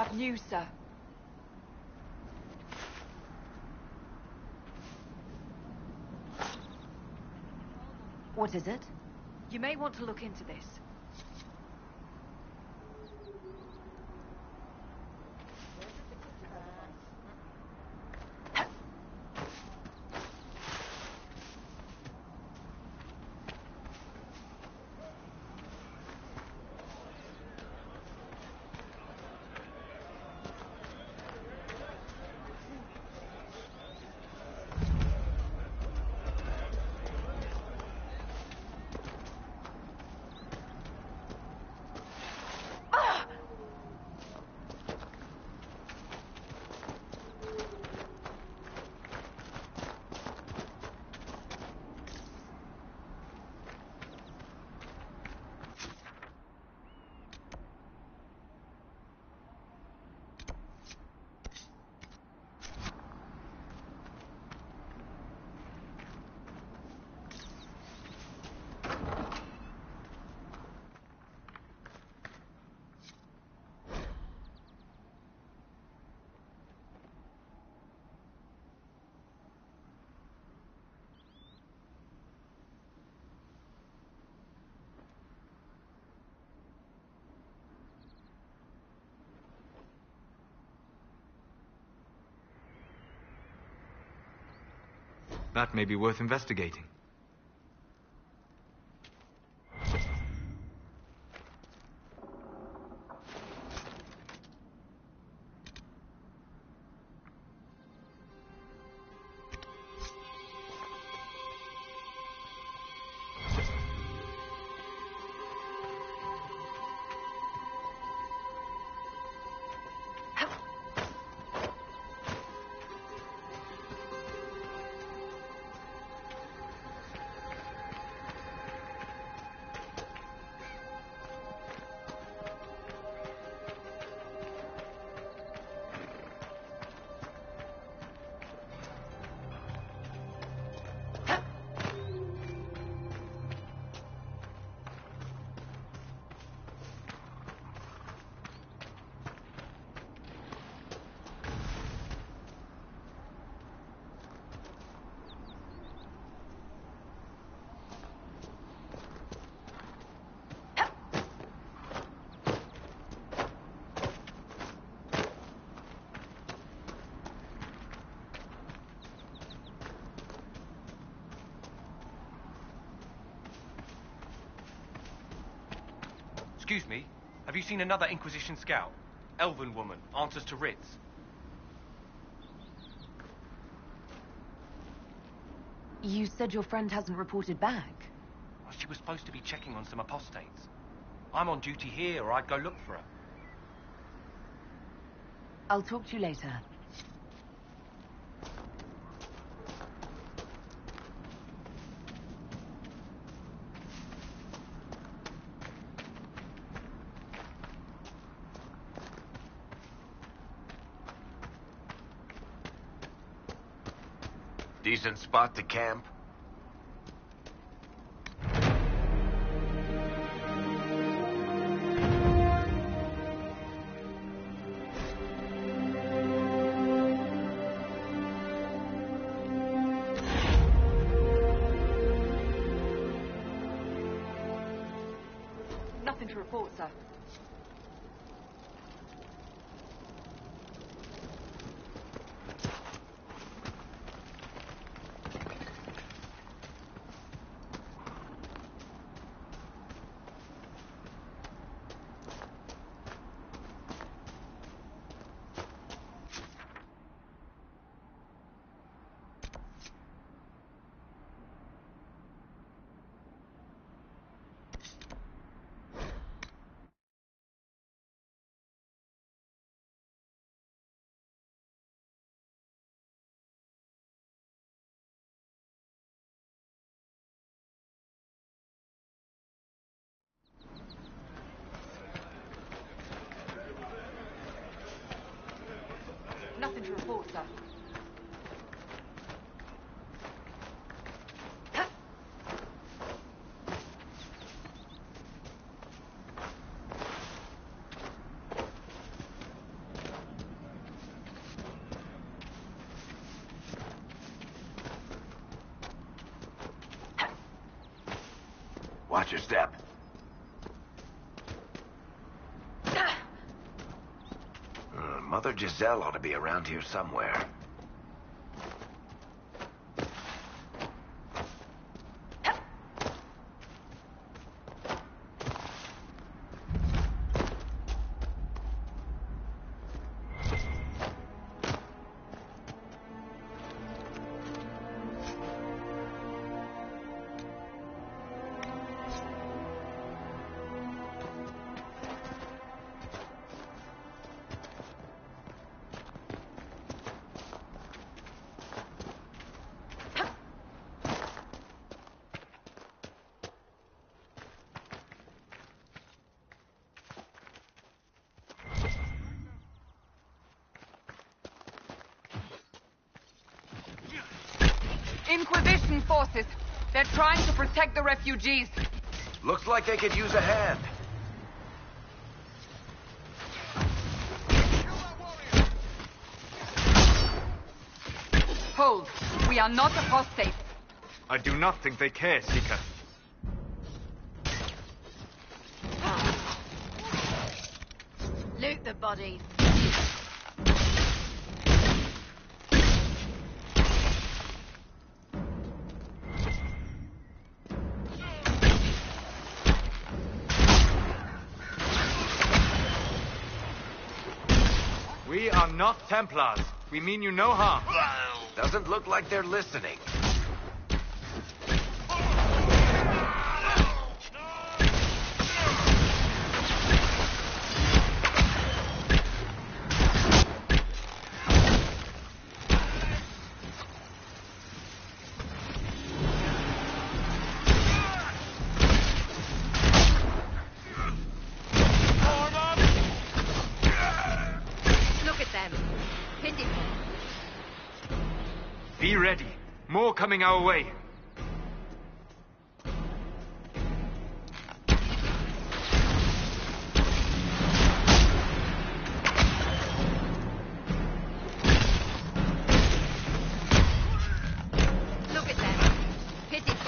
have news, sir. What is it? You may want to look into this. That may be worth investigating. Excuse me, have you seen another Inquisition scout? Elven woman, answers to writs. You said your friend hasn't reported back. Well, she was supposed to be checking on some apostates. I'm on duty here, or I'd go look for her. I'll talk to you later. Decent spot to camp. Nothing to report, sir. Nothing to report, sir. Watch your step. Mother Giselle ought to be around here somewhere. Inquisition forces. They're trying to protect the refugees. Looks like they could use a hand. Hold. We are not apostates. I do not think they care, Seeker. Loot the bodies. We are not Templars. We mean you no harm. Doesn't look like they're listening. Be ready. More coming our way. Look at them. Pitiful.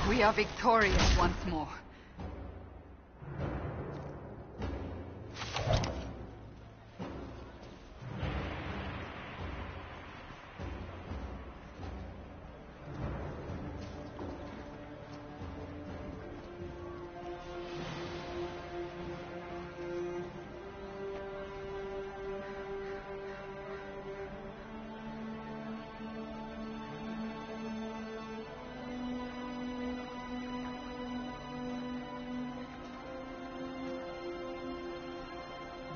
We are victorious once more.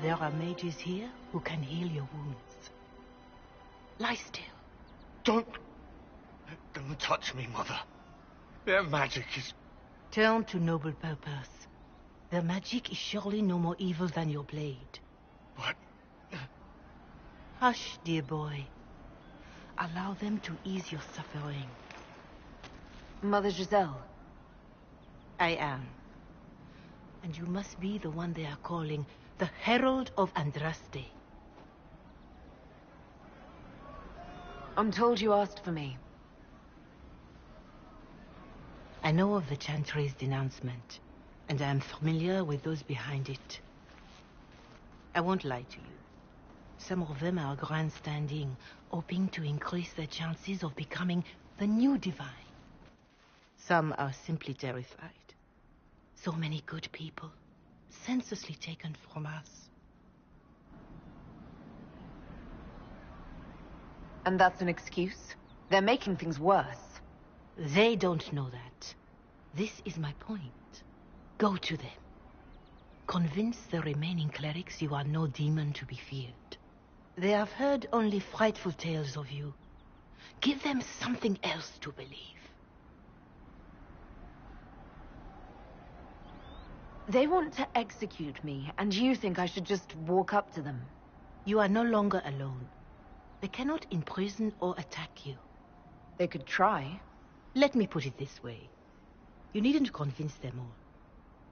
There are mages here who can heal your wounds. Lie still. Don't touch me, Mother. Their magic is... Turn to noble purpose. Their magic is surely no more evil than your blade. But... Hush, dear boy. Allow them to ease your suffering. Mother Giselle. I am. And you must be the one they are calling the Herald of Andraste. I'm told you asked for me. I know of the Chantry's denouncement, and I am familiar with those behind it. I won't lie to you. Some of them are grandstanding, hoping to increase their chances of becoming the new divine. Some are simply terrified. So many good people, senselessly taken from us. And that's an excuse? They're making things worse. They don't know that. This is my point. Go to them. Convince the remaining clerics you are no demon to be feared. They have heard only frightful tales of you. Give them something else to believe. They want to execute me, and you think I should just walk up to them? You are no longer alone. They cannot imprison or attack you. They could try. Let me put it this way. You needn't convince them all.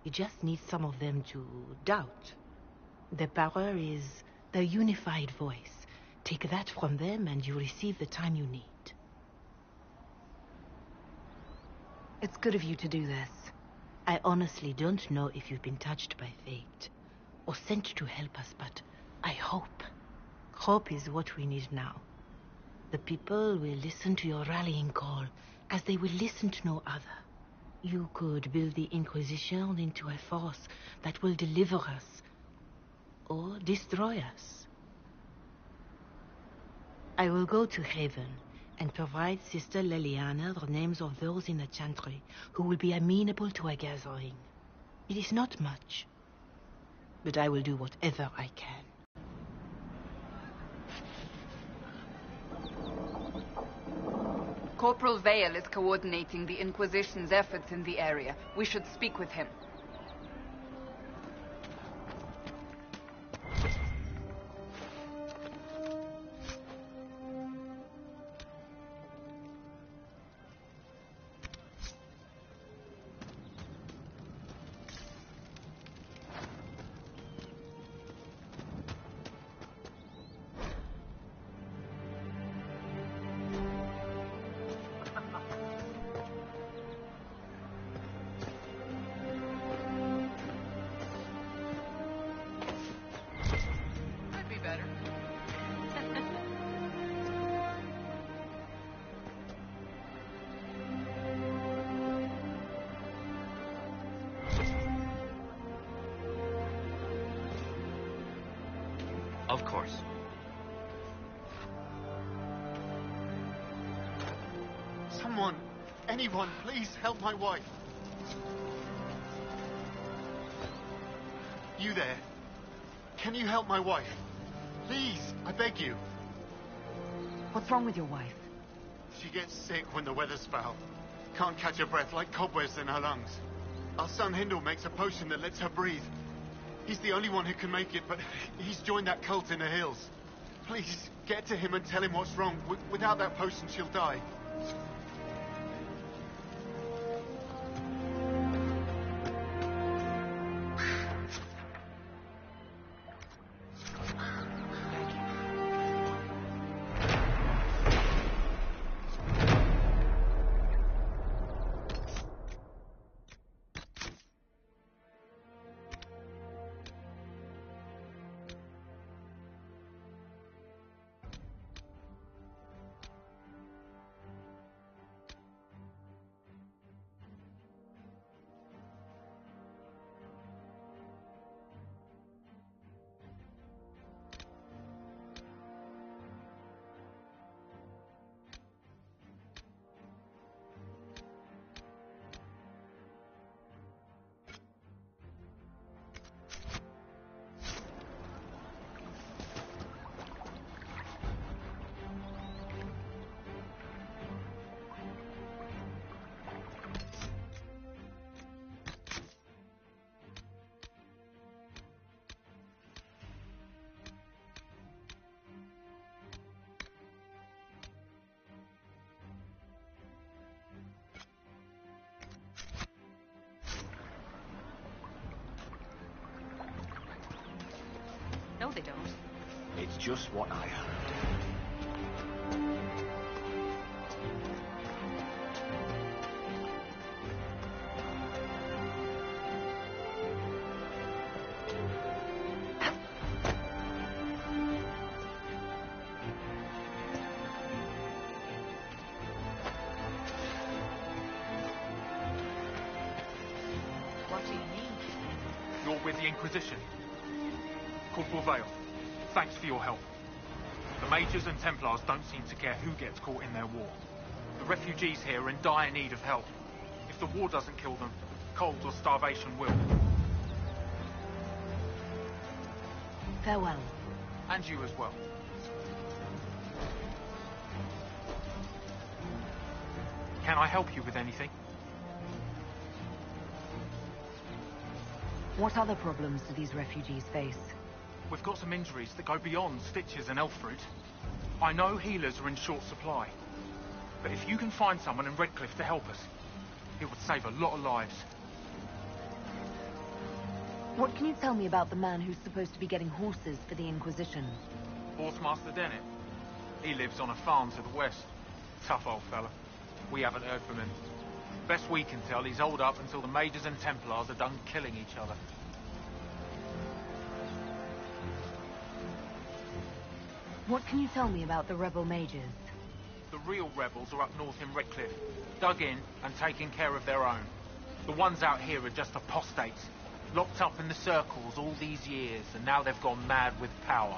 You just need some of them to doubt. The power is the unified voice. Take that from them and you receive the time you need. It's good of you to do this. I honestly don't know if you've been touched by fate or sent to help us, but I hope. Hope is what we need now. The people will listen to your rallying call as they will listen to no other. You could build the Inquisition into a force that will deliver us or destroy us. I will go to Haven and provide Sister Leliana the names of those in the Chantry who will be amenable to a gathering. It is not much, but I will do whatever I can. Corporal Vale is coordinating the Inquisition's efforts in the area. We should speak with him. Of course. Someone, anyone, please help my wife. You there? Can you help my wife? Please, I beg you. What's wrong with your wife? She gets sick when the weather's foul. Can't catch her breath, like cobwebs in her lungs. Our son Hindle makes a potion that lets her breathe. He's the only one who can make it, but he's joined that cult in the hills. Please, get to him and tell him what's wrong. Without that potion, she'll die. No, they don't. It's just what I heard. What do you mean? You're with the Inquisition. Corporal Vale, thanks for your help. The Majors and Templars don't seem to care who gets caught in their war. The refugees here are in dire need of help. If the war doesn't kill them, cold or starvation will. Farewell. And you as well. Can I help you with anything? What other problems do these refugees face? We've got some injuries that go beyond stitches and elf fruit. I know healers are in short supply. But if you can find someone in Redcliffe to help us, it would save a lot of lives. What can you tell me about the man who's supposed to be getting horses for the Inquisition? Horsemaster Dennett. He lives on a farm to the west. Tough old fella. We haven't heard from him. Best we can tell, he's holed up until the Mages and Templars are done killing each other. What can you tell me about the rebel mages? The real rebels are up north in Redcliffe, dug in and taking care of their own. The ones out here are just apostates, locked up in the circles all these years, and now they've gone mad with power.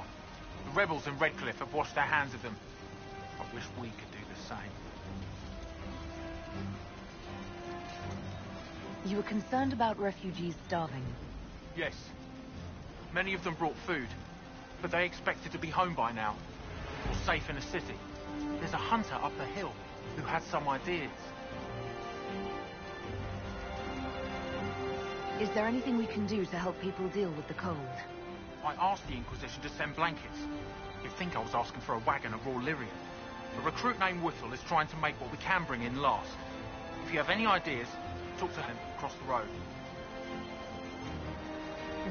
The rebels in Redcliffe have washed their hands of them. I wish we could do the same. You were concerned about refugees starving. Yes. Many of them brought food, but they expected to be home by now, or safe in a city. There's a hunter up the hill who had some ideas. Is there anything we can do to help people deal with the cold? I asked the Inquisition to send blankets. You'd think I was asking for a wagon of raw lyrium. A recruit named Whittle is trying to make what we can bring in last. If you have any ideas, talk to him across the road.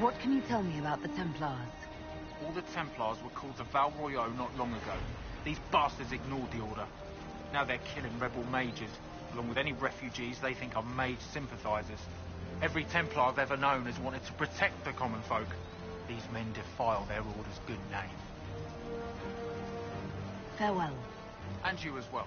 What can you tell me about the Templars? All the Templars were called to Val Royeaux not long ago. These bastards ignored the order. Now they're killing rebel mages, along with any refugees they think are mage sympathizers. Every Templar I've ever known has wanted to protect the common folk. These men defile their order's good name. Farewell. And you as well.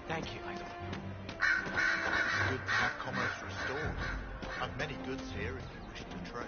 Thank you, Idol. It's good to have commerce restored. I've many goods here if you wish to trade.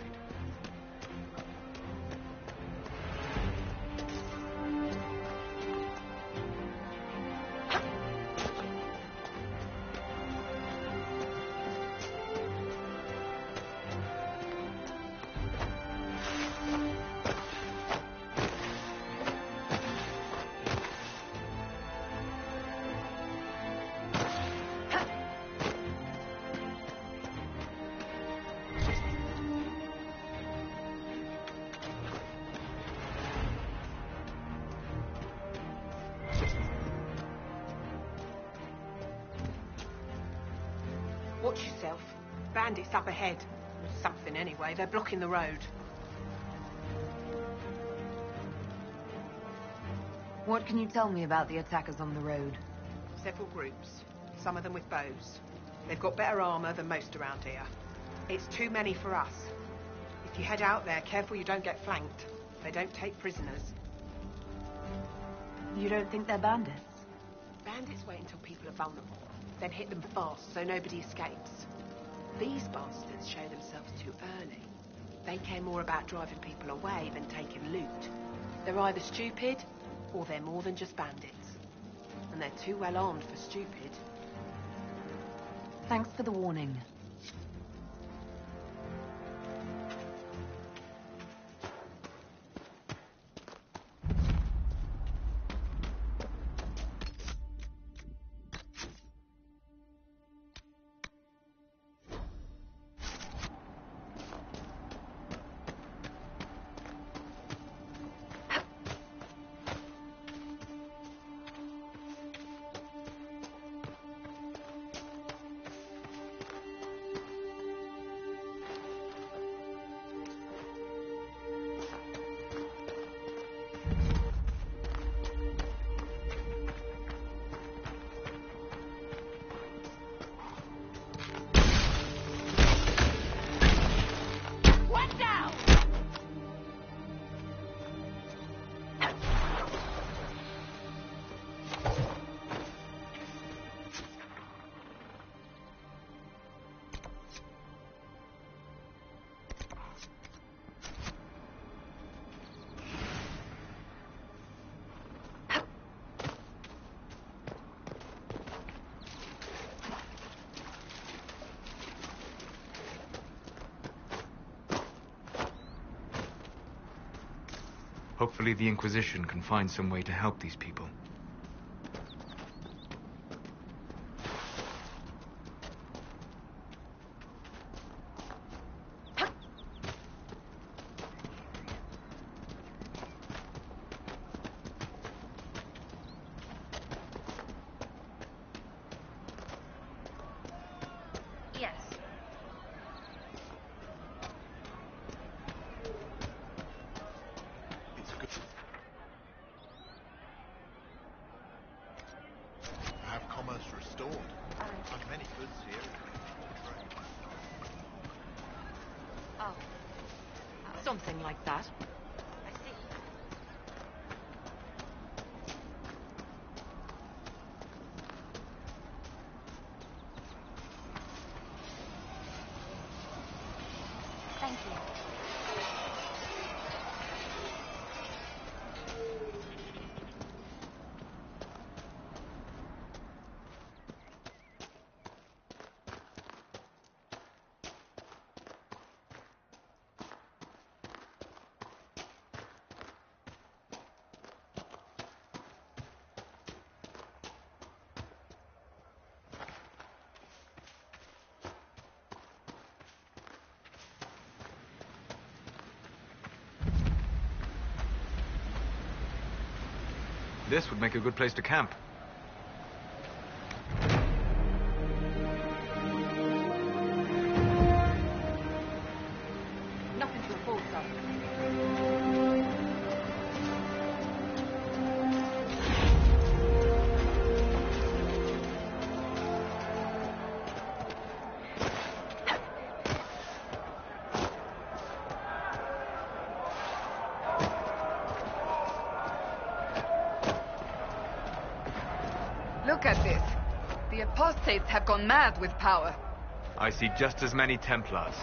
Watch yourself. Bandits up ahead. Something anyway. They're blocking the road. What can you tell me about the attackers on the road? Several groups. Some of them with bows. They've got better armor than most around here. It's too many for us. If you head out there, careful you don't get flanked. They don't take prisoners. You don't think they're bandits? Bandits wait until people are vulnerable, then hit them fast so nobody escapes. These bastards show themselves too early. They care more about driving people away than taking loot. They're either stupid, or they're more than just bandits. And they're too well armed for stupid. Thanks for the warning. Hopefully the Inquisition can find some way to help these people. Yes. It's good to have commerce restored. And many goods here to trade. Oh. Something like that. I see. Thank you. This would make a good place to camp. Nothing to report, sir. Look at this. The apostates have gone mad with power. I see just as many Templars.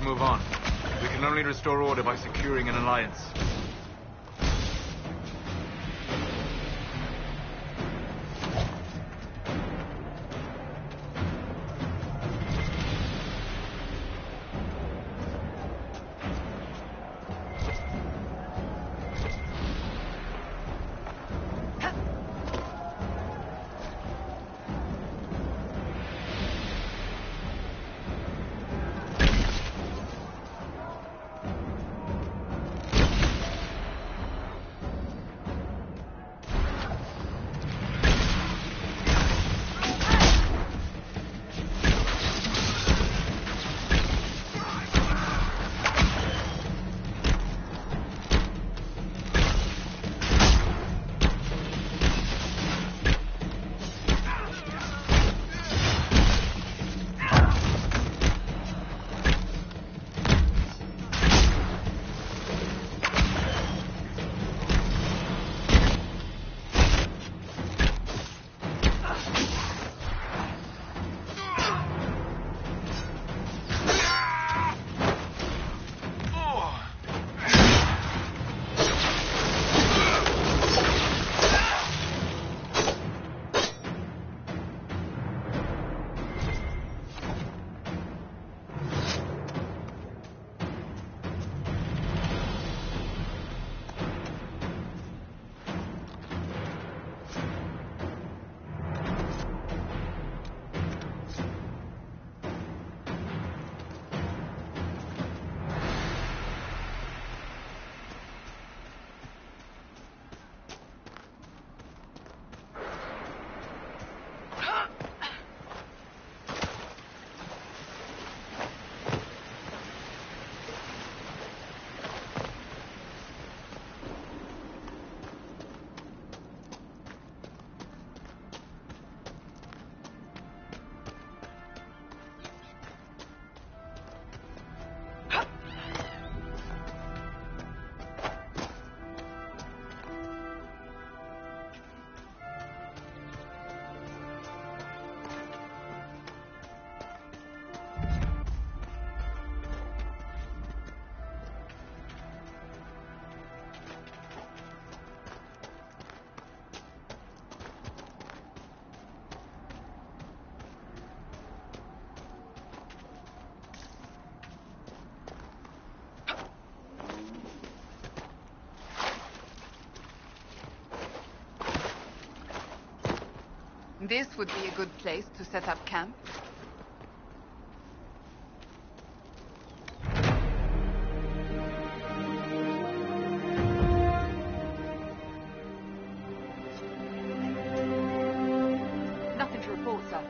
Move on. We can only restore order by securing an alliance. This would be a good place to set up camp. Nothing to report, sir.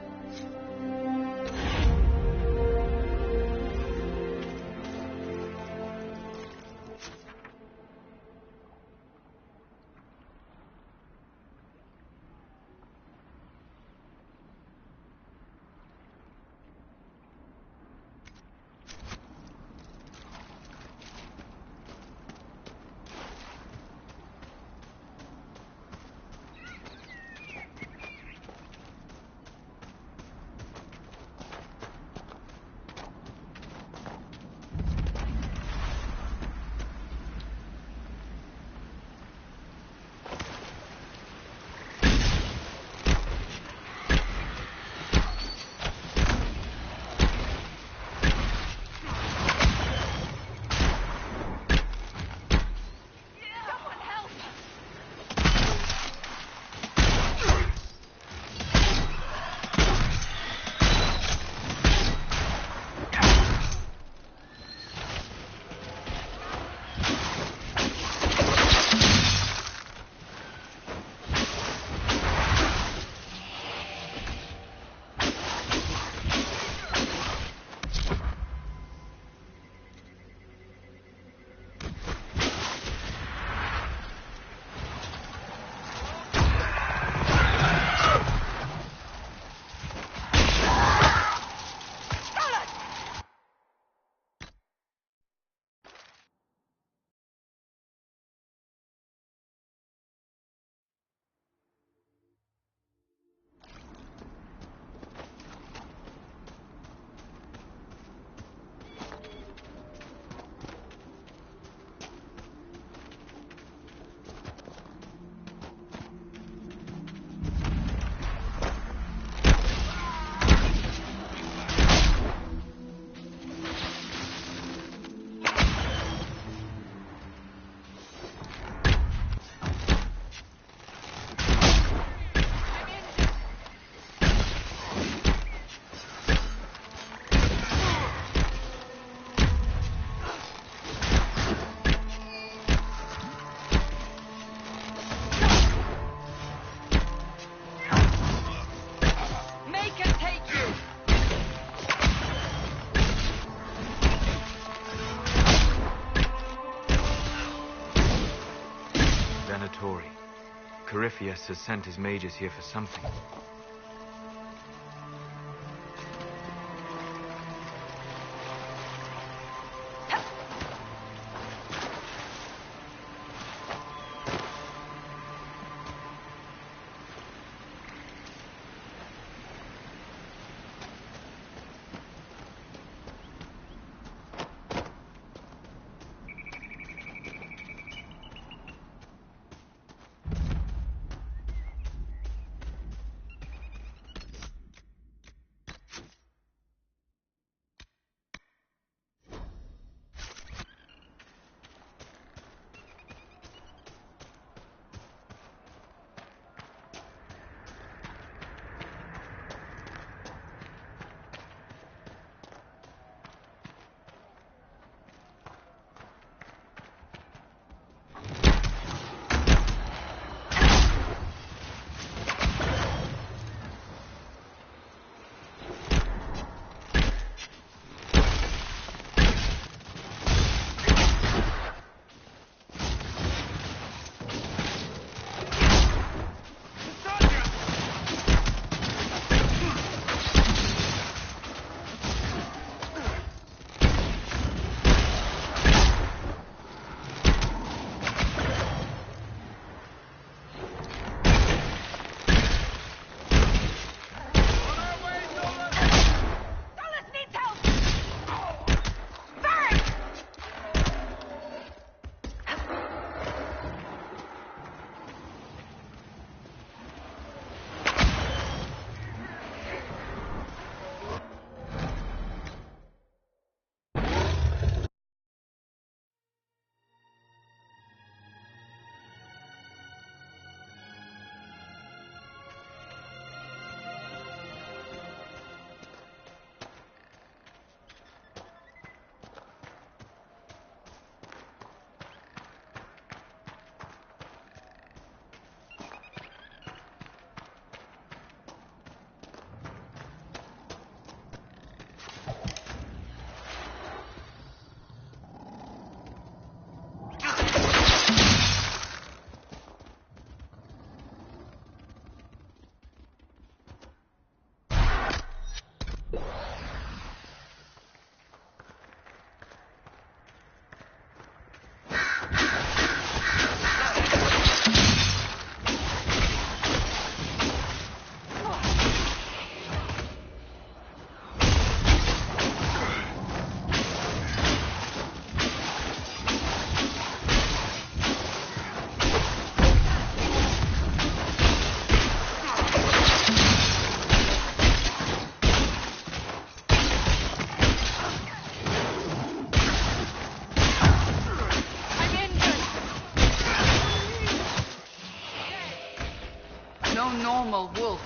Corypheus has sent his mages here for something.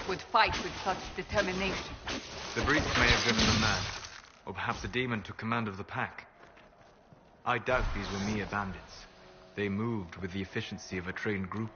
would fight with such determination. The priest may have driven them mad, or perhaps a demon took command of the pack. I doubt these were mere bandits. They moved with the efficiency of a trained group.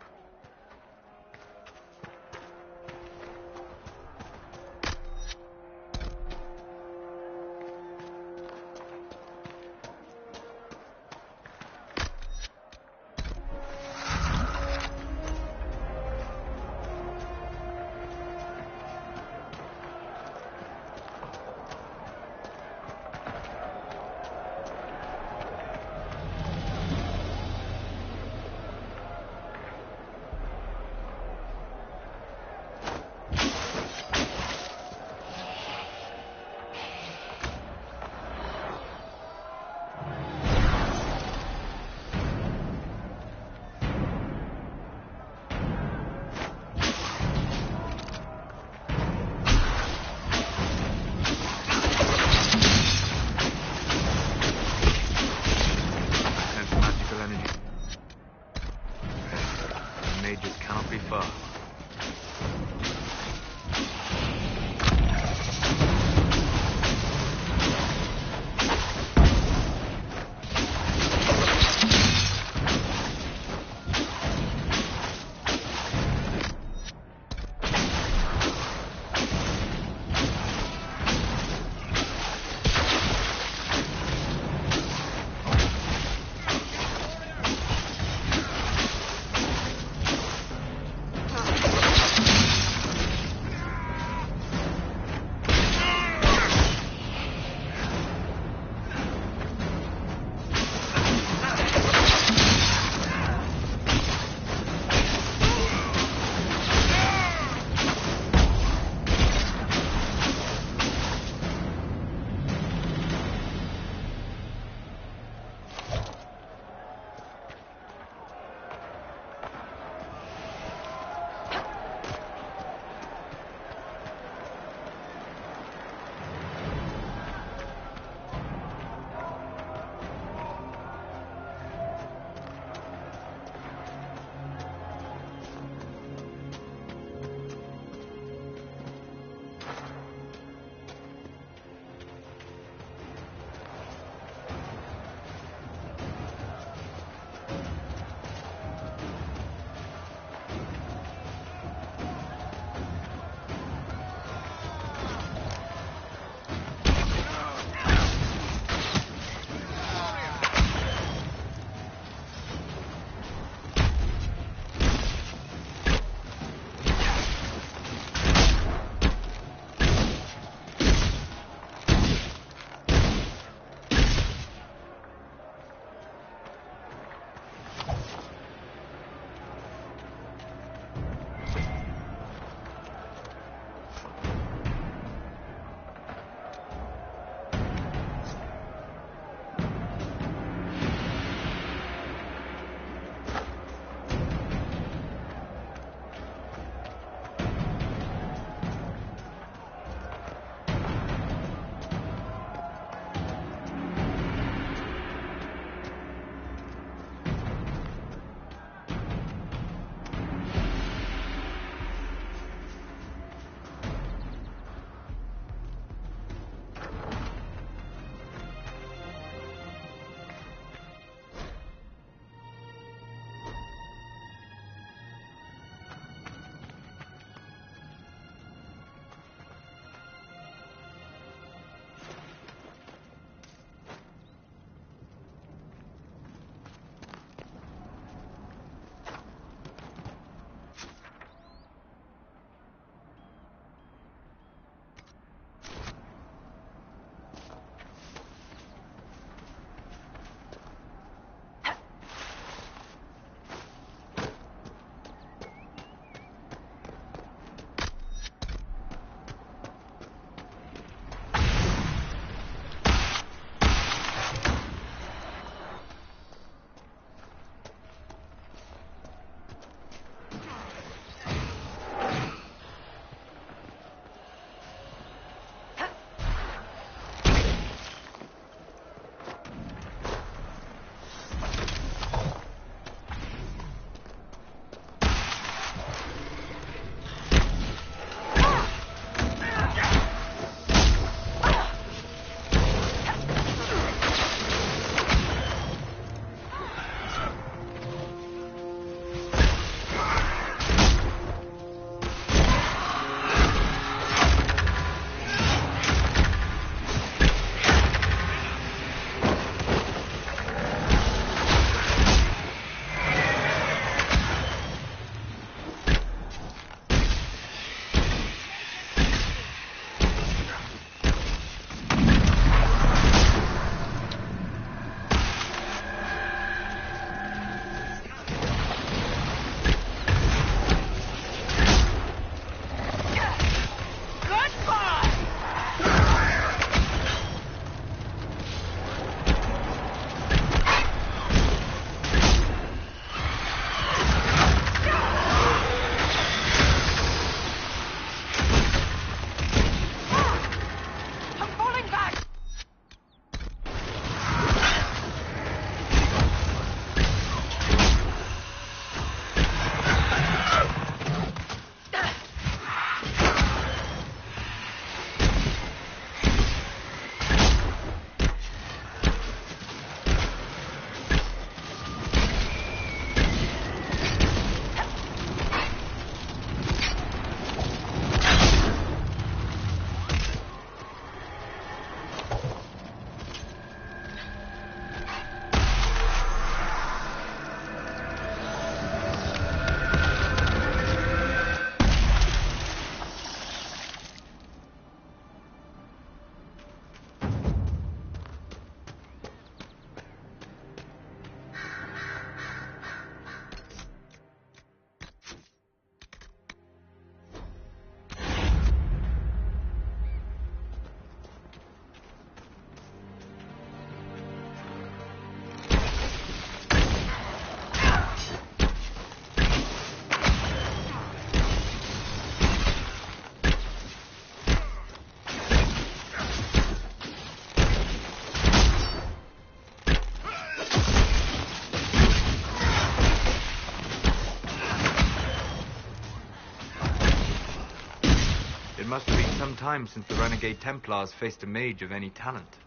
must have been some time since the renegade Templars faced a mage of any talent.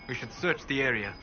We should search the area.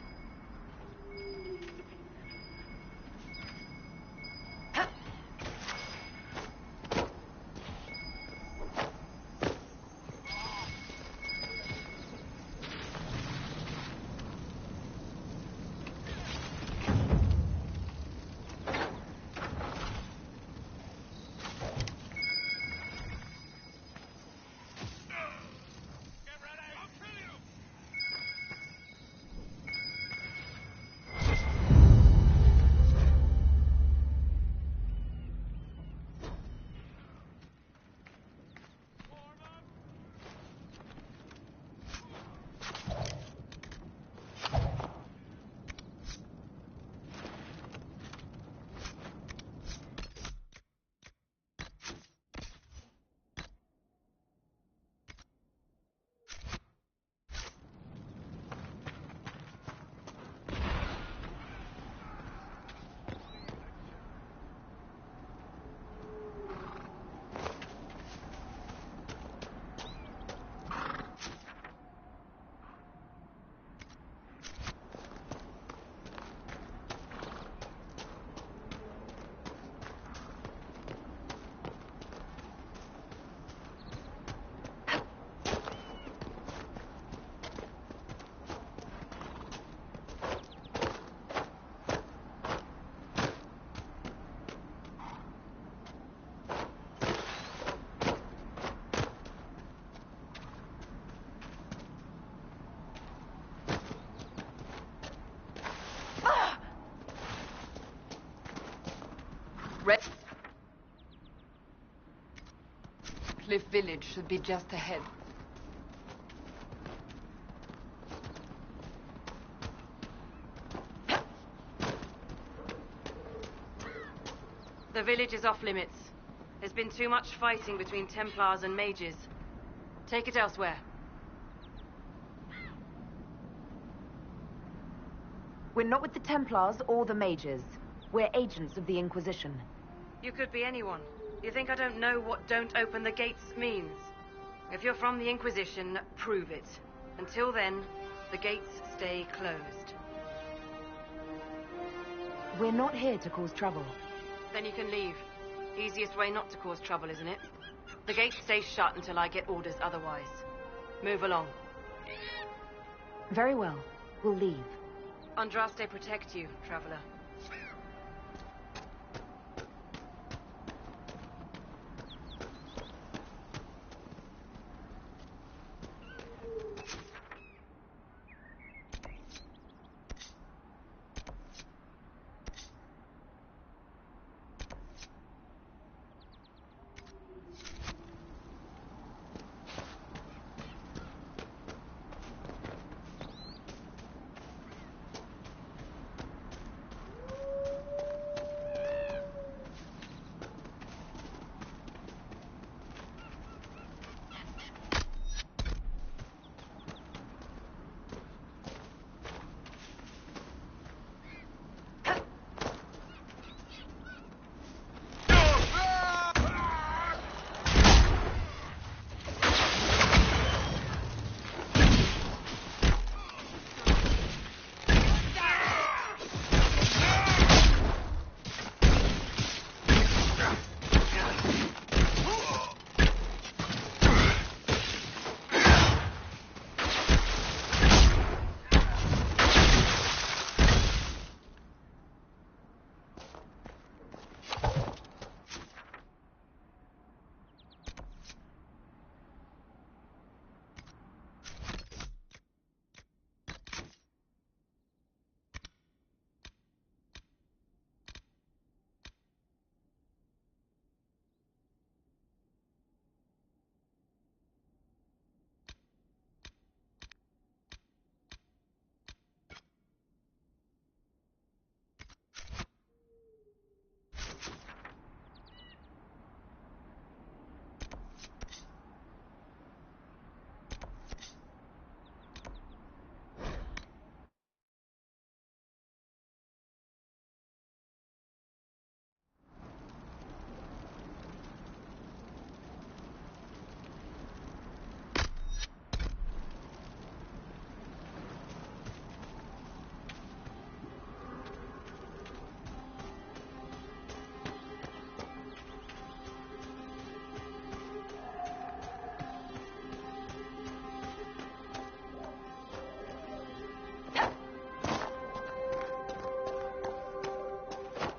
Cliff Village should be just ahead. The village is off limits. There's been too much fighting between Templars and mages. Take it elsewhere. We're not with the Templars or the mages. We're agents of the Inquisition. You could be anyone. You think I don't know what "don't open the gates" means? If you're from the Inquisition, prove it. Until then, the gates stay closed. We're not here to cause trouble. Then you can leave. Easiest way not to cause trouble, isn't it? The gates stay shut until I get orders otherwise. Move along. Very well. We'll leave. Andraste protect you, traveler.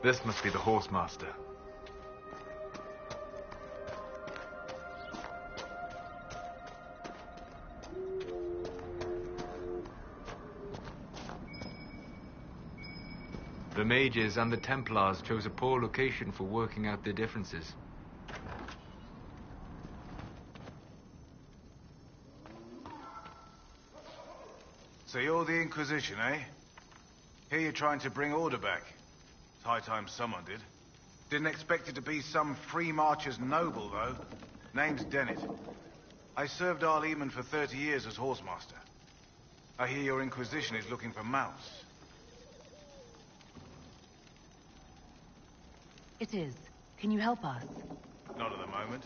This must be the Horsemaster. The mages and the Templars chose a poor location for working out their differences. So you're the Inquisition, eh? Here you're trying to bring order back. It's high time someone did. Didn't expect it to be some free marcher's noble, though. Name's Dennett. I served our Leman for 30 years as Horsemaster. I hear your Inquisition is looking for Mouse. It is. Can you help us? Not at the moment.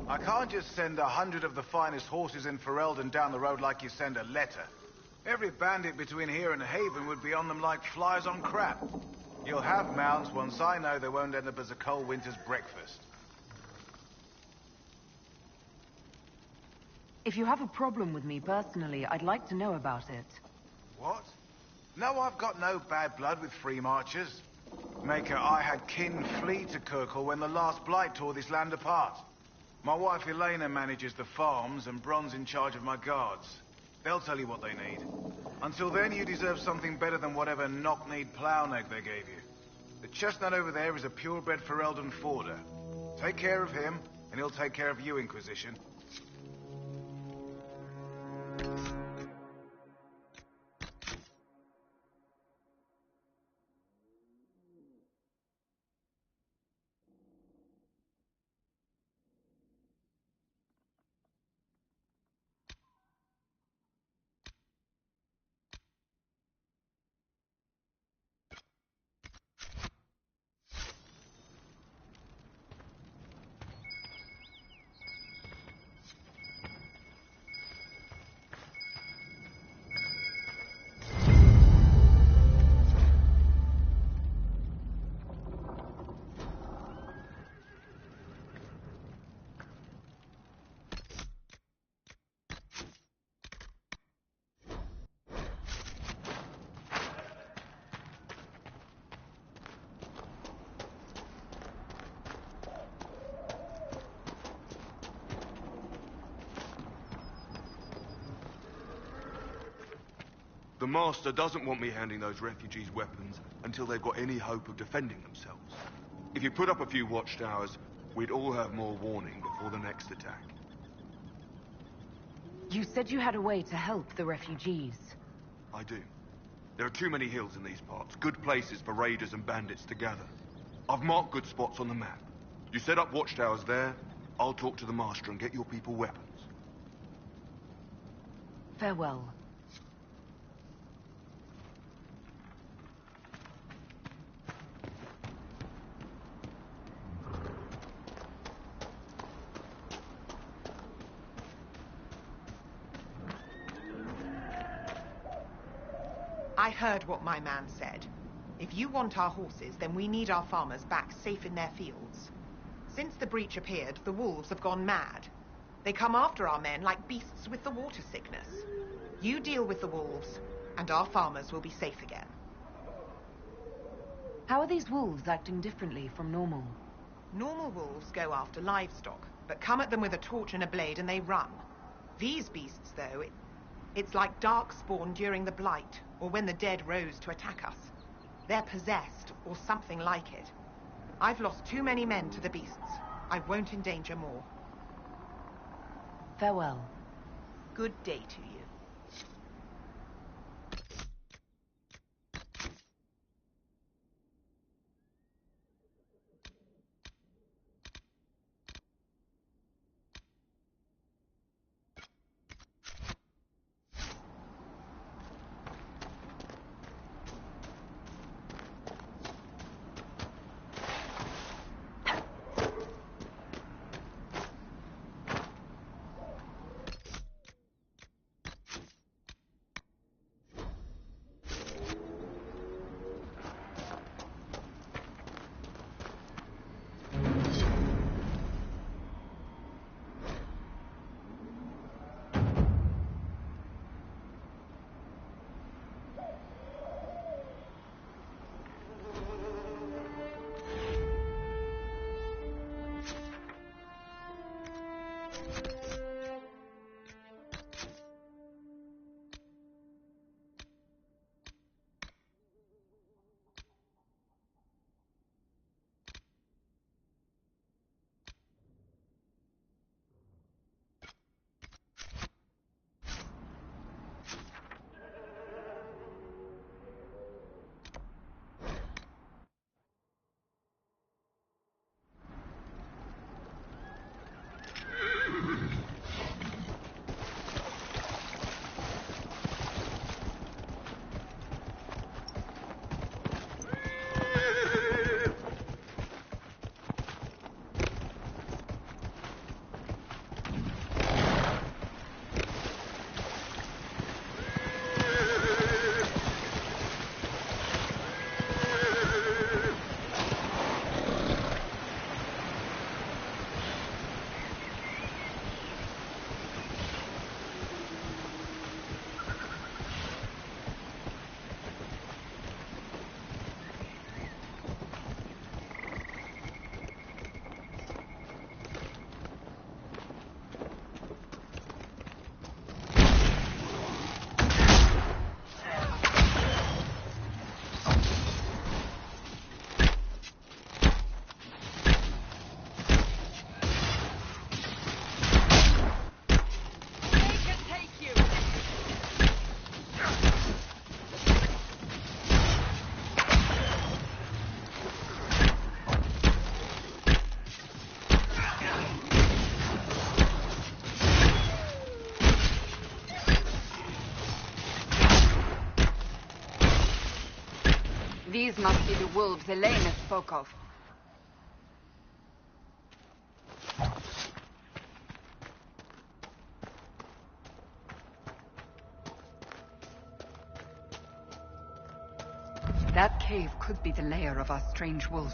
I can't just send 100 of the finest horses in Ferelden down the road like you send a letter. Every bandit between here and Haven would be on them like flies on crap. You'll have mounts once I know they won't end up as a cold winter's breakfast. If you have a problem with me personally, I'd like to know about it. What? No, I've got no bad blood with free marchers. Maker, I had kin flee to Kirkle when the last blight tore this land apart. My wife Elena manages the farms and Bron's in charge of my guards. They'll tell you what they need. Until then, you deserve something better than whatever knock-kneed plough-neck they gave you. The chestnut over there is a purebred Ferelden forder. Take care of him, and he'll take care of you, Inquisition. The Master doesn't want me handing those refugees weapons until they've got any hope of defending themselves. If you put up a few watchtowers, we'd all have more warning before the next attack. You said you had a way to help the refugees. I do. There are too many hills in these parts, good places for raiders and bandits to gather. I've marked good spots on the map. You set up watchtowers there, I'll talk to the Master and get your people weapons. Farewell. I heard what my man said. If you want our horses, then we need our farmers back safe in their fields. Since the breach appeared, the wolves have gone mad. They come after our men like beasts with the water sickness. You deal with the wolves, and our farmers will be safe again. How are these wolves acting differently from normal? Normal wolves go after livestock, but come at them with a torch and a blade and they run. These beasts, though, it's like dark spawn during the Blight, or when the dead rose to attack us. They're possessed, or something like it. I've lost too many men to the beasts. I won't endanger more. Farewell. Good day to you. These must be the wolves Elena spoke of. That cave could be the lair of our strange wolves.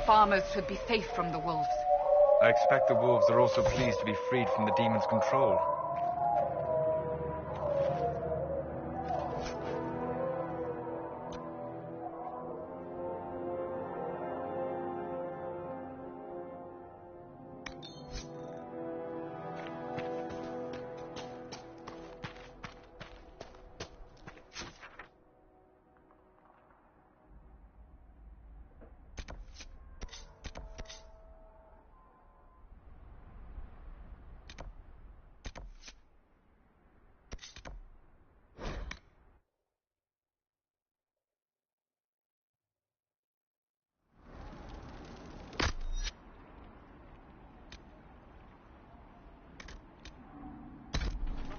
Farmers should be safe from the wolves. I expect the wolves are also pleased to be freed from the demon's control.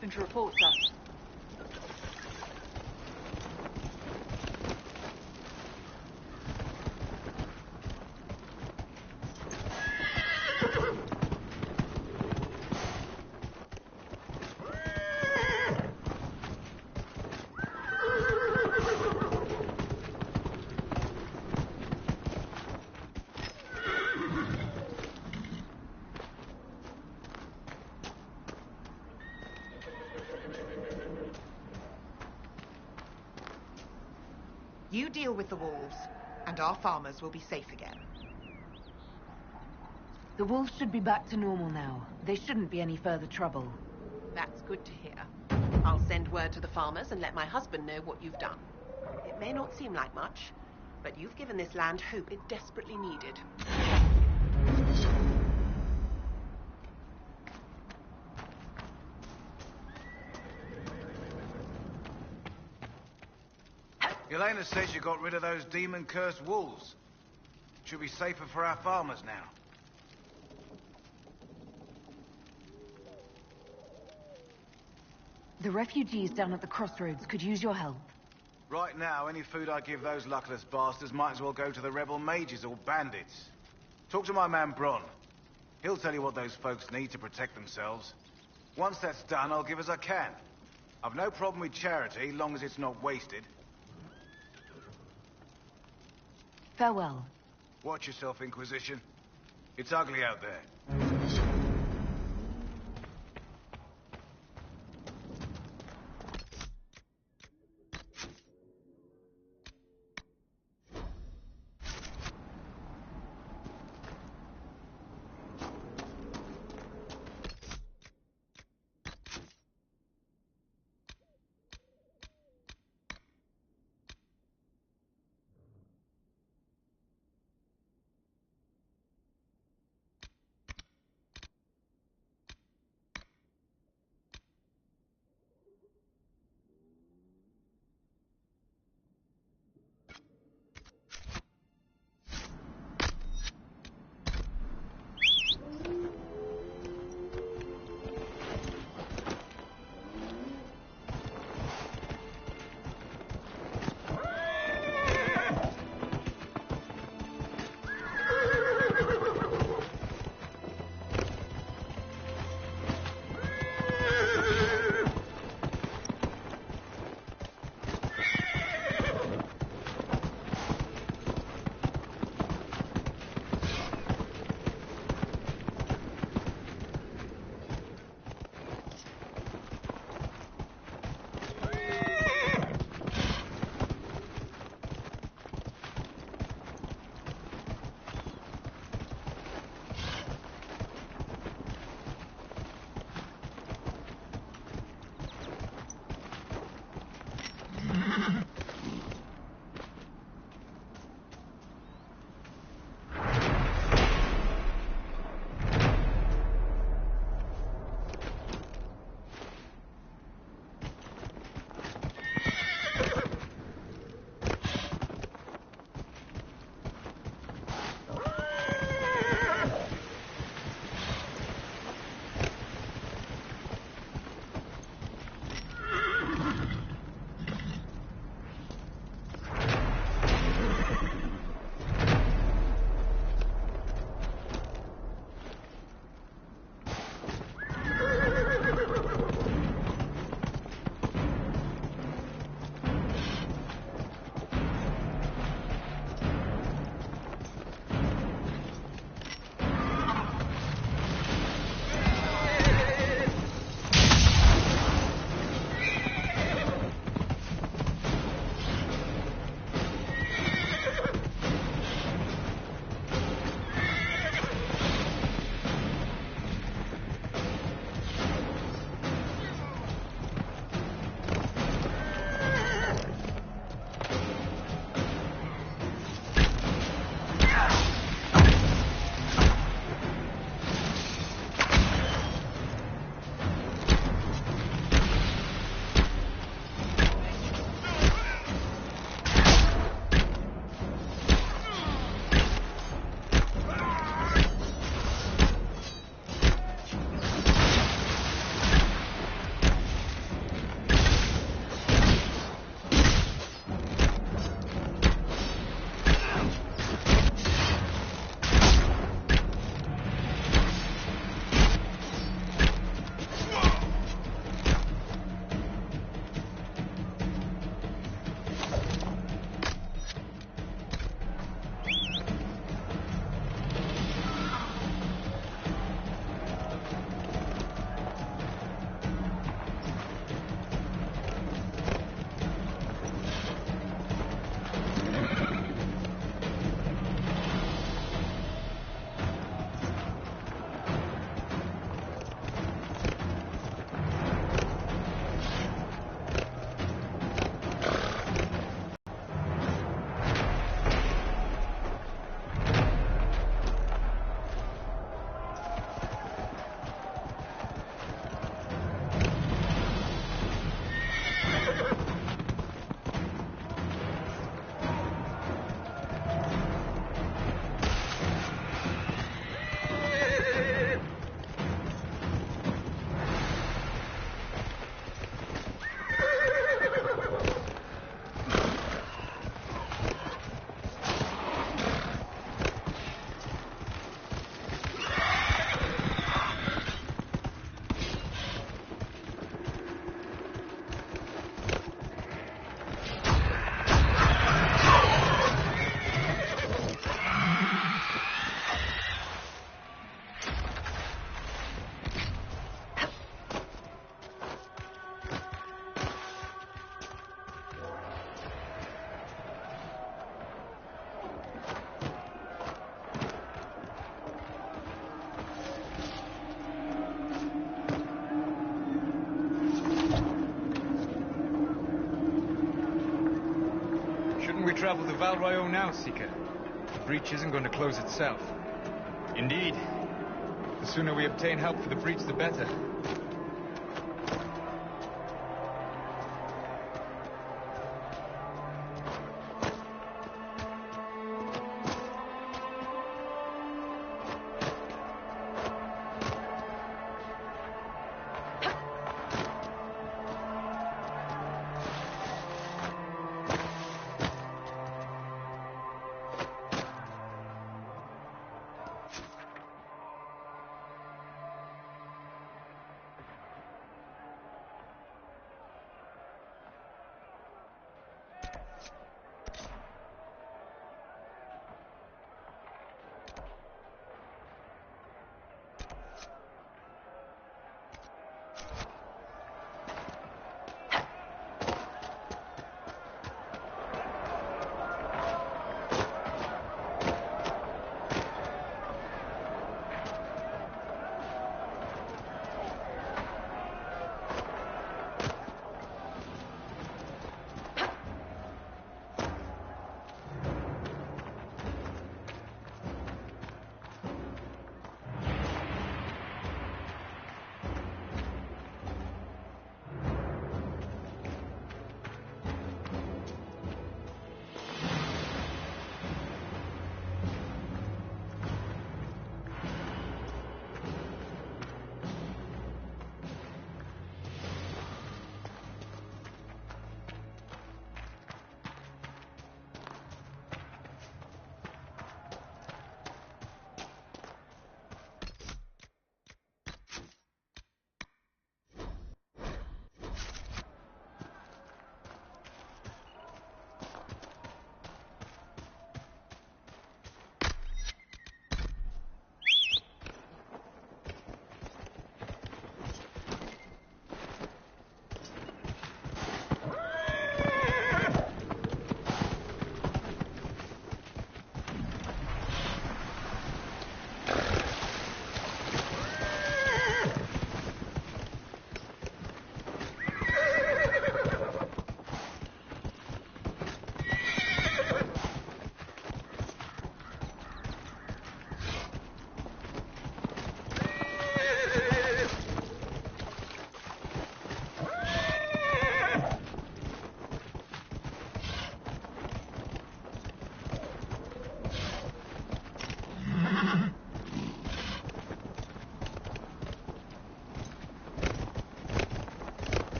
Been to report, sir. You deal with the wolves, and our farmers will be safe again. The wolves should be back to normal now. There shouldn't be any further trouble. That's good to hear. I'll send word to the farmers and let my husband know what you've done. It may not seem like much, but you've given this land hope it desperately needed. Elena says you got rid of those demon-cursed wolves. Should be safer for our farmers now. The refugees down at the crossroads could use your help. Right now, any food I give those luckless bastards might as well go to the rebel mages or bandits. Talk to my man Bron. He'll tell you what those folks need to protect themselves. Once that's done, I'll give as I can. I've no problem with charity, long as it's not wasted. Farewell. Watch yourself, Inquisition. It's ugly out there. travel to Val Royaux now, Seeker. The breach isn't going to close itself. Indeed. The sooner we obtain help for the breach, the better.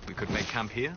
We could make camp here?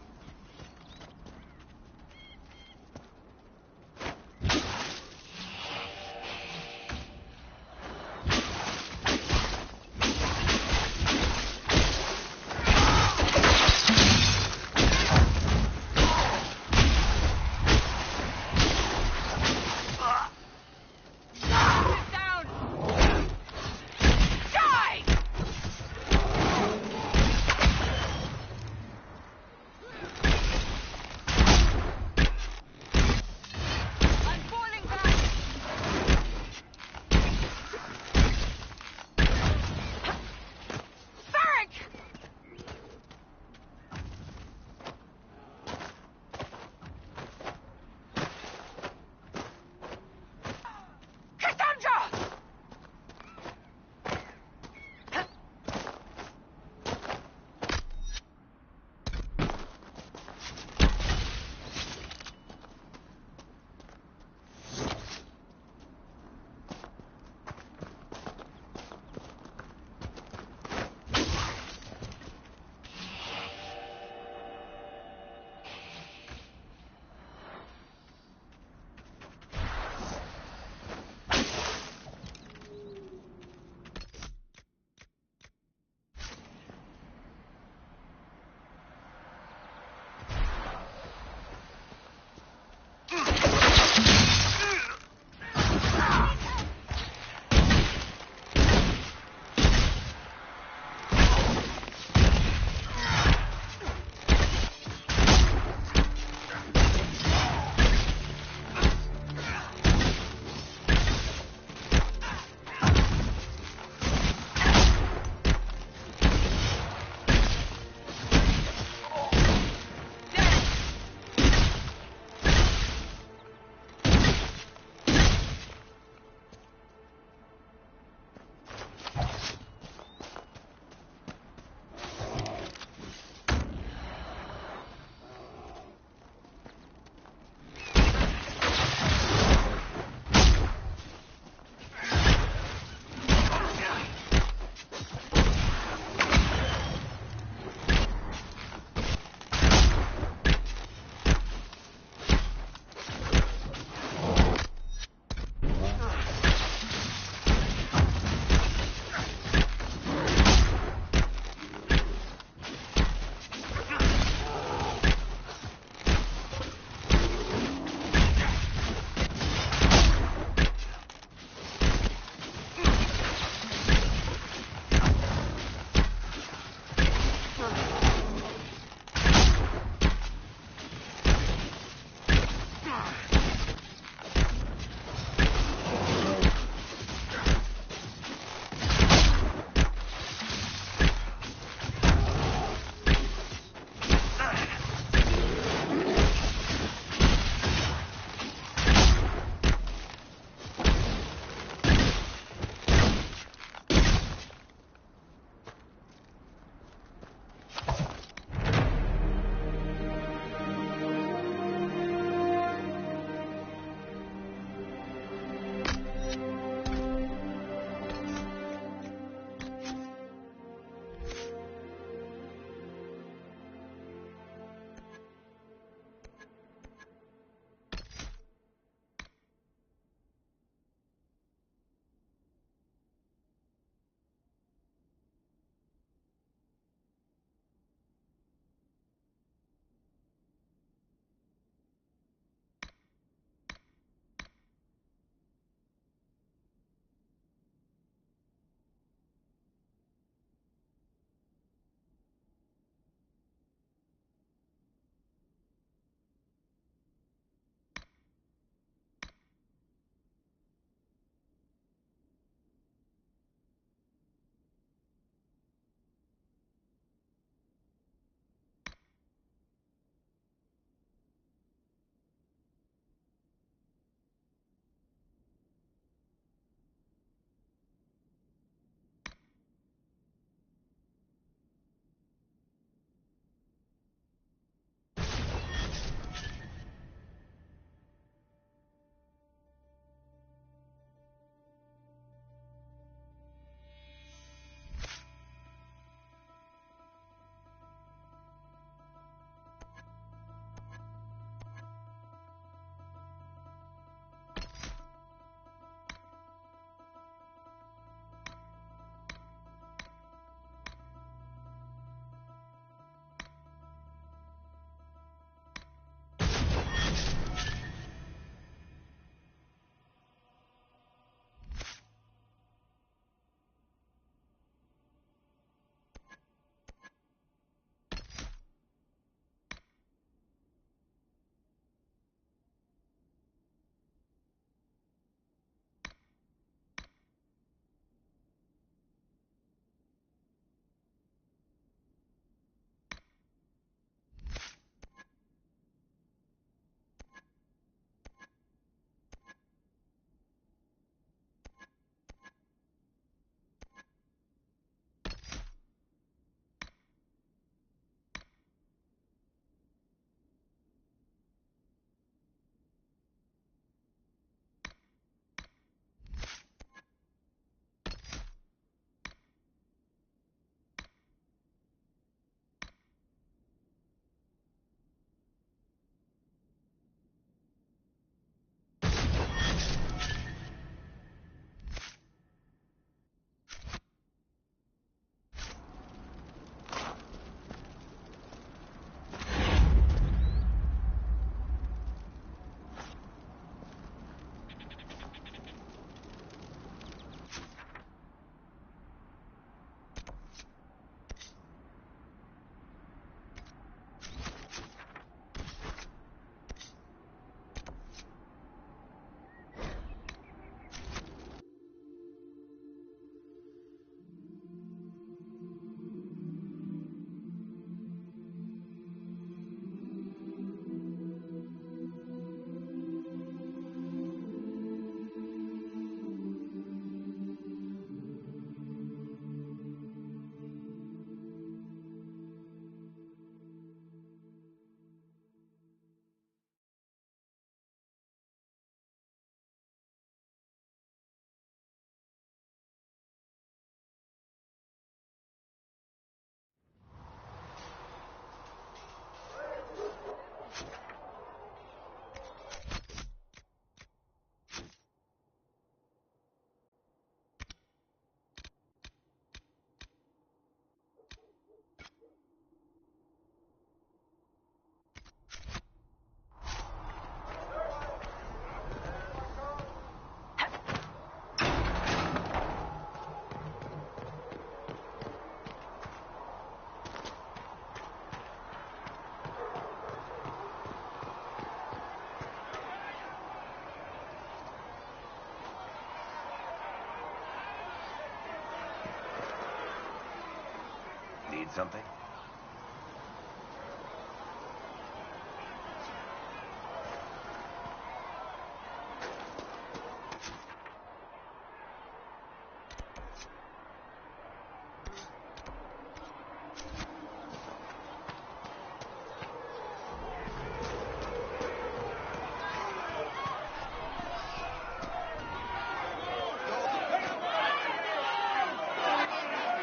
Need something?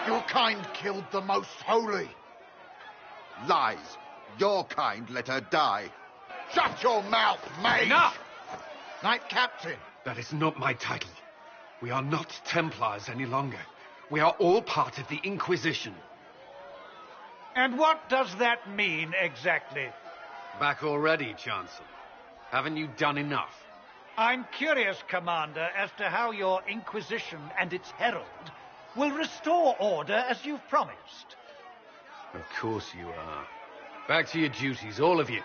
Your kind killed the most holy. Lies. Your kind let her die. Shut your mouth, mate! Enough! Knight Captain. That is not my title. We are not Templars any longer. We are all part of the Inquisition. And what does that mean, exactly? Back already, Chancellor. Haven't you done enough? I'm curious, Commander, as to how your Inquisition and its herald will restore order as you've promised. Of course you are. Back to your duties, all of you.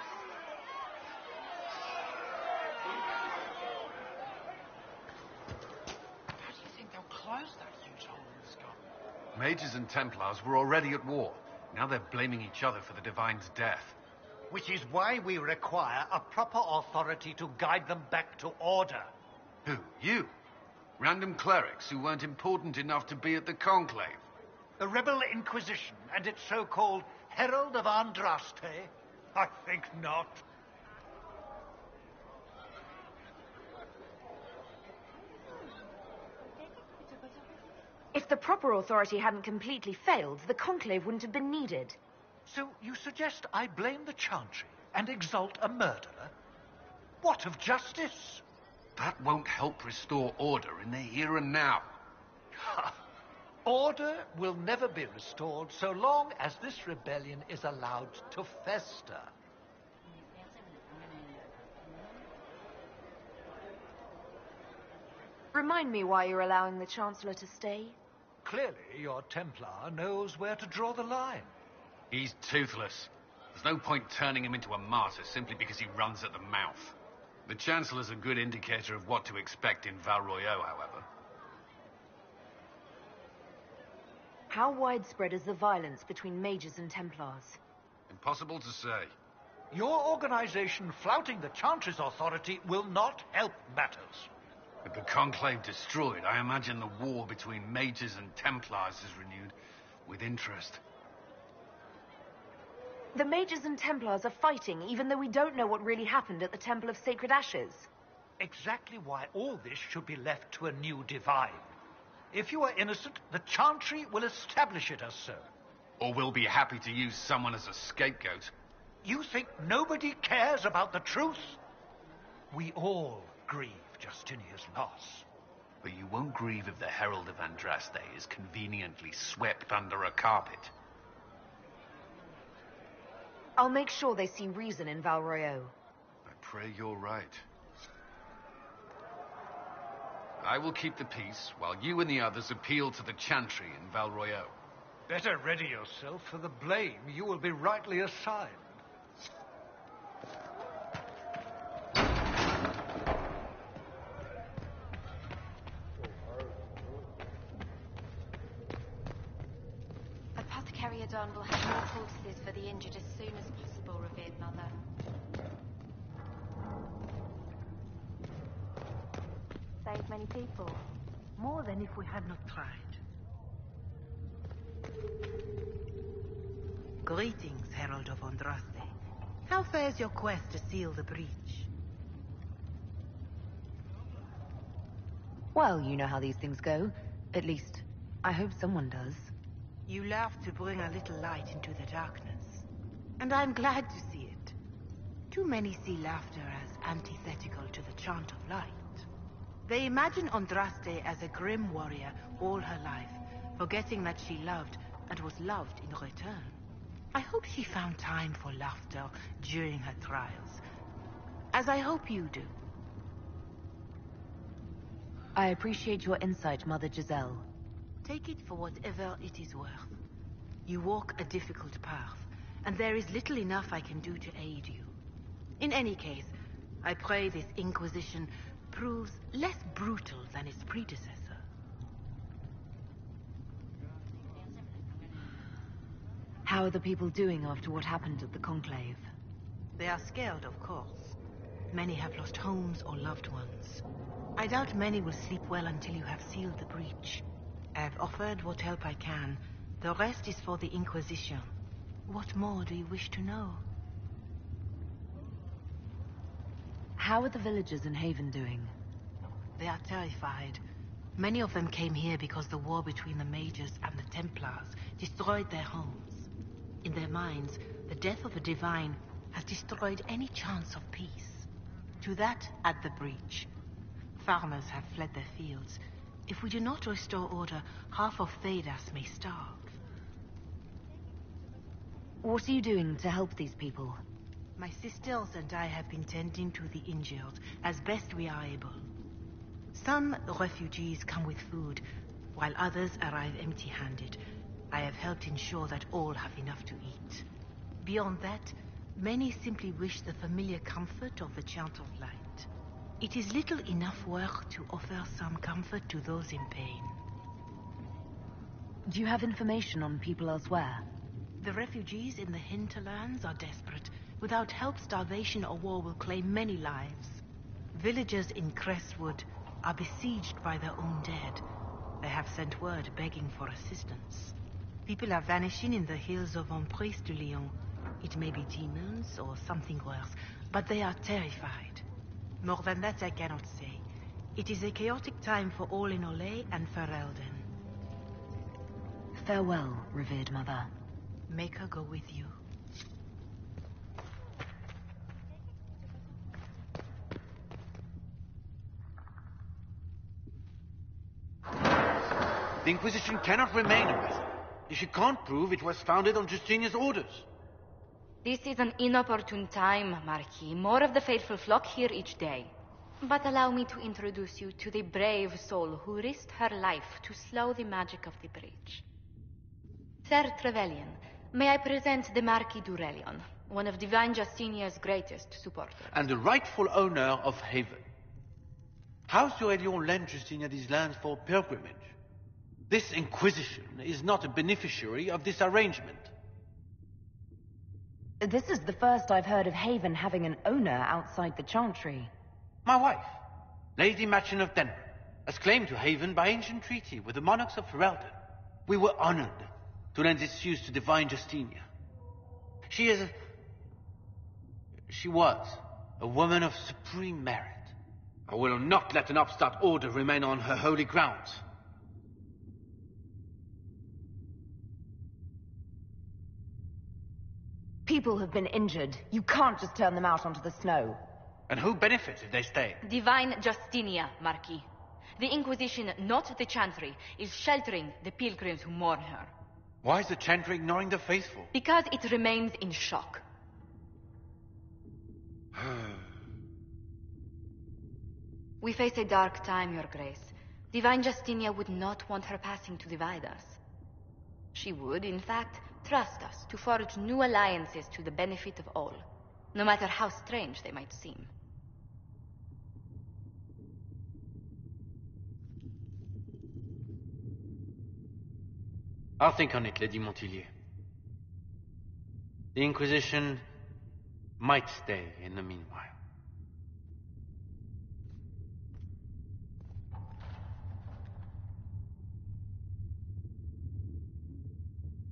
How do you think they'll close that huge hole in the sky? Mages and Templars were already at war. Now they're blaming each other for the Divine's death. Which is why we require a proper authority to guide them back to order. Who? You? Random clerics who weren't important enough to be at the Conclave? The Rebel Inquisition and its so-called Herald of Andraste? I think not. If the proper authority hadn't completely failed, the Conclave wouldn't have been needed. So you suggest I blame the Chantry and exalt a murderer? What of justice? That won't help restore order in the here and now. Order will never be restored so long as this rebellion is allowed to fester. Remind me why you're allowing the Chancellor to stay? Clearly, your Templar knows where to draw the line. He's toothless. There's no point turning him into a martyr simply because he runs at the mouth. The Chancellor's a good indicator of what to expect in Val Royeaux, however. How widespread is the violence between mages and Templars? Impossible to say. Your organization flouting the Chantry's authority will not help matters. With the Conclave destroyed, I imagine the war between mages and Templars is renewed with interest. The mages and Templars are fighting, even though we don't know what really happened at the Temple of Sacred Ashes. Exactly why all this should be left to a new divine. If you are innocent, the Chantry will establish it as so. Or we'll be happy to use someone as a scapegoat. You think nobody cares about the truth? We all grieve Justinia's loss. But you won't grieve if the Herald of Andraste is conveniently swept under a carpet. I'll make sure they see reason in Val Royeaux. I pray you're right. I will keep the peace while you and the others appeal to the Chantry in Val Royeaux. Better ready yourself for the blame you will be rightly assigned. Apothecary Adon will have more poultices for the injured as soon as possible, revered mother. Saved many people. More than if we had not tried. Greetings, Herald of Andraste. How fares your quest to seal the breach? Well, you know how these things go. At least, I hope someone does. You laugh to bring a little light into the darkness. And I'm glad to see it. Too many see laughter as antithetical to the chant of light. They imagine Andraste as a grim warrior all her life, forgetting that she loved and was loved in return. I hope she found time for laughter during her trials, as I hope you do. I appreciate your insight, Mother Giselle. Take it for whatever it is worth. You walk a difficult path, and there is little enough I can do to aid you. In any case, I pray this Inquisition proves less brutal than its predecessor. How are the people doing after what happened at the Conclave? They are scared, of course. Many have lost homes or loved ones. I doubt many will sleep well until you have sealed the breach. I have offered what help I can. The rest is for the Inquisition. What more do you wish to know? How are the villagers in Haven doing? They are terrified. Many of them came here because the war between the Mages and the Templars destroyed their homes. In their minds, the death of a divine has destroyed any chance of peace. To that, add the breach. Farmers have fled their fields. If we do not restore order, half of Thedas may starve. What are you doing to help these people? My sisters and I have been tending to the injured as best we are able. Some refugees come with food, while others arrive empty-handed. I have helped ensure that all have enough to eat. Beyond that, many simply wish the familiar comfort of the Chant of Light. It is little enough work to offer some comfort to those in pain. Do you have information on people elsewhere? The refugees in the hinterlands are desperate. Without help, starvation or war will claim many lives. Villagers in Crestwood are besieged by their own dead. They have sent word begging for assistance. People are vanishing in the hills of Emprise de Lyon. It may be demons or something worse, but they are terrified. More than that I cannot say. It is a chaotic time for all in Olay and Ferelden. Farewell, revered mother. Make her go with you. The Inquisition cannot remain in West if you can't prove it was founded on Justinian's orders. This is an inopportune time, Marquis. More of the faithful flock here each day. But allow me to introduce you to the brave soul who risked her life to slow the magic of the breach. Sir Trevelyan, may I present the Marquis d'Aurelion, one of Divine Justinia's greatest supporters. And the rightful owner of Haven. House d'Aurelion lent Justinia these lands for pilgrimage. This Inquisition is not a beneficiary of this arrangement. This is the first I've heard of Haven having an owner outside the Chantry. My wife, Lady Machin of Denver, has claimed to Haven by ancient treaty with the monarchs of Ferelden. We were honored to lend this use to Divine Justinia. She was a woman of supreme merit. I will not let an upstart order remain on her holy grounds. People have been injured. You can't just turn them out onto the snow. And who benefits if they stay? Divine Justinia, Marquis. The Inquisition, not the Chantry, is sheltering the pilgrims who mourn her. Why is the Chantry ignoring the faithful? Because it remains in shock. We face a dark time, Your Grace. Divine Justinia would not want her passing to divide us. She would, in fact, trust us to forge new alliances to the benefit of all, no matter how strange they might seem. I'll think on it, Lady Montillier. The Inquisition might stay in the meanwhile.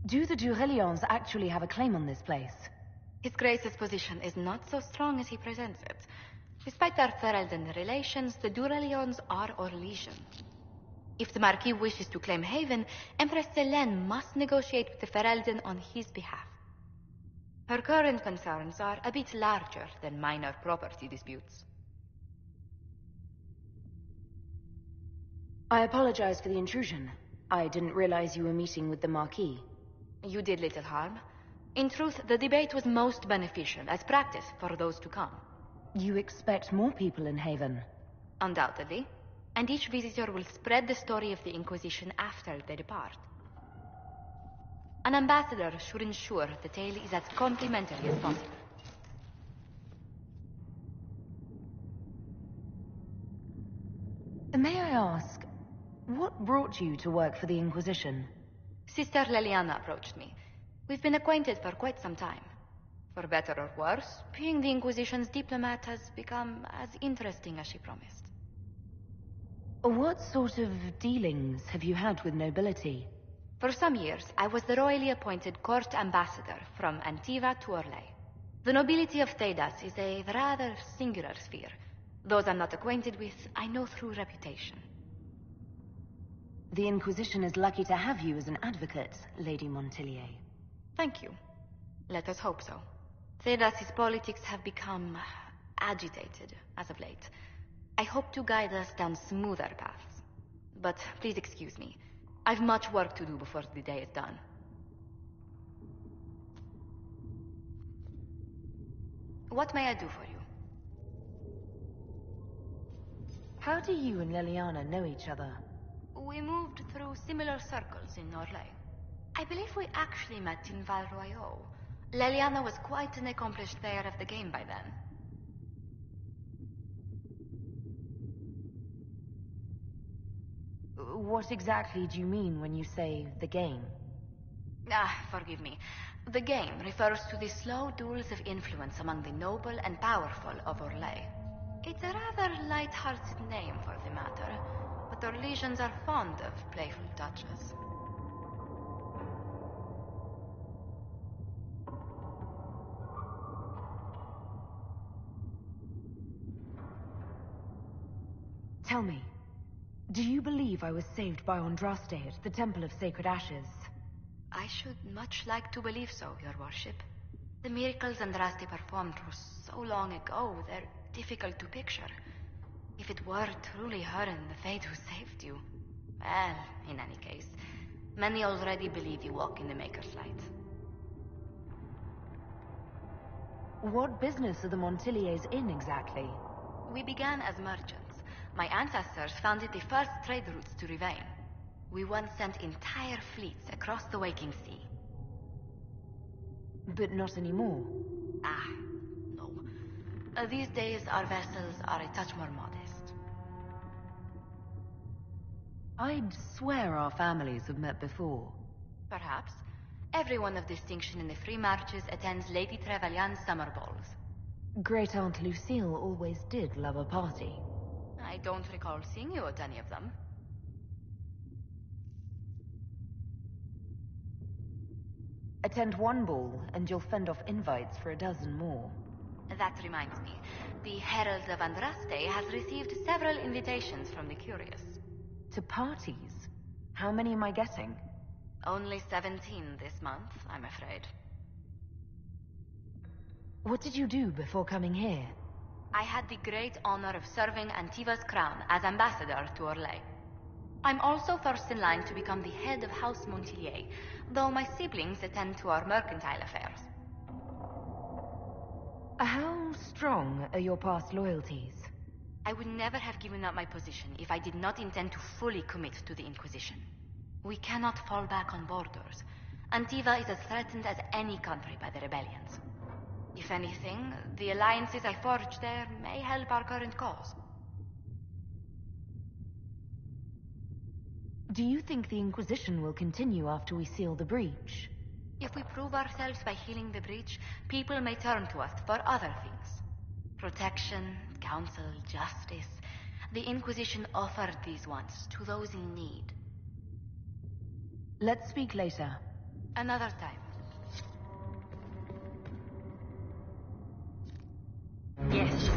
Do the d'Aurelions actually have a claim on this place? His Grace's position is not so strong as he presents it. Despite our Ferelden relations, the d'Aurelions are Orlesian. If the Marquis wishes to claim Haven, Empress Selene must negotiate with the Ferelden on his behalf. Her current concerns are a bit larger than minor property disputes. I apologize for the intrusion. I didn't realize you were meeting with the Marquis. You did little harm. In truth, the debate was most beneficial as practice for those to come. You expect more people in Haven? Undoubtedly. And each visitor will spread the story of the Inquisition after they depart. An ambassador should ensure the tale is as complimentary as possible. May I ask, what brought you to work for the Inquisition? Sister Leliana approached me. We've been acquainted for quite some time. For better or worse, being the Inquisition's diplomat has become as interesting as she promised. What sort of dealings have you had with nobility? For some years, I was the royally appointed court ambassador from Antiva to Orlais. The nobility of Thedas is a rather singular sphere. Those I'm not acquainted with, I know through reputation. The Inquisition is lucky to have you as an advocate, Lady Montillier. Thank you. Let us hope so. Thedas' politics have become agitated as of late. I hope to guide us down smoother paths. But please excuse me. I've much work to do before the day is done. What may I do for you? How do you and Leliana know each other? We moved through similar circles in Orlais. I believe we actually met in Val Royeaux. Leliana was quite an accomplished player of the game by then. What exactly do you mean when you say the game? Forgive me. The game refers to the slow duels of influence among the noble and powerful of Orlais. It's a rather light-hearted name for the matter, but Orlesians are fond of playful touches. Tell me, do you believe I was saved by Andraste at the Temple of Sacred Ashes? I should much like to believe so, Your Worship. The miracles Andraste performed were so long ago, they're difficult to picture. If it were truly her and the Fate who saved you... Well, in any case, many already believe you walk in the Maker's light. What business are the Montilliers in exactly? We began as merchants. My ancestors founded the first trade routes to Rivain. We once sent entire fleets across the Waking Sea. But not anymore. No. These days, our vessels are a touch more modest. I'd swear our families have met before. Perhaps. Everyone of distinction in the Free Marches attends Lady Trevelyan's summer balls. Great Aunt Lucille always did love a party. I don't recall seeing you at any of them. Attend one ball, and you'll fend off invites for a dozen more. That reminds me. The Herald of Andraste has received several invitations from the curious. To parties? How many am I getting? Only 17 this month, I'm afraid. What did you do before coming here? I had the great honor of serving Antiva's crown as ambassador to Orlais. I'm also first in line to become the head of House Montillier, though my siblings attend to our mercantile affairs. How strong are your past loyalties? I would never have given up my position if I did not intend to fully commit to the Inquisition. We cannot fall back on borders. Antiva is as threatened as any country by the rebellions. If anything, the alliances I forged there may help our current cause. Do you think the Inquisition will continue after we seal the breach? If we prove ourselves by healing the breach, people may turn to us for other things. Protection, counsel, justice. The Inquisition offered these once to those in need. Let's speak later. Another time. Yes.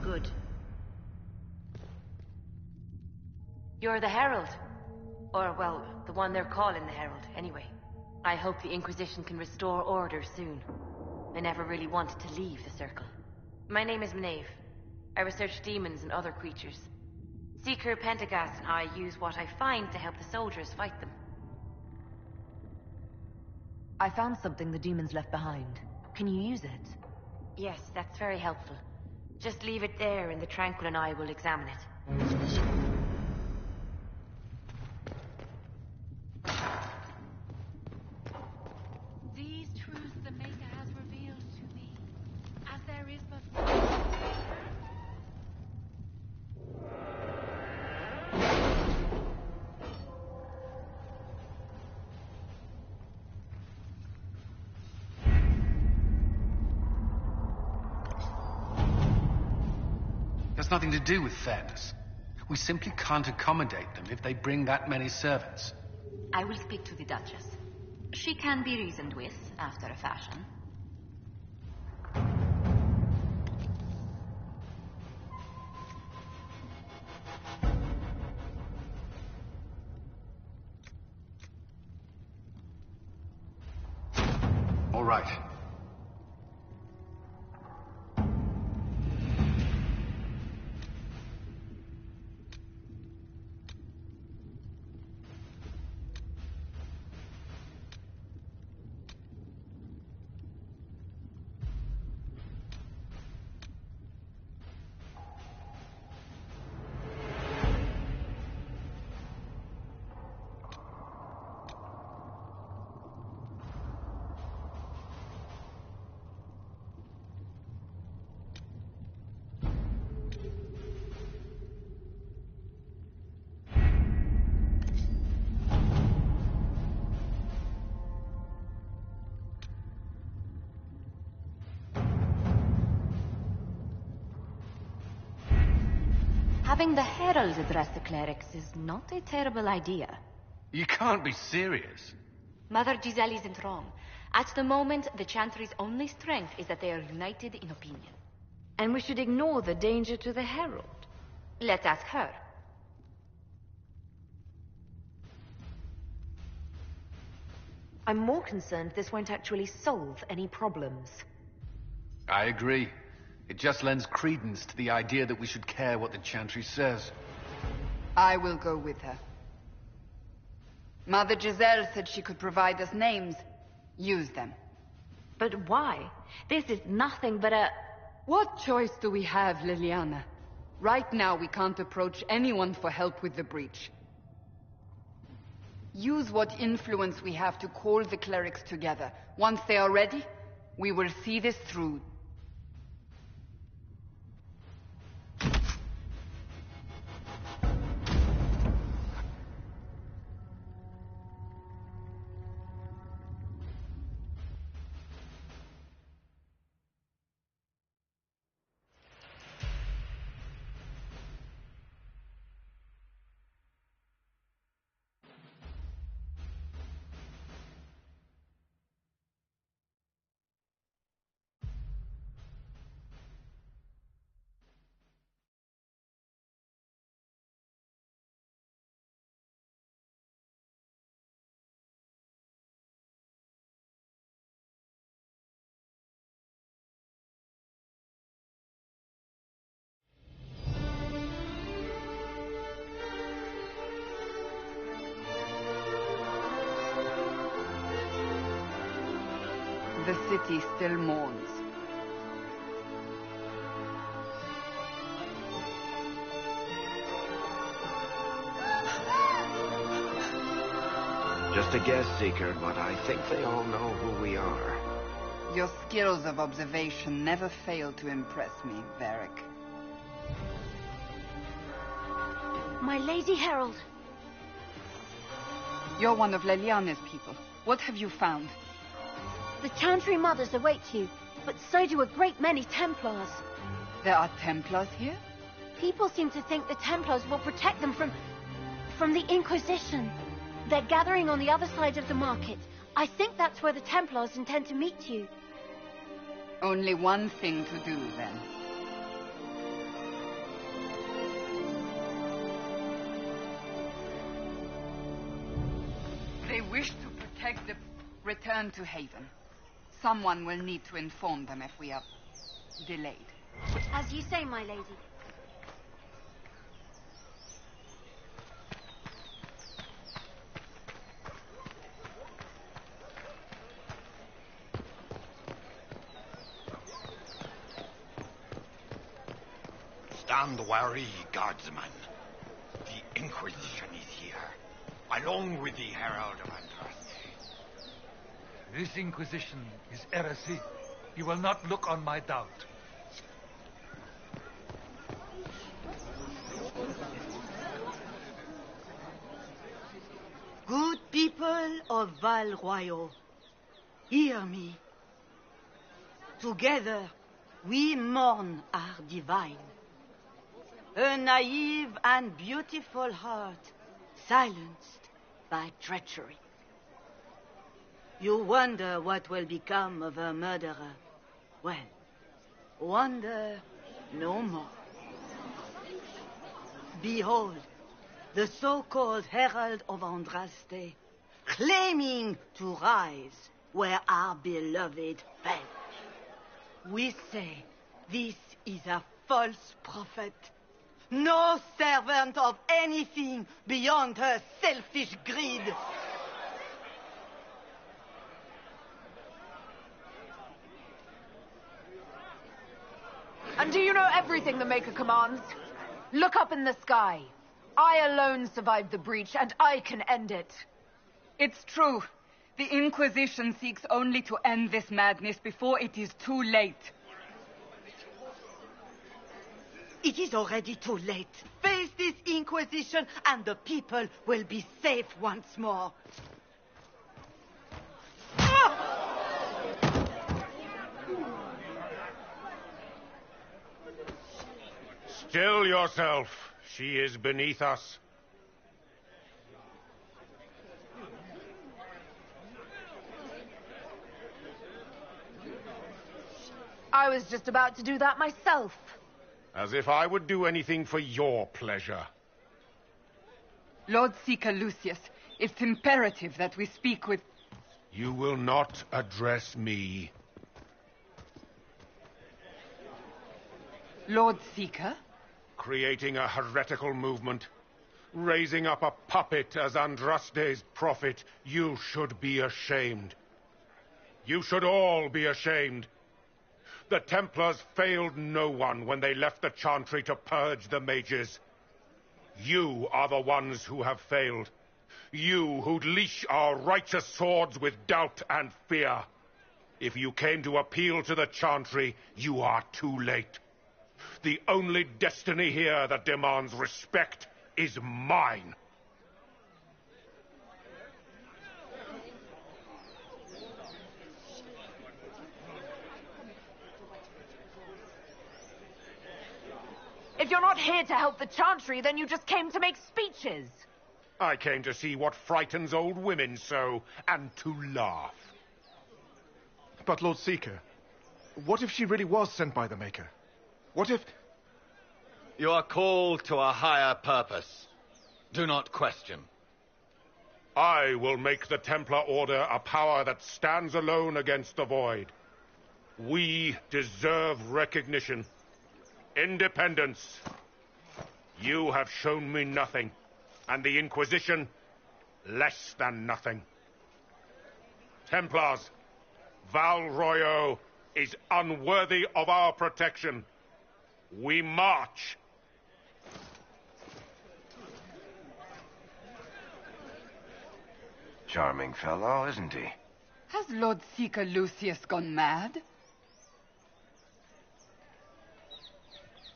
Good. You're the Herald. Or, well, the one they're calling the Herald, anyway. I hope the Inquisition can restore order soon. I never really wanted to leave the Circle. My name is Maeve. I research demons and other creatures. Seeker Pentagast and I use what I find to help the soldiers fight them. I found something the demons left behind. Can you use it? Yes, that's very helpful. Just leave it there and the Tranquil and I will examine it. These truths the Maker has revealed to me, as there is but one. nothing to do with fairness. We simply can't accommodate them if they bring that many servants. I will speak to the Duchess. She can be reasoned with, after a fashion. All right. Having the heralds address the clerics is not a terrible idea. You can't be serious. Mother Giselle isn't wrong. At the moment, the Chantry's only strength is that they are united in opinion. And we should ignore the danger to the herald. Let's ask her. I'm more concerned this won't actually solve any problems. I agree. It just lends credence to the idea that we should care what the Chantry says. I will go with her. Mother Giselle said she could provide us names. Use them. But why? This is nothing but a... What choice do we have, Liliana? Right now, we can't approach anyone for help with the breach. Use what influence we have to call the clerics together. Once they are ready, we will see this through. The city still mourns. Just a guess, Seeker, but I think they all know who we are. Your skills of observation never fail to impress me, Varric. My Lady Herald. You're one of Leliana's people. What have you found? The Chantry Mothers await you, but so do a great many Templars. There are Templars here? People seem to think the Templars will protect them from the Inquisition. They're gathering on the other side of the market. I think that's where the Templars intend to meet you. Only one thing to do, then. They wish to protect the return to Haven. Someone will need to inform them if we are delayed. As you say, my lady. Stand wary, guardsman. The Inquisition is here, along with the Herald of Andraste. This Inquisition is heresy. You will not look on my doubt. Good people of Val Royal, hear me. Together, we mourn our divine. A naive and beautiful heart, silenced by treachery. You wonder what will become of a murderer. Well, wonder no more. Behold, the so-called Herald of Andraste, claiming to rise where our beloved fell. We say this is a false prophet. No servant of anything beyond her selfish greed. And do you know everything the Maker commands? Look up in the sky. I alone survived the breach, and I can end it. It's true. The Inquisition seeks only to end this madness before it is too late. It is already too late. Face this Inquisition, and the people will be safe once more. Still yourself. She is beneath us. I was just about to do that myself. As if I would do anything for your pleasure. Lord Seeker Lucius, it's imperative that we speak with... You will not address me. Lord Seeker? Creating a heretical movement. Raising up a puppet as Andraste's prophet. You should be ashamed. You should all be ashamed. The Templars failed no one when they left the Chantry to purge the mages. You are the ones who have failed. You who'd leash our righteous swords with doubt and fear. If you came to appeal to the Chantry, you are too late. The only destiny here that demands respect is mine. If you're not here to help the Chantry, then you just came to make speeches. I came to see what frightens old women so, and to laugh. But Lord Seeker, what if she really was sent by the Maker? What if... You are called to a higher purpose. Do not question. I will make the Templar Order a power that stands alone against the Void. We deserve recognition. Independence. You have shown me nothing, and the Inquisition, less than nothing. Templars, Val Royo is unworthy of our protection. We march. Charming fellow, isn't he? Has Lord Seeker Lucius gone mad?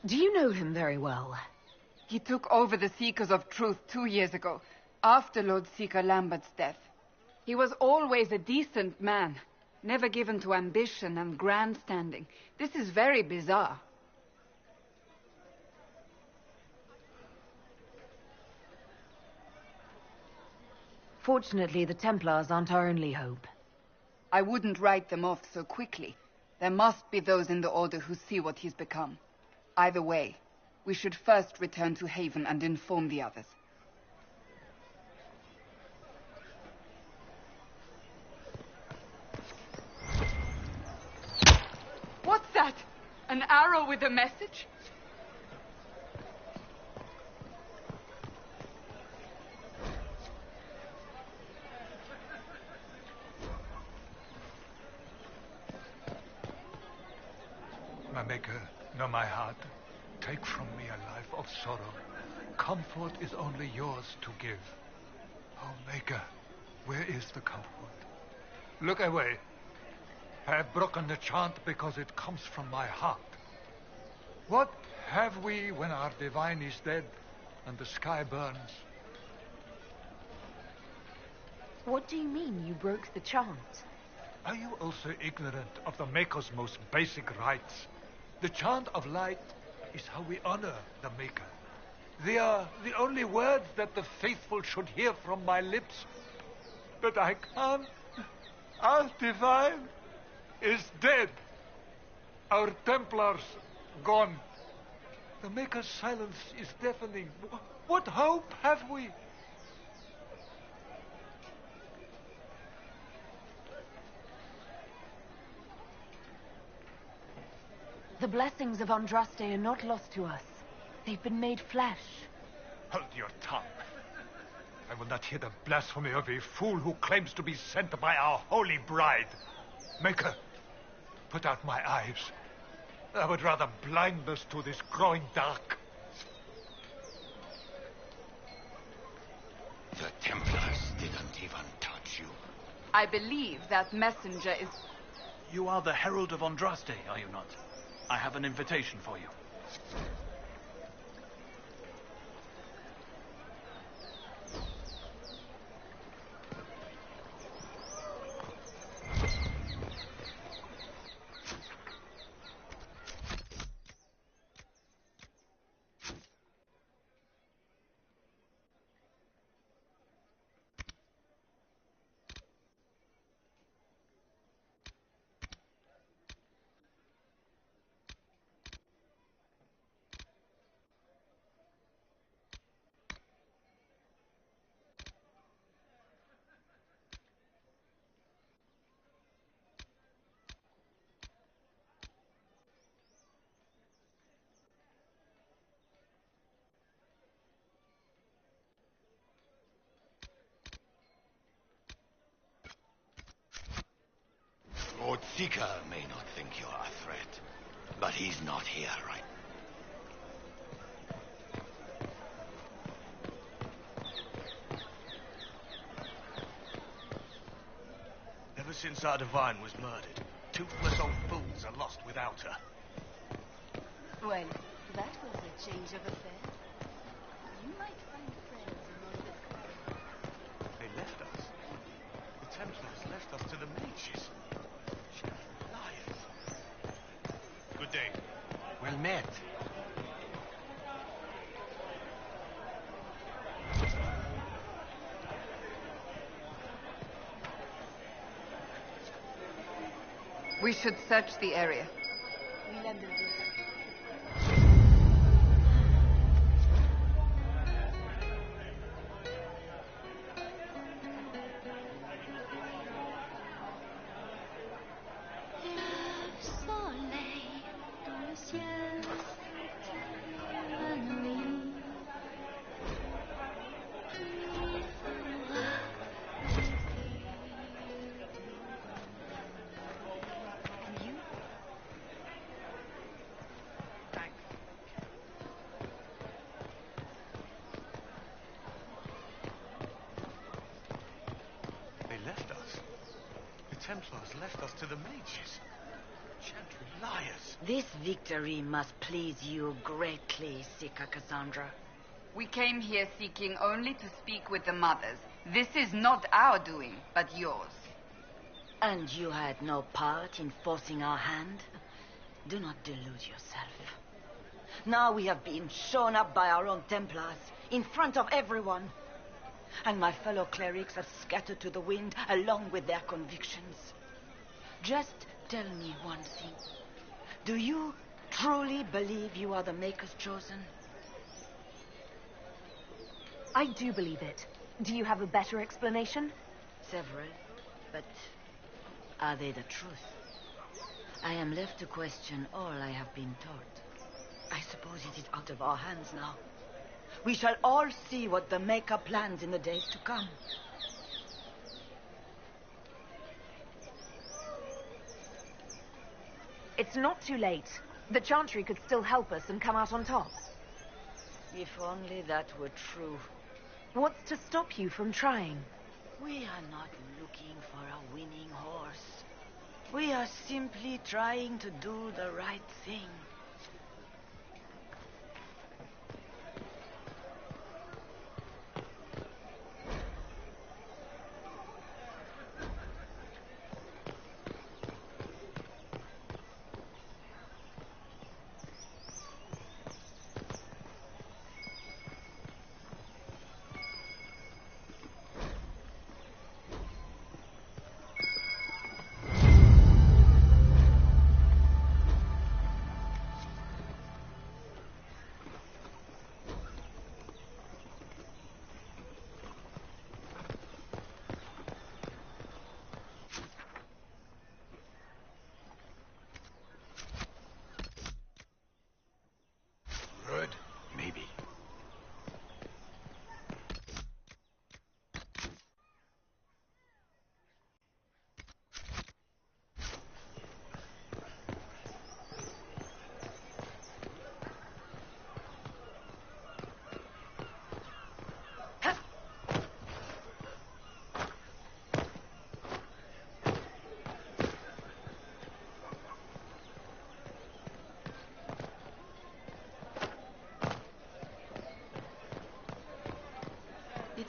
Do you know him very well? He took over the Seekers of Truth 2 years ago, after Lord Seeker Lambert's death. He was always a decent man, never given to ambition and grandstanding. This is very bizarre. Fortunately, the Templars aren't our only hope. I wouldn't write them off so quickly. There must be those in the Order who see what he's become. Either way, we should first return to Haven and inform the others. What's that? An arrow with a message? My Maker, know my heart. Take from me a life of sorrow. Comfort is only yours to give. Oh, Maker, where is the comfort? Look away. I have broken the chant because it comes from my heart. What have we when our divine is dead and the sky burns? What do you mean you broke the chant? Are you also ignorant of the Maker's most basic rites? The chant of light is how we honor the Maker. They are the only words that the faithful should hear from my lips. But I can't. Our divine is dead. Our Templars gone. The Maker's silence is deafening. What hope have we? The blessings of Andraste are not lost to us. They've been made flesh. Hold your tongue. I will not hear the blasphemy of a fool who claims to be sent by our holy bride. Maker, put out my eyes. I would rather blindness to this growing dark. The Templars didn't even touch you. I believe that messenger is... You are the Herald of Andraste, are you not? I have an invitation for you. Lord Seeker may not think you're a threat, but he's not here right. Ever since our divine was murdered, toothless old fools are lost without her. Well, that was a change of affairs. You might find friends among the crowd. They left us. The Templars left us to the mages. Liars. Good day. Well met. We should search the area. Templars left us to the mages. Chantry liars. This victory must please you greatly, Seeker Cassandra. We came here seeking only to speak with the mothers. This is not our doing, but yours. And you had no part in forcing our hand? Do not delude yourself. Now we have been shown up by our own Templars, in front of everyone. And my fellow clerics have scattered to the wind along with their convictions. Just tell me one thing. Do you truly believe you are the Maker's chosen? I do believe it. Do you have a better explanation? Several, but are they the truth? I am left to question all I have been taught. I suppose it is out of our hands now. We shall all see what the Maker plans in the days to come. It's not too late. The Chantry could still help us and come out on top. If only that were true. What's to stop you from trying? We are not looking for a winning horse. We are simply trying to do the right thing.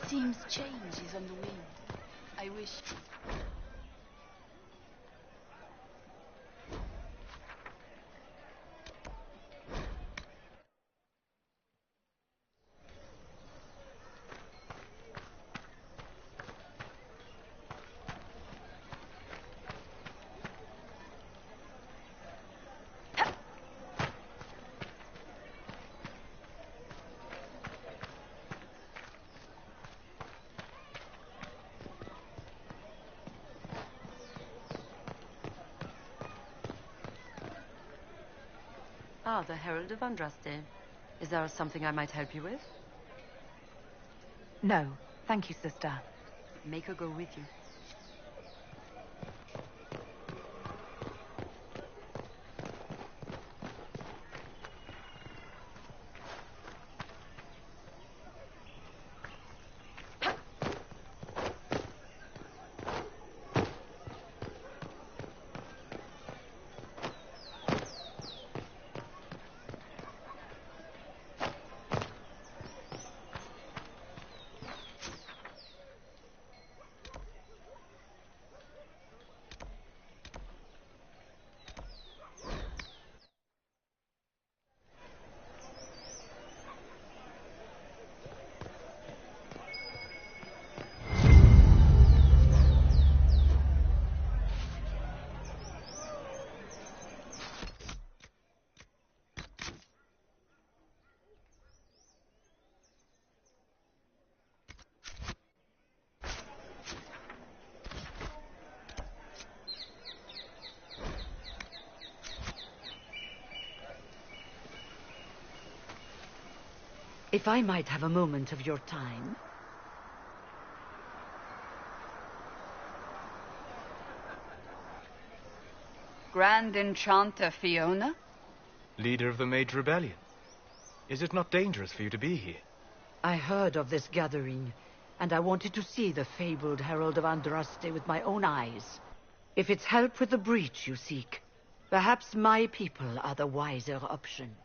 Seems change is on the wind. I wish... Ah, the Herald of Andraste. Is there something I might help you with? No, thank you, sister. Make her go with you. If I might have a moment of your time. Grand Enchanter Fiona? Leader of the Mage Rebellion. Is it not dangerous for you to be here? I heard of this gathering, and I wanted to see the fabled Herald of Andraste with my own eyes. If it's help with the breach you seek, perhaps my people are the wiser option.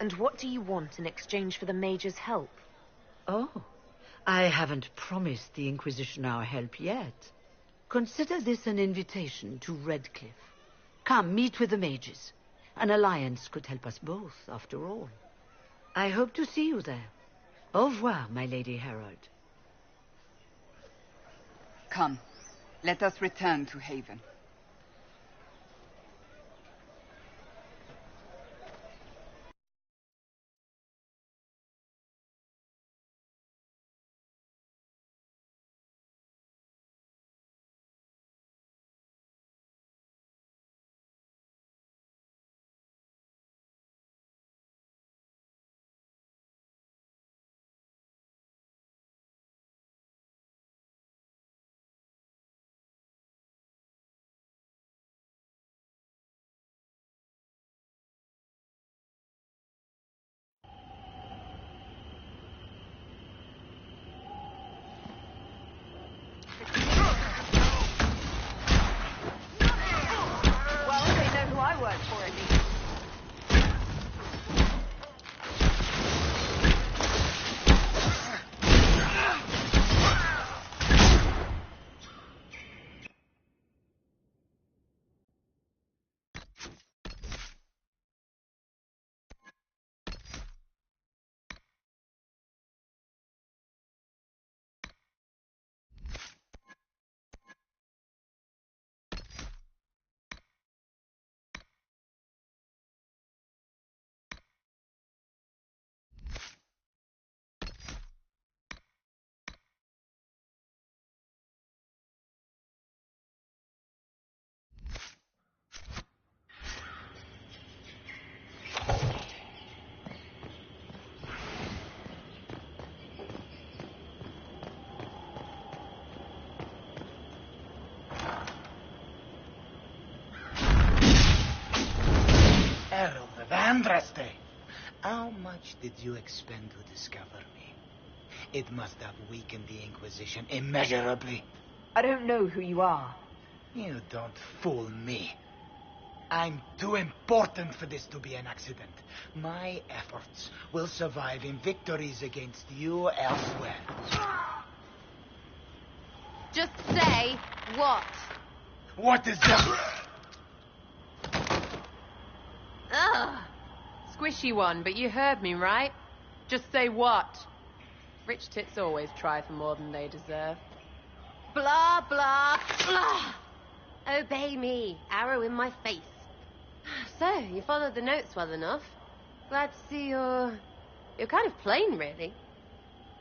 And what do you want in exchange for the Mage's help? Oh, I haven't promised the Inquisition our help yet. Consider this an invitation to Redcliffe. Come, meet with the mages. An alliance could help us both, after all. I hope to see you there. Au revoir, my Lady Herald. Come, let us return to Haven. Herald of Andraste, how much did you expend to discover me? It must have weakened the Inquisition immeasurably. I don't know who you are. You don't fool me. I'm too important for this to be an accident. My efforts will survive in victories against you elsewhere. Just say what? What is that? Ugh. Squishy one, but you heard me, right? Just say what? Rich tits always try for more than they deserve. Blah, blah, blah. Obey me. Arrow in my face. So, you followed the notes well enough. Glad to see you're kind of plain, really.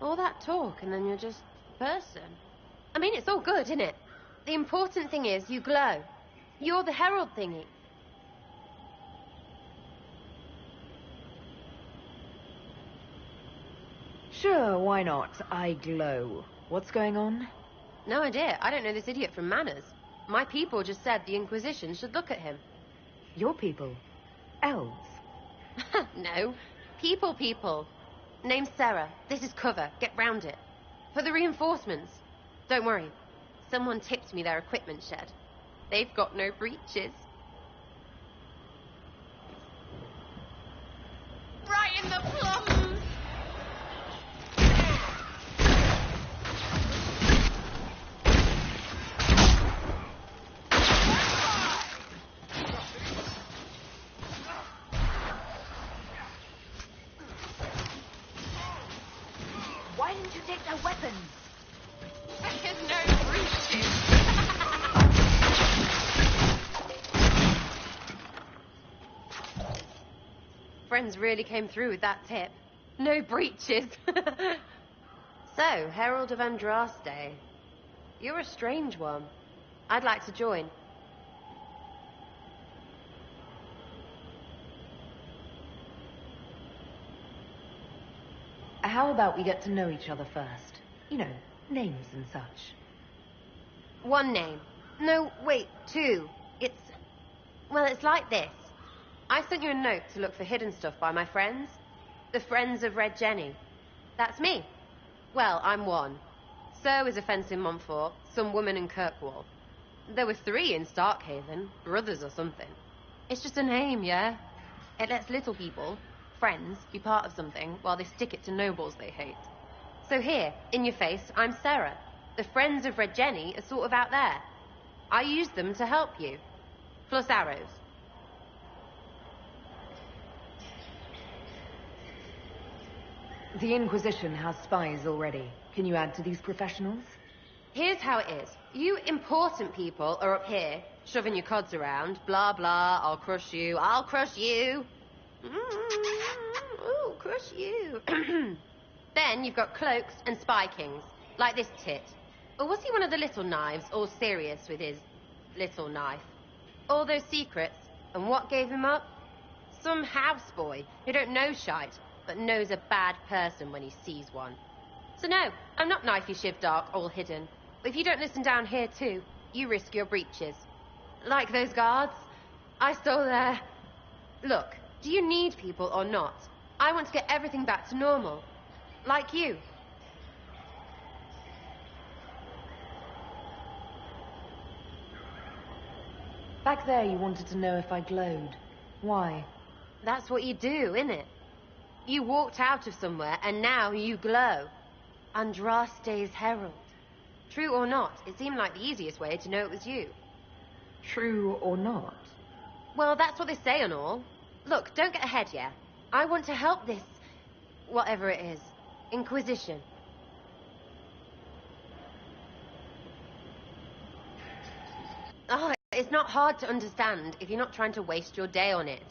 All that talk, and then you're just a person. I mean, it's all good, isn't it? The important thing is you glow. You're the herald thingy. Sure, why not? I glow. What's going on? No idea. I don't know this idiot from Manners. My people just said the Inquisition should look at him. Your people? Elves? No. People. Name's Sarah. This is cover. Get round it. For the reinforcements. Don't worry. Someone tipped me their equipment shed. They've got no breaches. Right in the plums! Why didn't you take their weapons? There's no breaches. Friends really came through with that tip. No breaches. So, Herald of Andraste. You're a strange one. I'd like to join. How about we get to know each other first? You know, names and such. One name. No, wait, two. It's like this. I sent you a note to look for hidden stuff by my friends. The Friends of Red Jenny. That's me. Well, I'm one. So is a fence in Montfort, some woman in Kirkwall. There were 3 in Starkhaven, brothers or something. It's just a name, yeah? It lets little people, friends, be part of something while they stick it to nobles they hate. So here, in your face, I'm Sarah. The Friends of Red Jenny are sort of out there. I use them to help you. Plus arrows. The Inquisition has spies already. Can you add to these professionals? Here's how it is. You important people are up here, shoving your cods around. Blah, blah, I'll crush you. Ooh, crush you. Then you've got cloaks and spy kings, like this tit. Or was he one of the little knives, all serious with his little knife? All those secrets, and what gave him up? Some houseboy who don't know shite, but knows a bad person when he sees one. So no, I'm not knifey shiv dark, all hidden. But if you don't listen down here too, you risk your breeches. Like those guards, I stole their... Look, do you need people or not? I want to get everything back to normal. Like you. Back there you wanted to know if I glowed. Why? That's what you do, innit? You walked out of somewhere and now you glow. Andraste's herald. True or not, it seemed like the easiest way to know it was you. True or not? Well, that's what they say and all. Look, don't get ahead, yeah? I want to help this... whatever it is. Inquisition. Oh, it's not hard to understand if you're not trying to waste your day on it.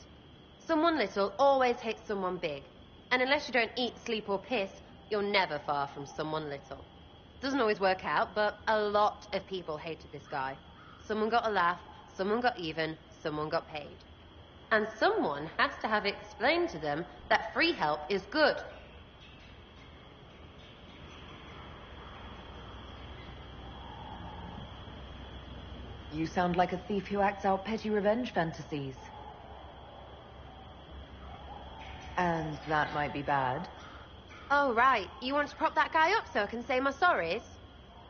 Someone little always hates someone big. And unless you don't eat, sleep, or piss, you're never far from someone little. Doesn't always work out, but a lot of people hated this guy. Someone got a laugh, someone got even, someone got paid. And someone has to have explained to them that free help is good. You sound like a thief who acts out petty revenge fantasies. And that might be bad. Oh, right. You want to prop that guy up so I can say my sorries?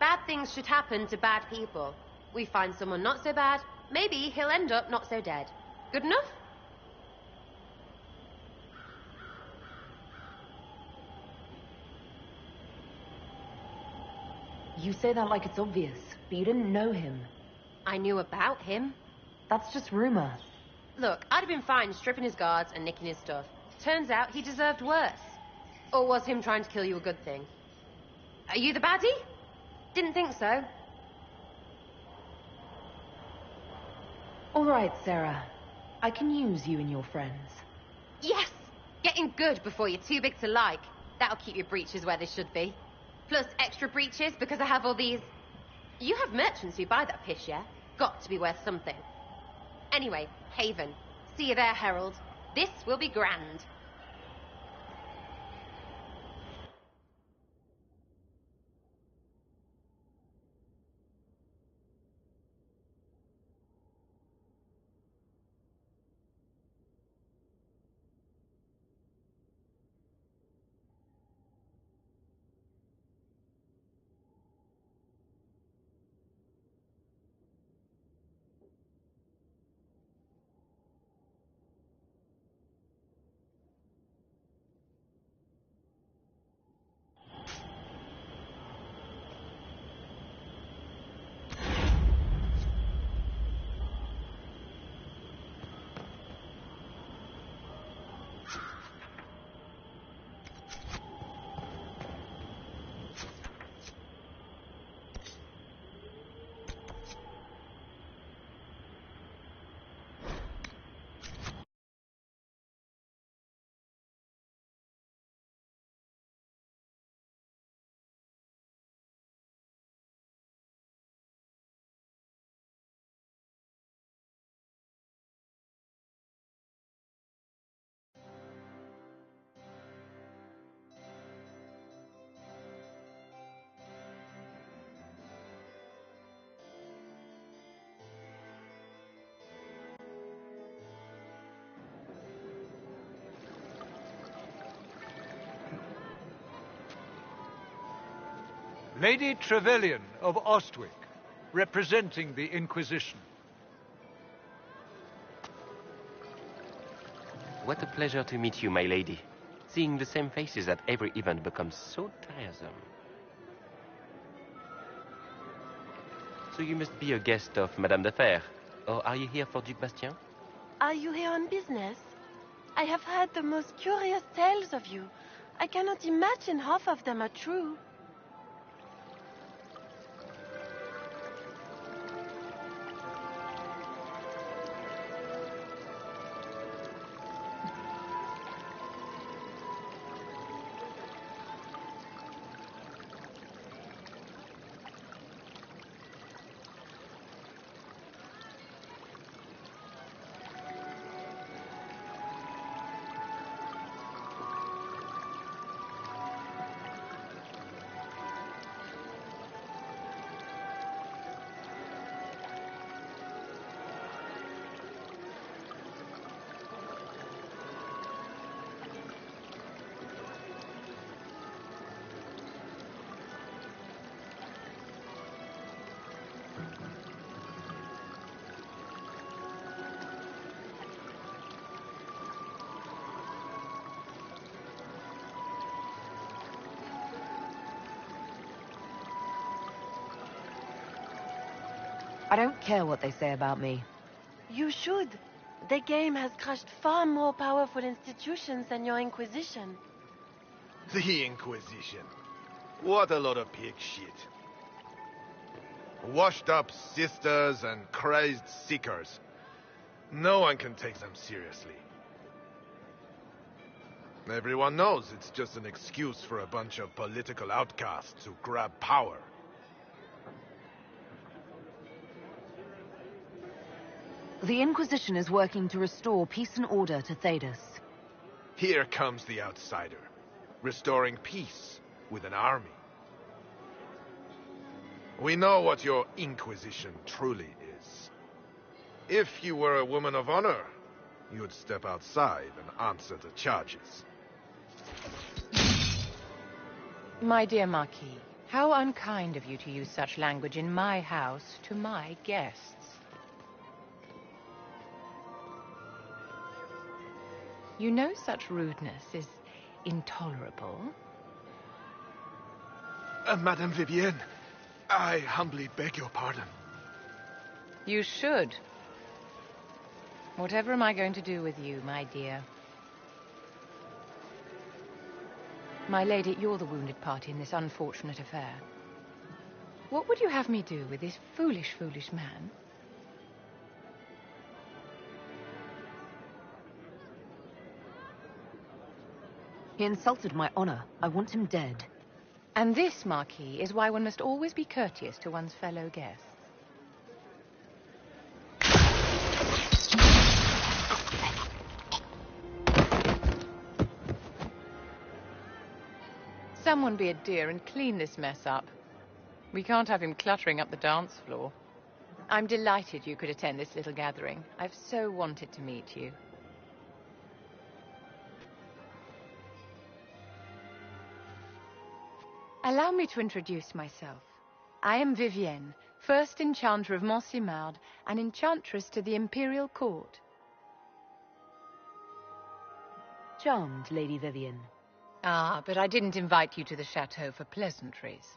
Bad things should happen to bad people. We find someone not so bad, maybe he'll end up not so dead. Good enough? You say that like it's obvious, but you didn't know him. I knew about him. That's just rumor. Look, I'd have been fine stripping his guards and nicking his stuff. Turns out he deserved worse. Or was him trying to kill you a good thing? Are you the baddie? Didn't think so. All right, Sarah. I can use you and your friends. Yes! Getting good before you're too big to like. That'll keep your breeches where they should be. Plus extra breeches because I have all these... You have merchants who buy that piss, yeah? Got to be worth something. Anyway, Haven. See you there, Herald. This will be grand. Lady Trevelyan of Ostwick, representing the Inquisition. What a pleasure to meet you, my lady. Seeing the same faces at every event becomes so tiresome. So you must be a guest of Madame de Fer, or are you here for Duc Bastien? Are you here on business? I have heard the most curious tales of you. I cannot imagine half of them are true. I don't care what they say about me. You should. The game has crushed far more powerful institutions than your Inquisition. The Inquisition. What a lot of pig shit. Washed up sisters and crazed seekers. No one can take them seriously. Everyone knows it's just an excuse for a bunch of political outcasts to grab power. The Inquisition is working to restore peace and order to Thedas. Here comes the outsider, restoring peace with an army. We know what your Inquisition truly is. If you were a woman of honor, you would step outside and answer the charges. My dear Marquis, how unkind of you to use such language in my house to my guests. You know such rudeness is intolerable. Madame Vivienne, I humbly beg your pardon. You should. Whatever am I going to do with you, my dear? My lady, you're the wounded party in this unfortunate affair. What would you have me do with this foolish, foolish man? He insulted my honor. I want him dead. And this, Marquis, is why one must always be courteous to one's fellow guests. Someone be a dear and clean this mess up. We can't have him cluttering up the dance floor. I'm delighted you could attend this little gathering. I've so wanted to meet you. Allow me to introduce myself. I am Vivienne, first enchanter of Montsimard and enchantress to the Imperial Court. Charmed, Lady Vivienne. Ah, but I didn't invite you to the chateau for pleasantries.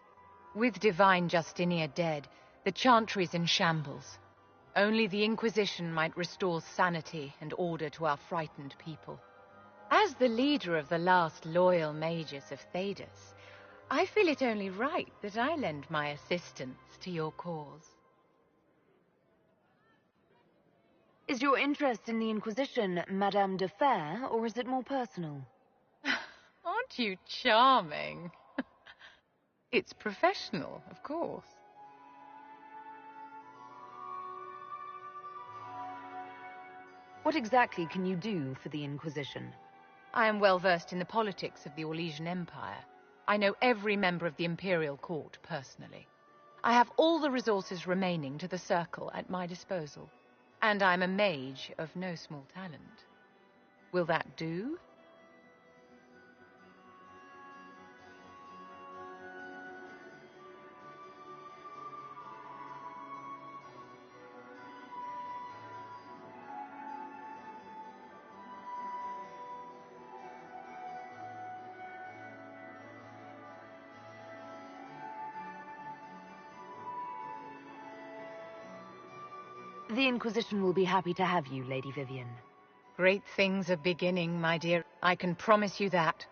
With divine Justinia dead, the chantry's in shambles. Only the Inquisition might restore sanity and order to our frightened people. As the leader of the last loyal mages of Thedas, I feel it only right that I lend my assistance to your cause. Is your interest in the Inquisition Madame de Fer, or is it more personal? Aren't you charming? It's professional, of course. What exactly can you do for the Inquisition? I am well versed in the politics of the Orlesian Empire. I know every member of the Imperial Court personally. I have all the resources remaining to the Circle at my disposal. And I'm a mage of no small talent. Will that do? The Inquisition will be happy to have you, Lady Vivienne. Great things are beginning, my dear. I can promise you that.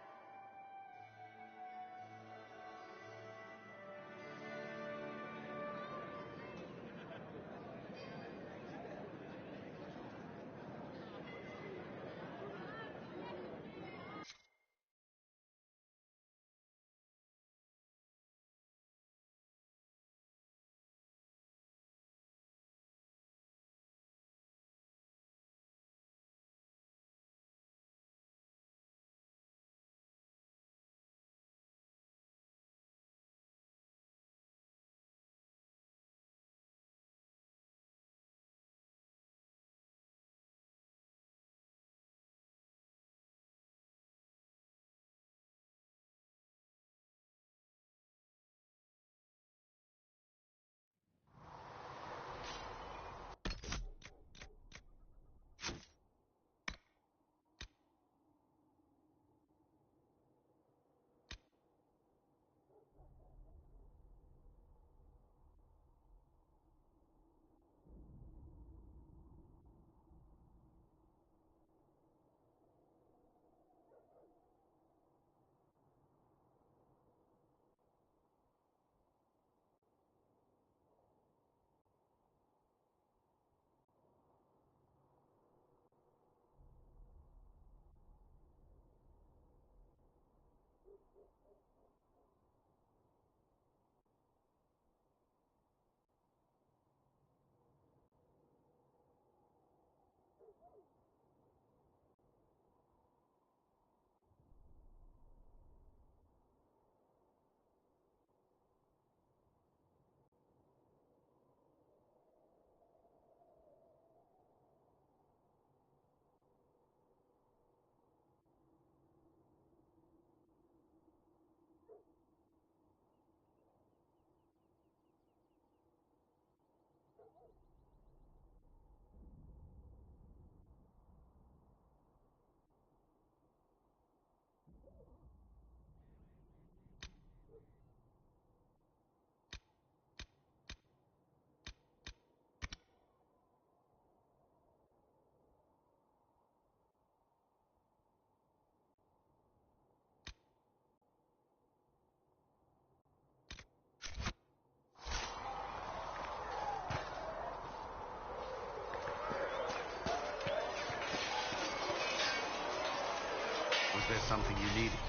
Was there something you needed?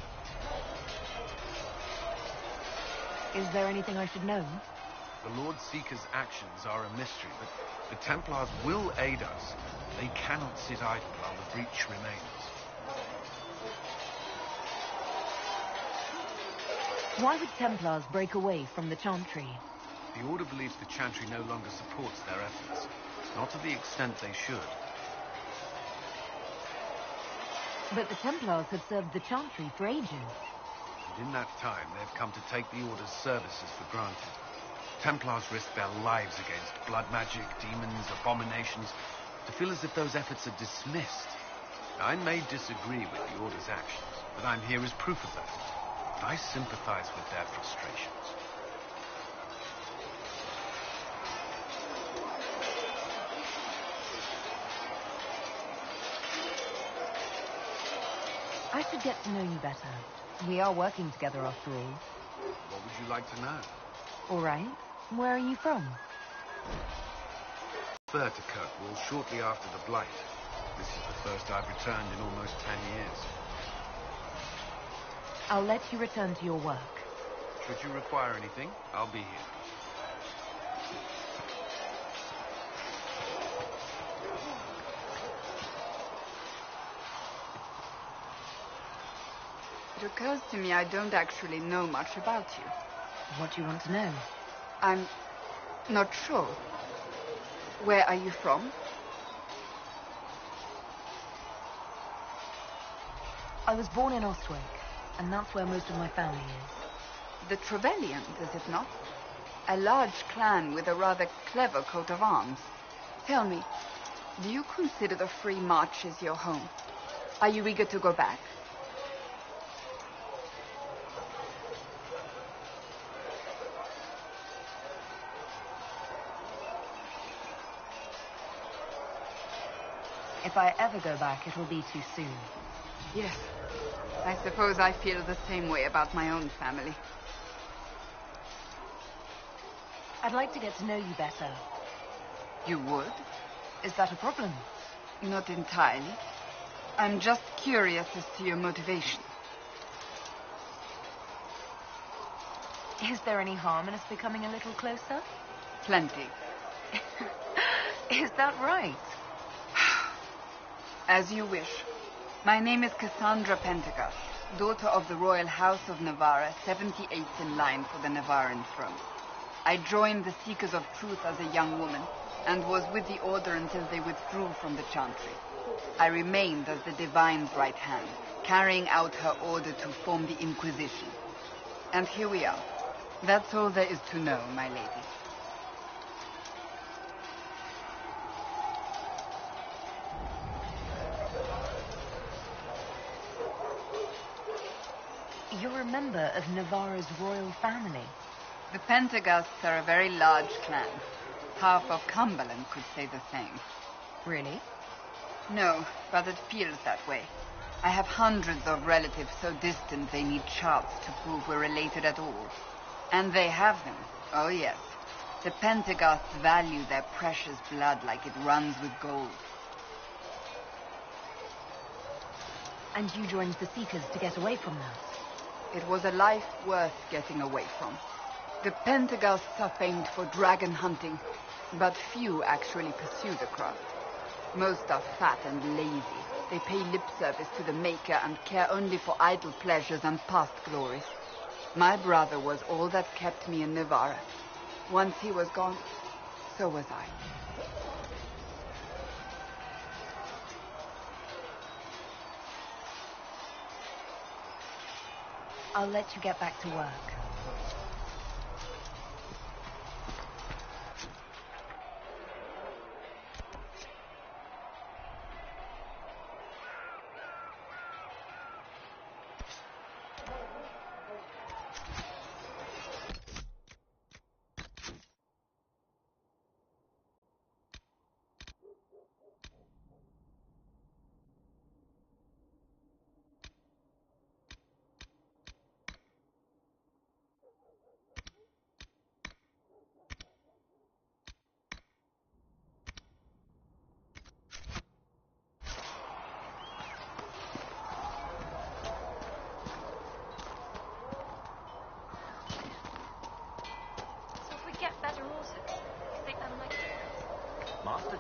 Is there anything I should know? The Lord Seeker's actions are a mystery, but the Templars will aid us. They cannot sit idle while the breach remains. Why would Templars break away from the Chantry? The Order believes the Chantry no longer supports their efforts, not to the extent they should. But the Templars have served the Chantry for ages. And in that time, they've come to take the Order's services for granted. Templars risk their lives against blood magic, demons, abominations, to feel as if those efforts are dismissed. I may disagree with the Order's actions, but I'm here as proof of that. I sympathize with their frustrations. I should get to know you better. We are working together after all. What would you like to know? All right. Where are you from? Third to Kirkwall shortly after the Blight. This is the first I've returned in almost 10 years. I'll let you return to your work. Should you require anything, I'll be here. It occurs to me I don't actually know much about you. What do you want to know? I'm not sure. Where are you from? I was born in Ostwick, and that's where most of my family is. The Trevelyan's, is it not? A large clan with a rather clever coat of arms. Tell me, do you consider the Free Marches your home? Are you eager to go back? If I ever go back, it will be too soon. Yes. I suppose I feel the same way about my own family. I'd like to get to know you better. You would? Is that a problem? Not entirely. I'm just curious as to your motivation. Is there any harm in us becoming a little closer? Plenty. Is that right? As you wish. My name is Cassandra Pentecost, daughter of the Royal House of Navarra, 78th in line for the Navarran throne. I joined the Seekers of Truth as a young woman, and was with the Order until they withdrew from the Chantry. I remained as the Divine's right hand, carrying out her order to form the Inquisition. And here we are. That's all there is to know, my lady. You're a member of Navarra's royal family. The Pentegasts are a very large clan. Half of Cumberland could say the same. Really? No, but it feels that way. I have hundreds of relatives so distant they need charts to prove we're related at all. And they have them. Oh, yes. The Pentegasts value their precious blood like it runs with gold. And you joined the Seekers to get away from them? It was a life worth getting away from. The Pentegasts are famed for dragon hunting, but few actually pursue the craft. Most are fat and lazy. They pay lip service to the Maker and care only for idle pleasures and past glories. My brother was all that kept me in Navarra. Once he was gone, so was I. I'll let you get back to work.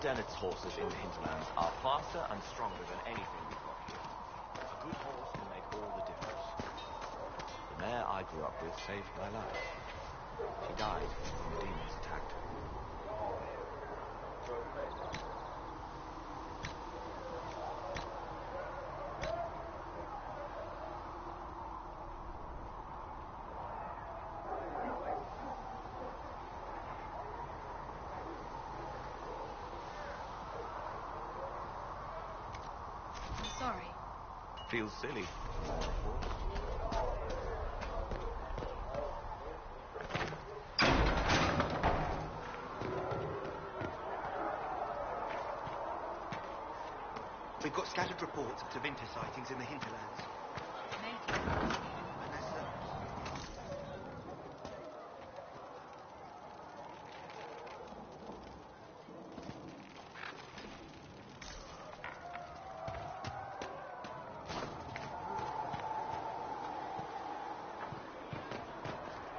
Dennett's horses in the hinterlands are faster and stronger than anything we've got here. A good horse can make all the difference. The mare I grew up with saved my life. She died when the demons attacked her. Sorry. Feels silly. We've got scattered reports of Winter sightings in the hinterlands.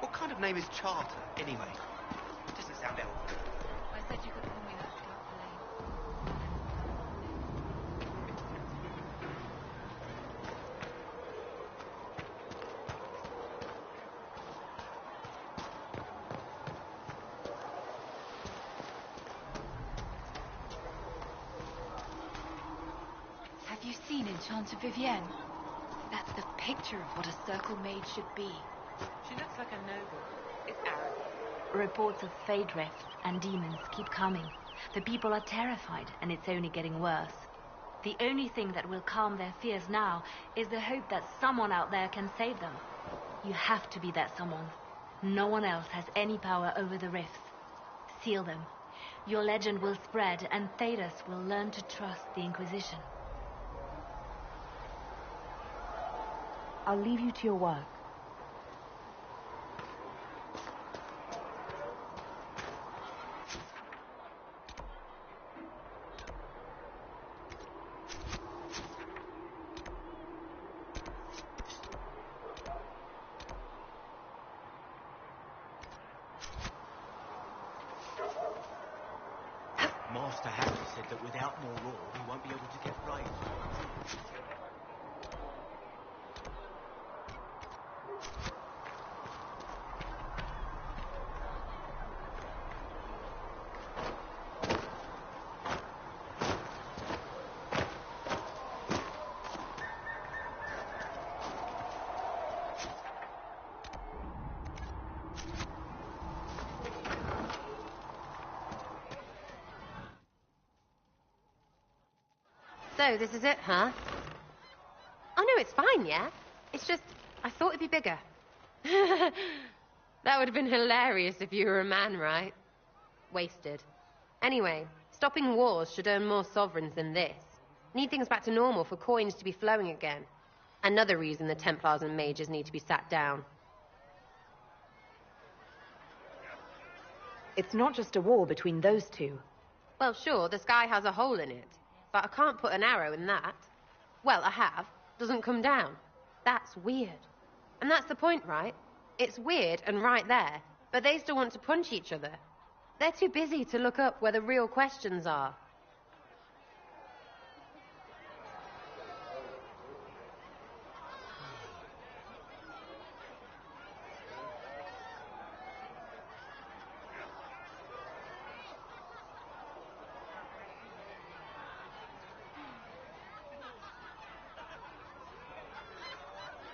What kind of name is Charter, anyway? It doesn't sound elf. I said you could call me that, Have you seen Enchanter Vivienne? That's the picture of what a circle maid should be. She looks like a noble. It's arrogant. Reports of fade rifts and demons keep coming. The people are terrified, and it's only getting worse. The only thing that will calm their fears now is the hope that someone out there can save them. You have to be that someone. No one else has any power over the rifts. Seal them. Your legend will spread, and Thedas will learn to trust the Inquisition. I'll leave you to your work. Master Harry said that without more law, we won't be able to get right. So, this is it, huh? Oh, no, it's fine, yeah? It's just, I thought it'd be bigger. That would have been hilarious if you were a man, right? Wasted. Anyway, stopping wars should earn more sovereigns than this. Need things back to normal for coins to be flowing again. Another reason the Templars and mages need to be sat down. It's not just a war between those two. Well, sure, the sky has a hole in it. But I can't put an arrow in that. Well, I have. Doesn't come down. That's weird. And that's the point, right? It's weird and right there, but they still want to punch each other. They're too busy to look up where the real questions are.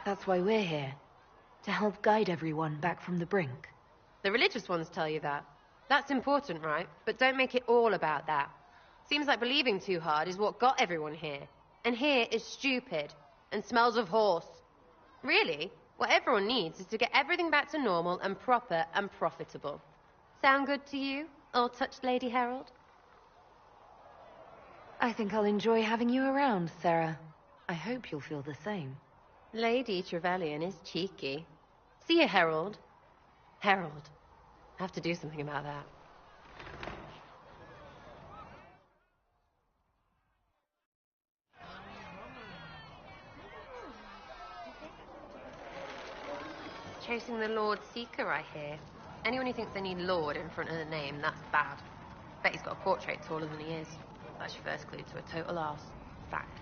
That's why we're here. To help guide everyone back from the brink. The religious ones tell you that. That's important, right? But don't make it all about that. Seems like believing too hard is what got everyone here. And here is stupid. And smells of horse. Really, what everyone needs is to get everything back to normal and proper and profitable. Sound good to you, all-touched Lady Herald? I think I'll enjoy having you around, Sarah. I hope you'll feel the same. Lady Trevelyan is cheeky. See you, Herald. Herald. I have to do something about that. Chasing the Lord Seeker, I hear. Anyone who thinks they need Lord in front of the name, that's bad. Bet he's got a portrait taller than he is. That's your first clue to a total arse. Fact.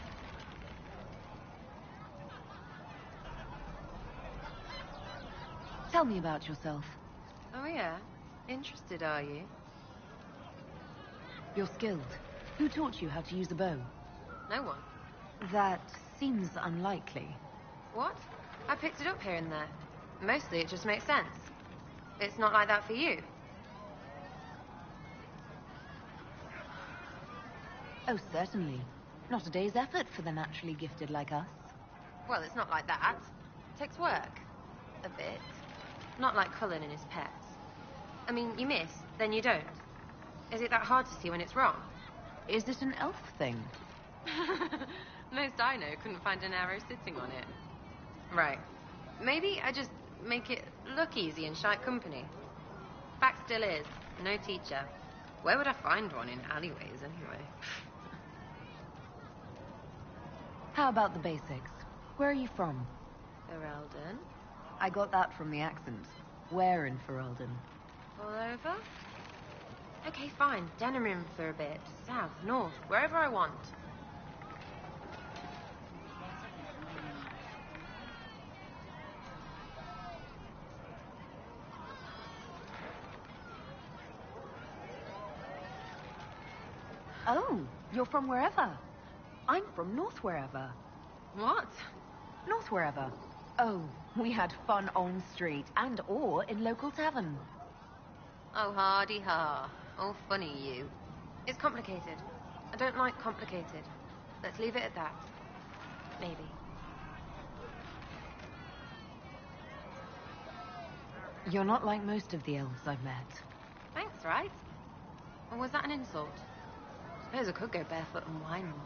Tell me about yourself. Oh yeah? Interested, are you? You're skilled. Who taught you how to use a bow? No one. That seems unlikely. What? I picked it up here and there. Mostly it just makes sense. It's not like that for you. Oh, certainly. Not a day's effort for the naturally gifted like us. Well, it's not like that. It takes work. A bit. Not like Cullen and his pets. I mean, you miss, then you don't. Is it that hard to see when it's wrong? Is it an elf thing? Most I know couldn't find an arrow sitting on it. Right. Maybe I just make it look easy in shite company. Fact still is, no teacher. Where would I find one in alleyways, anyway? How about the basics? Where are you from? Ferelden? I got that from the accent. Where in Ferelden? All over? Okay, fine. Denerim for a bit. South, north, wherever I want. Oh, you're from wherever. I'm from north wherever. What? North wherever. Oh, we had fun on street and or in local tavern. Oh, hardy ha. Oh, funny you. It's complicated. I don't like complicated. Let's leave it at that. Maybe. You're not like most of the elves I've met. Thanks, right? Or was that an insult? Suppose I could go barefoot and whine more.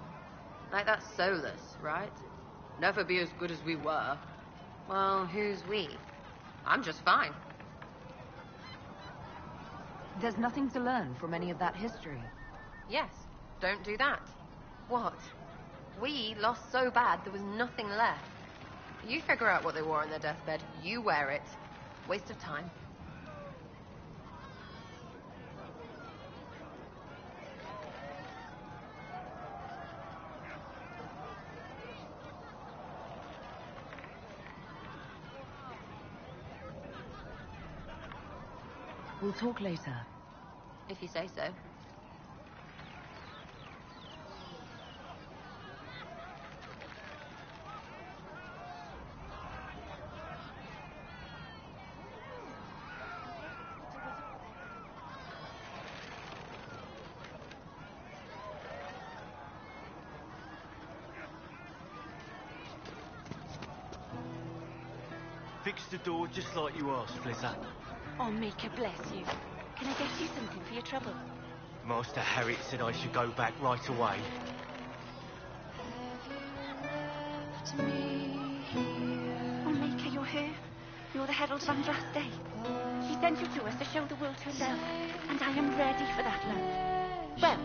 Like that's soulless, right? Never be as good as we were. Well, who's we? I'm just fine. There's nothing to learn from any of that history. Yes, don't do that. What? We lost so bad there was nothing left. You figure out what they wore on their deathbed. You wear it. Waste of time. We'll talk later. If you say so. Fix the door just like you asked, Flitter. Oh, Maker bless you. Can I get you something for your trouble? Master Harriet said I should go back right away. Oh, Maker, you're here. You're the Herald of Andraste. He sent you to us to show the world to love, and I am ready for that love. Well,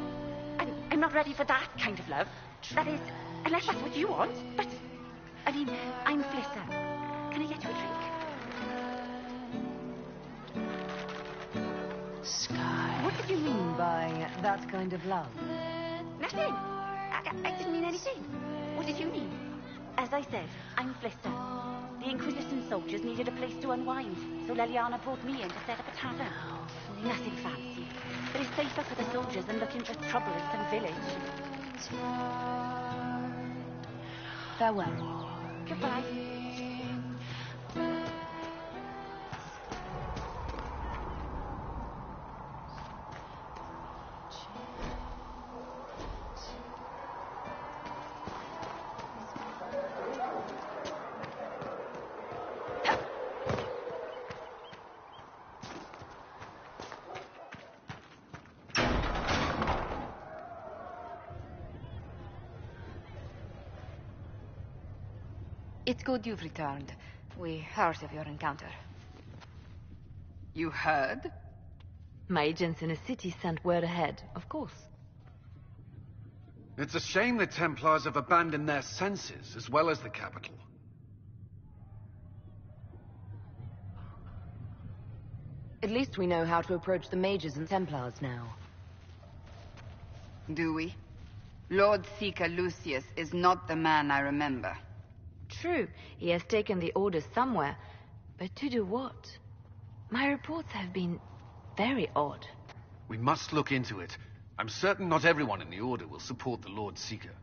I'm not ready for that kind of love. That is, unless that's what you want. But, I mean, I'm Flitter. Can I get you a drink? What did you mean by that kind of love? Nothing. I didn't mean anything. What did you mean? As I said, I'm Flister. The Inquisition soldiers needed a place to unwind, so Leliana brought me in to set up a tavern. Nothing fancy, but it's safer for the soldiers than looking for trouble in some village. Farewell. Goodbye. It's good you've returned. We heard of your encounter. You heard? My agents in the city sent word ahead, of course. It's a shame the Templars have abandoned their senses, as well as the capital. At least we know how to approach the mages and Templars now. Do we? Lord Seeker Lucius is not the man I remember. True, he has taken the orders somewhere, but to do what? My reports have been very odd. We must look into it. I'm certain not everyone in the Order will support the Lord Seeker.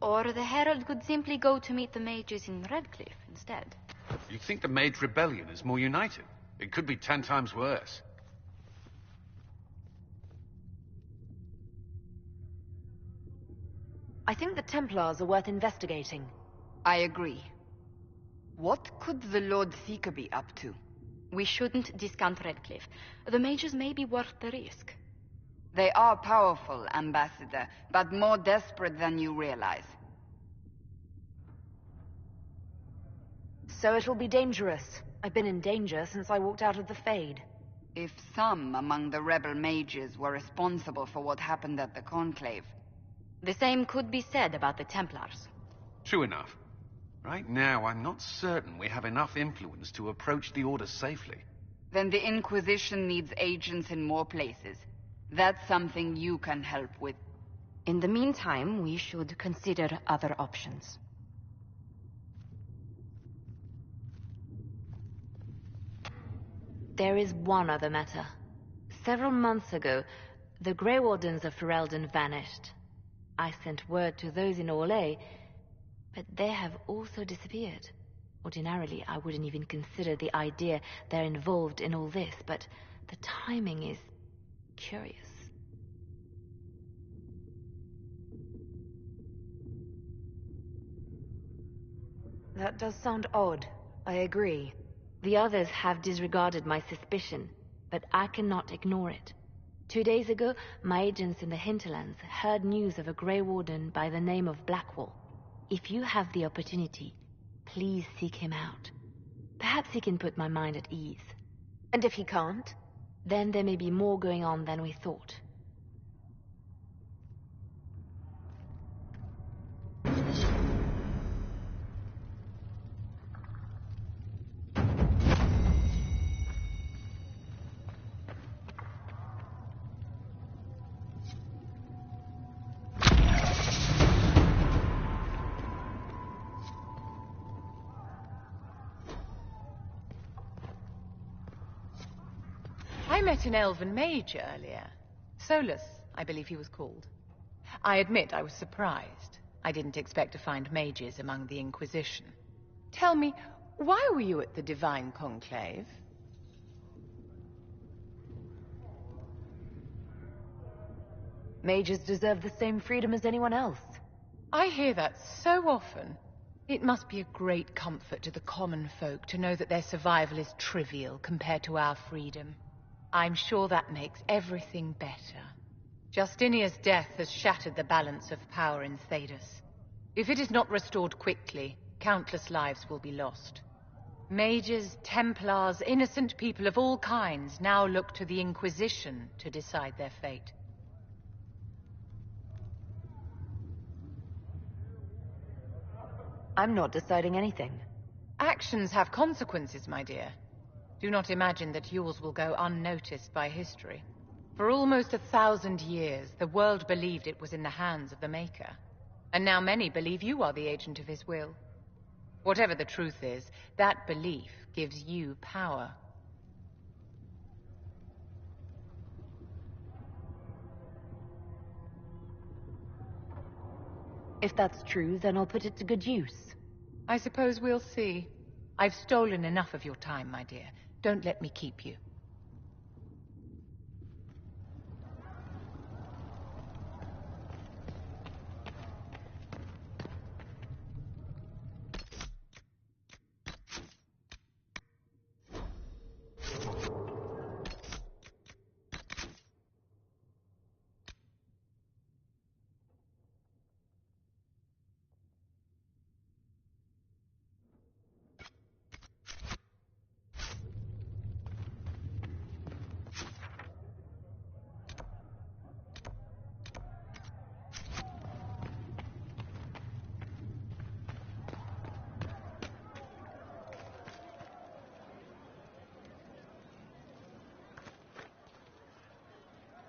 Or the Herald could simply go to meet the mages in Redcliffe instead. You think the Mage Rebellion is more united? It could be 10 times worse. I think the Templars are worth investigating. I agree. What could the Lord Seeker be up to? We shouldn't discount Redcliffe. The mages may be worth the risk. They are powerful, Ambassador, but more desperate than you realize. So it'll be dangerous. I've been in danger since I walked out of the Fade. If some among the rebel mages were responsible for what happened at the Conclave... The same could be said about the Templars. True enough. Right now, I'm not certain we have enough influence to approach the Order safely. Then the Inquisition needs agents in more places. That's something you can help with. In the meantime, we should consider other options. There is one other matter. Several months ago, the Grey Wardens of Ferelden vanished. I sent word to those in Orlais, but they have also disappeared. Ordinarily, I wouldn't even consider the idea they're involved in all this, but the timing is curious. That does sound odd. I agree. The others have disregarded my suspicion, but I cannot ignore it. 2 days ago, my agents in the hinterlands heard news of a Grey Warden by the name of Blackwall. If you have the opportunity, please seek him out. Perhaps he can put my mind at ease. And if he can't? Then there may be more going on than we thought. I met an elven mage earlier. Solus, I believe he was called. I admit I was surprised. I didn't expect to find mages among the Inquisition. Tell me, why were you at the Divine Conclave? Mages deserve the same freedom as anyone else. I hear that so often. It must be a great comfort to the common folk to know that their survival is trivial compared to our freedom. I'm sure that makes everything better. Justinia's death has shattered the balance of power in Thedas. If it is not restored quickly, countless lives will be lost. Mages, Templars, innocent people of all kinds now look to the Inquisition to decide their fate. I'm not deciding anything. Actions have consequences, my dear. Do not imagine that yours will go unnoticed by history. For almost 1,000 years, the world believed it was in the hands of the Maker. And now many believe you are the agent of his will. Whatever the truth is, that belief gives you power. If that's true, then I'll put it to good use. I suppose we'll see. I've stolen enough of your time, my dear. Don't let me keep you.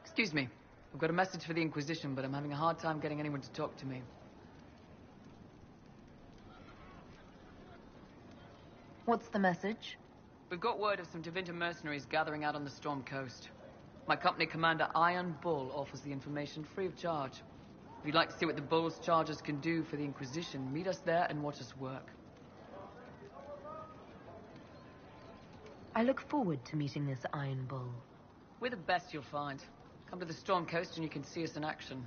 Excuse me. I've got a message for the Inquisition, but I'm having a hard time getting anyone to talk to me. What's the message? We've got word of some Tevinter mercenaries gathering out on the Storm Coast. My company commander, Iron Bull, offers the information free of charge. If you'd like to see what the Bull's charges can do for the Inquisition, meet us there and watch us work. I look forward to meeting this Iron Bull. We're the best you'll find. Come to the Storm Coast and you can see us in action.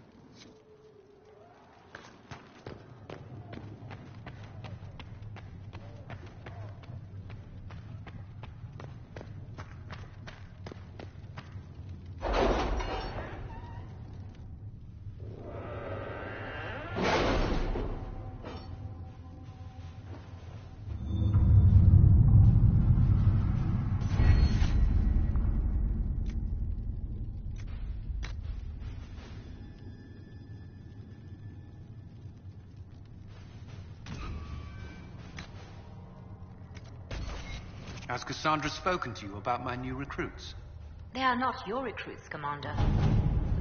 Has Cassandra spoken to you about my new recruits? They are not your recruits, Commander.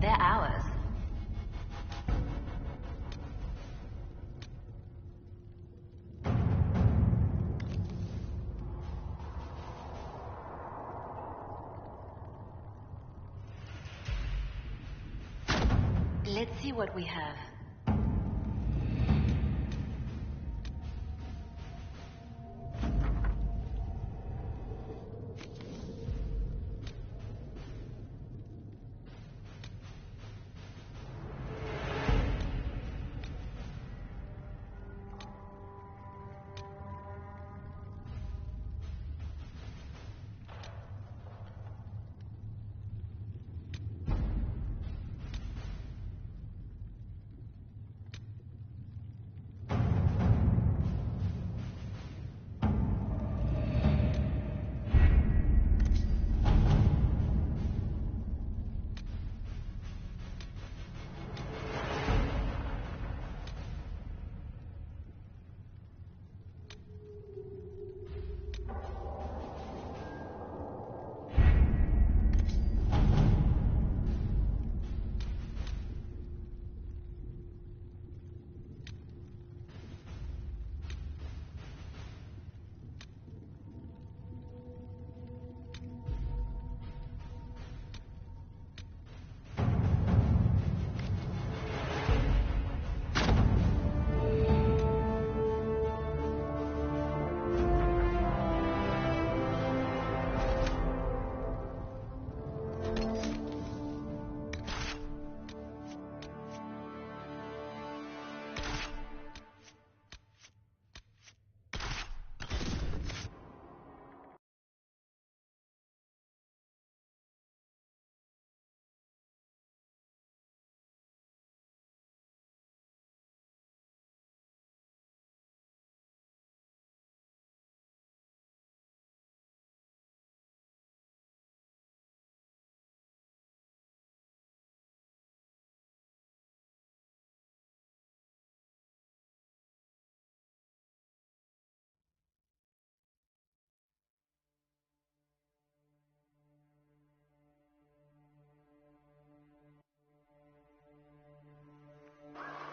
They're ours. Let's see what we have.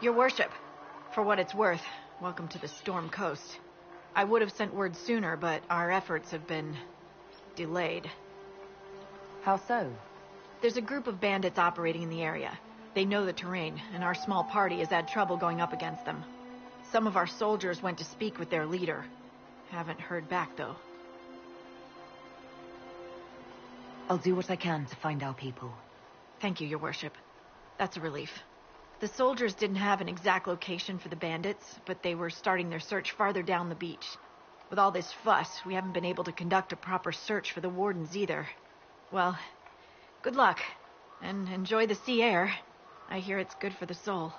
Your worship, for what it's worth, welcome to the Storm Coast. I would have sent word sooner, but our efforts have been delayed. How so? There's a group of bandits operating in the area. They know the terrain, and our small party has had trouble going up against them. Some of our soldiers went to speak with their leader. Haven't heard back, though. I'll do what I can to find our people. Thank you, your worship. That's a relief. The soldiers didn't have an exact location for the bandits, but they were starting their search farther down the beach. With all this fuss, we haven't been able to conduct a proper search for the wardens either. Well, good luck, and enjoy the sea air. I hear it's good for the soul.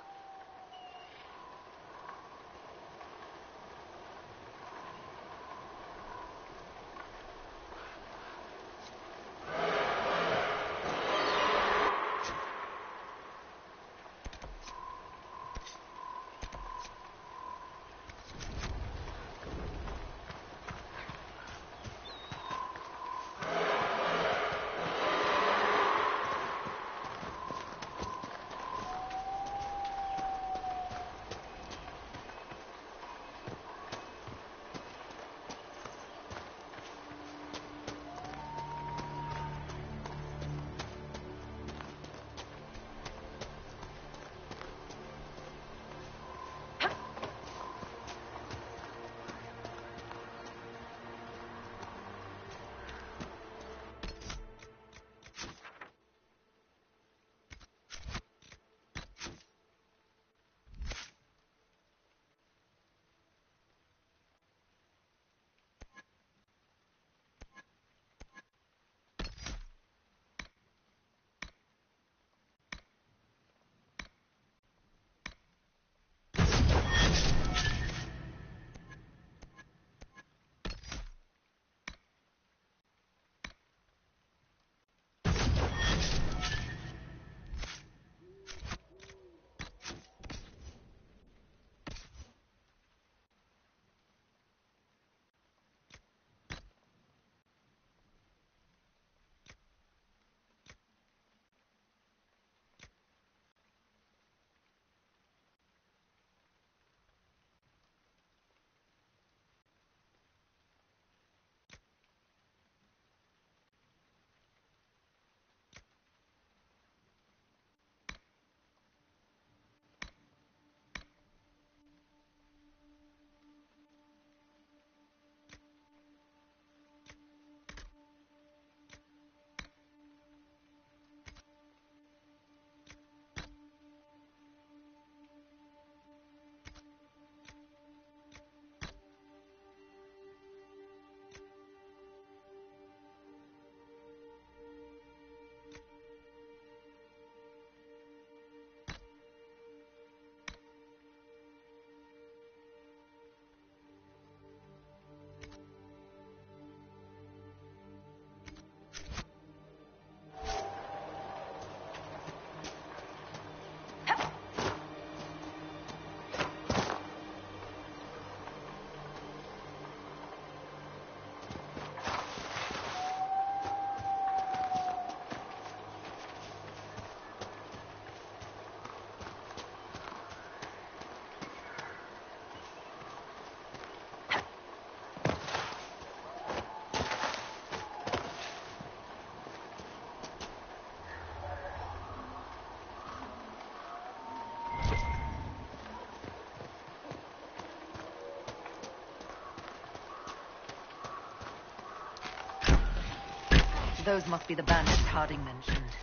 Those must be the bandits Harding mentioned.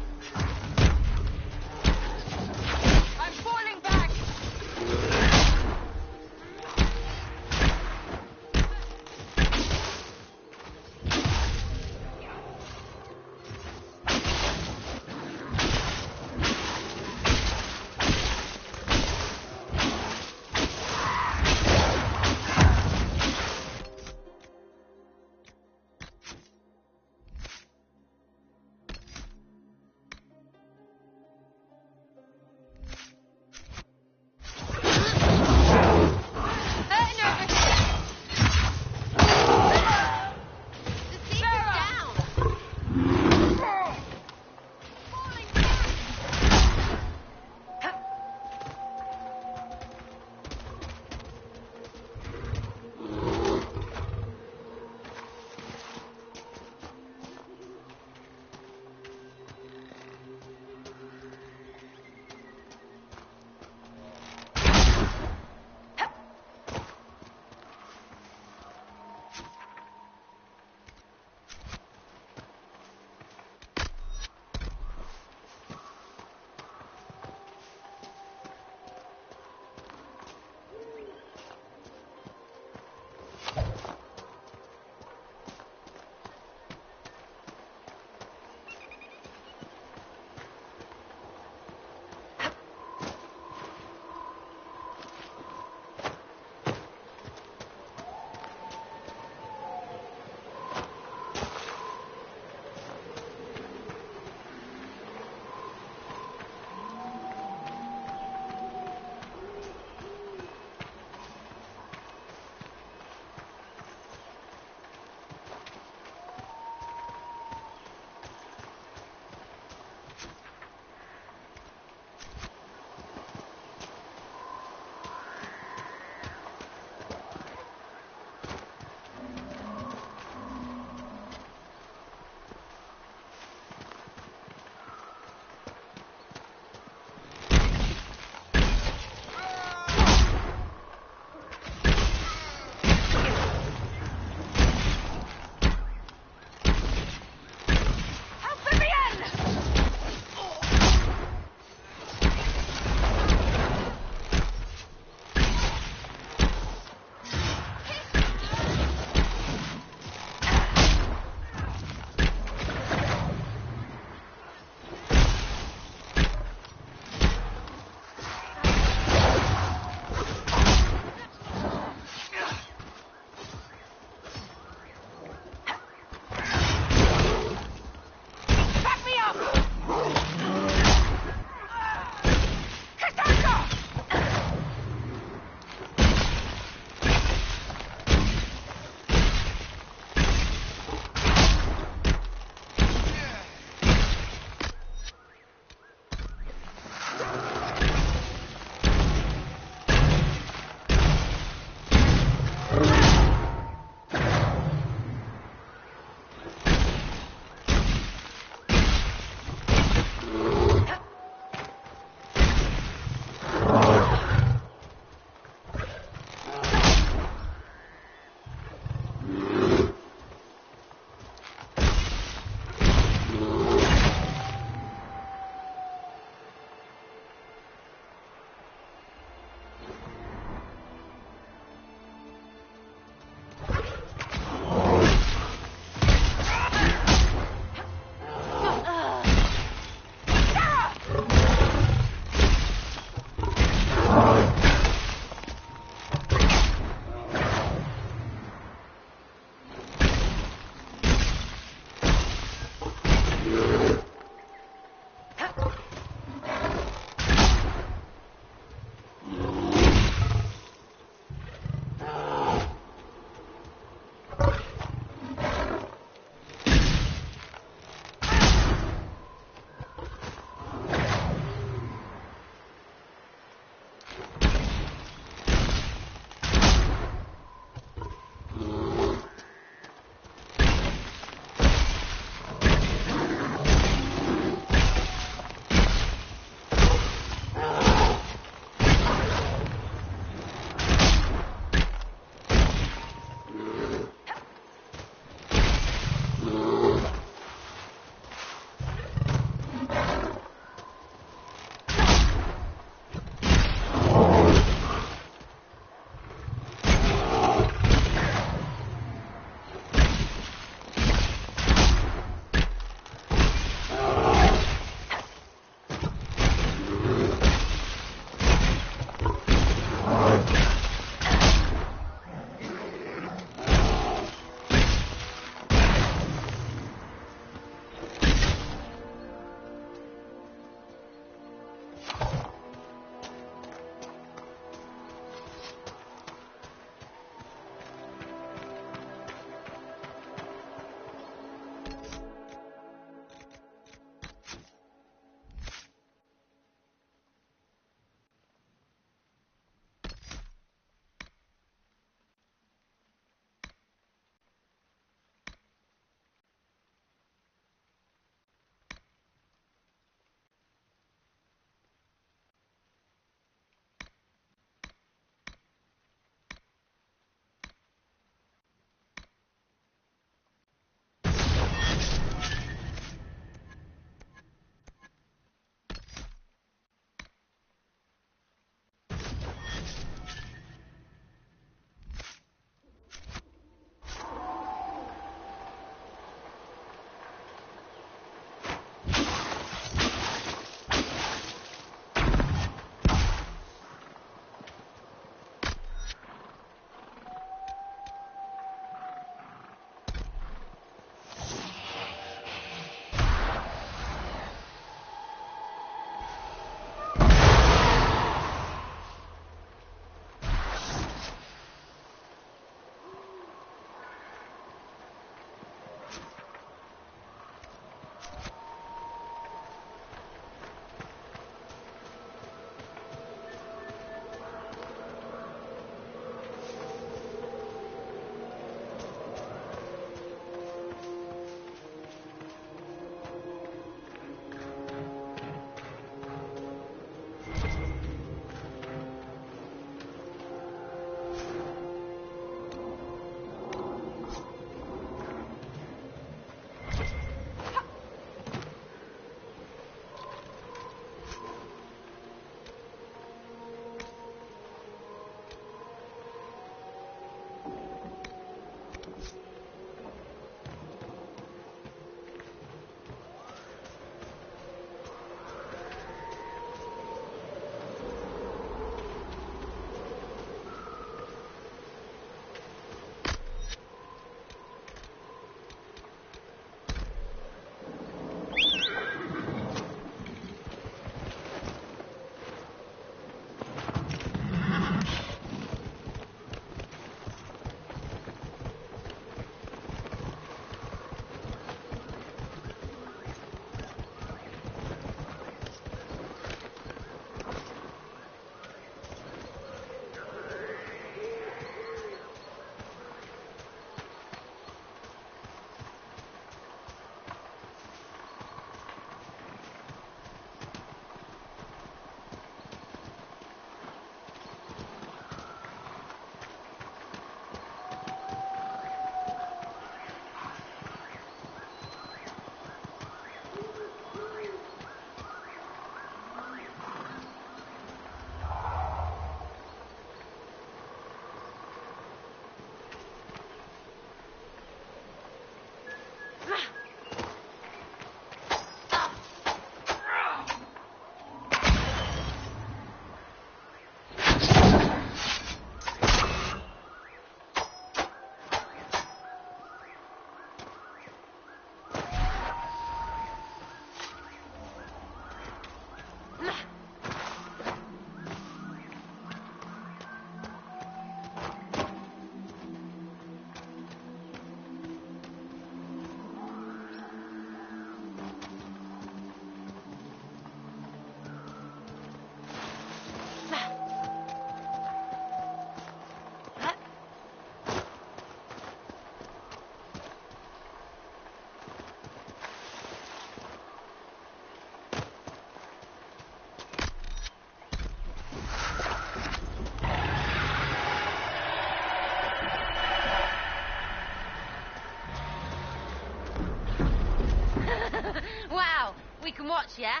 We can watch, yeah?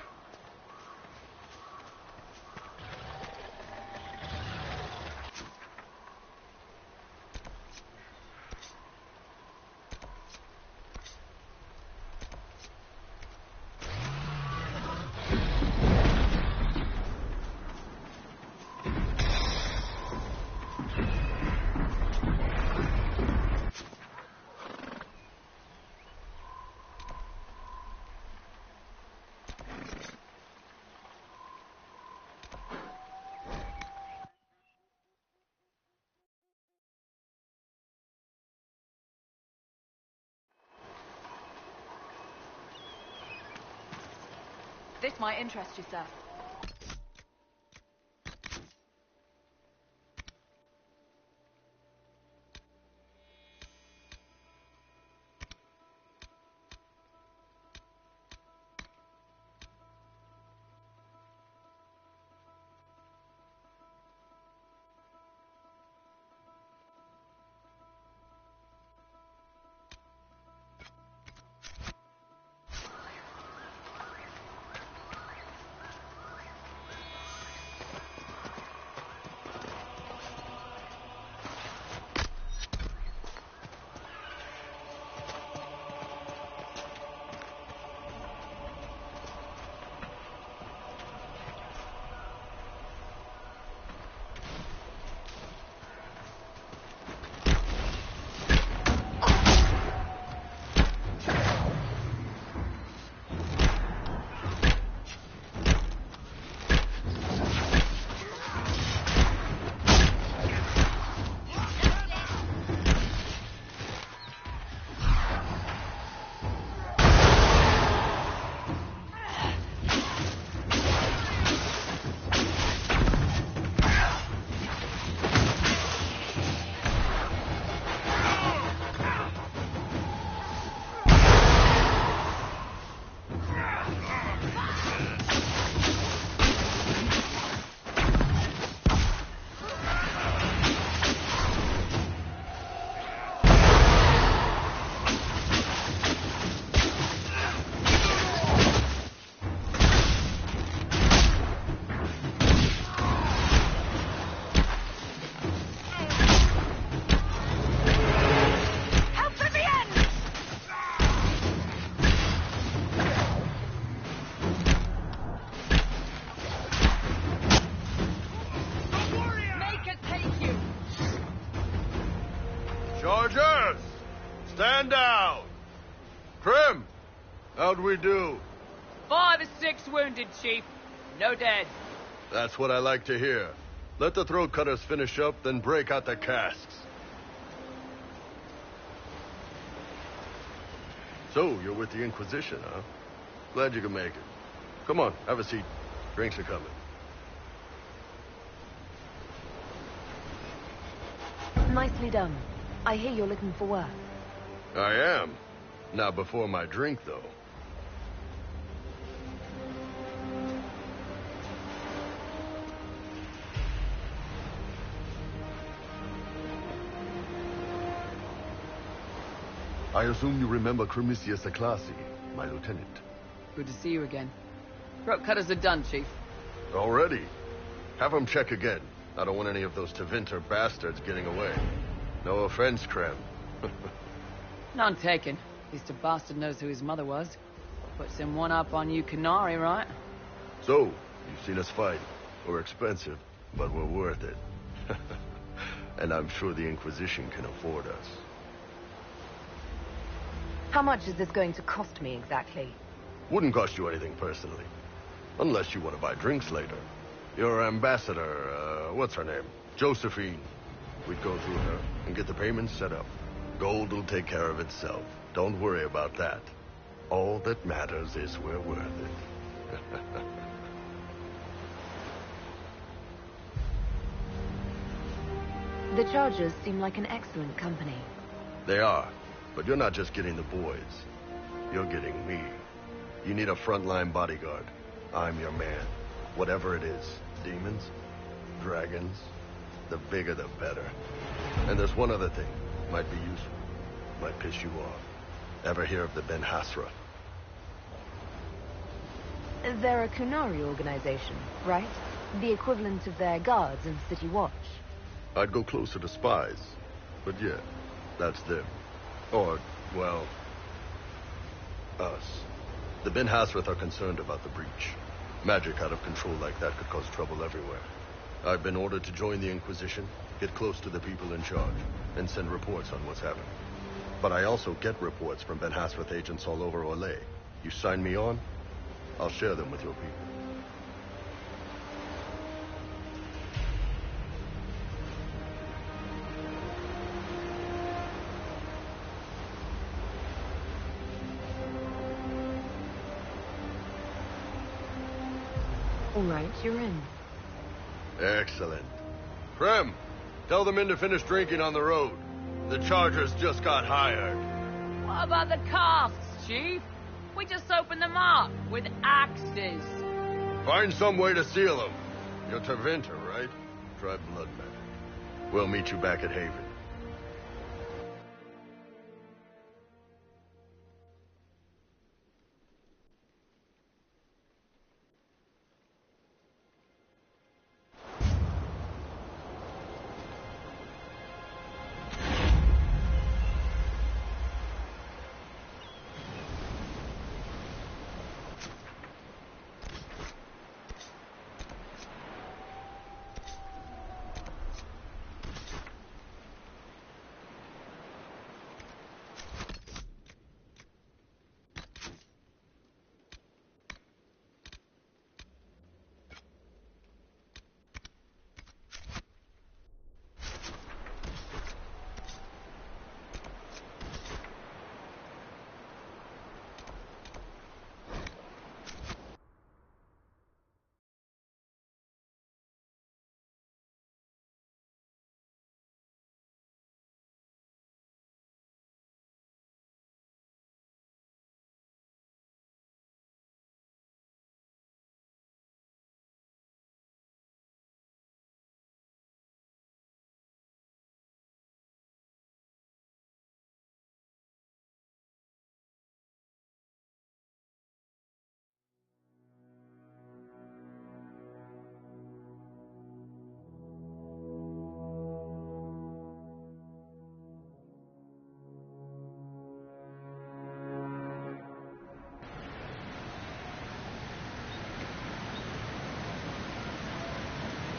This might interest you, sir. Chargers! Stand down! Krim! How'd we do? 5 or 6 wounded, Chief. No dead. That's what I like to hear. Let the throat cutters finish up, then break out the casks. So, you're with the Inquisition, huh? Glad you could make it. Come on, have a seat. Drinks are coming. Nicely done. I hear you're looking for work. I am. Not before my drink, though. I assume you remember Cremisius Aclassi, my lieutenant. Good to see you again. Throat cutters are done, Chief. Already? Have them check again. I don't want any of those Tevinter bastards getting away. No offense, Krem. None taken. At least a bastard knows who his mother was. Puts him one up on you Canary, right? So, you've seen us fight. We're expensive, but we're worth it. And I'm sure the Inquisition can afford us. How much is this going to cost me exactly? Wouldn't cost you anything personally. Unless you want to buy drinks later. Your ambassador, what's her name? Josephine. We'd go through her and get the payments set up. Gold will take care of itself. Don't worry about that. All that matters is we're worth it. The Chargers seem like an excellent company. They are. But you're not just getting the boys. You're getting me. You need a frontline bodyguard. I'm your man. Whatever it is. Demons? Dragons? The bigger the better. And there's one other thing. Might be useful. Might piss you off. Ever hear of the Ben Hasra? They're a Kunari organization, right? The equivalent of their guards in City Watch. I'd go closer to spies. But yeah, that's them. Or, well, us. The Ben Hasrath are concerned about the breach. Magic out of control like that could cause trouble everywhere. I've been ordered to join the Inquisition, get close to the people in charge, and send reports on what's happening. But I also get reports from Ben Hasrath agents all over Orlais. You sign me on, I'll share them with your people. All right, you're in. Excellent. Krem, tell the men to finish drinking on the road. The Chargers just got hired. What about the casks, Chief? We just opened them up with axes. Find some way to seal them. You're Terventer, right? Try blood magic. We'll meet you back at Haven.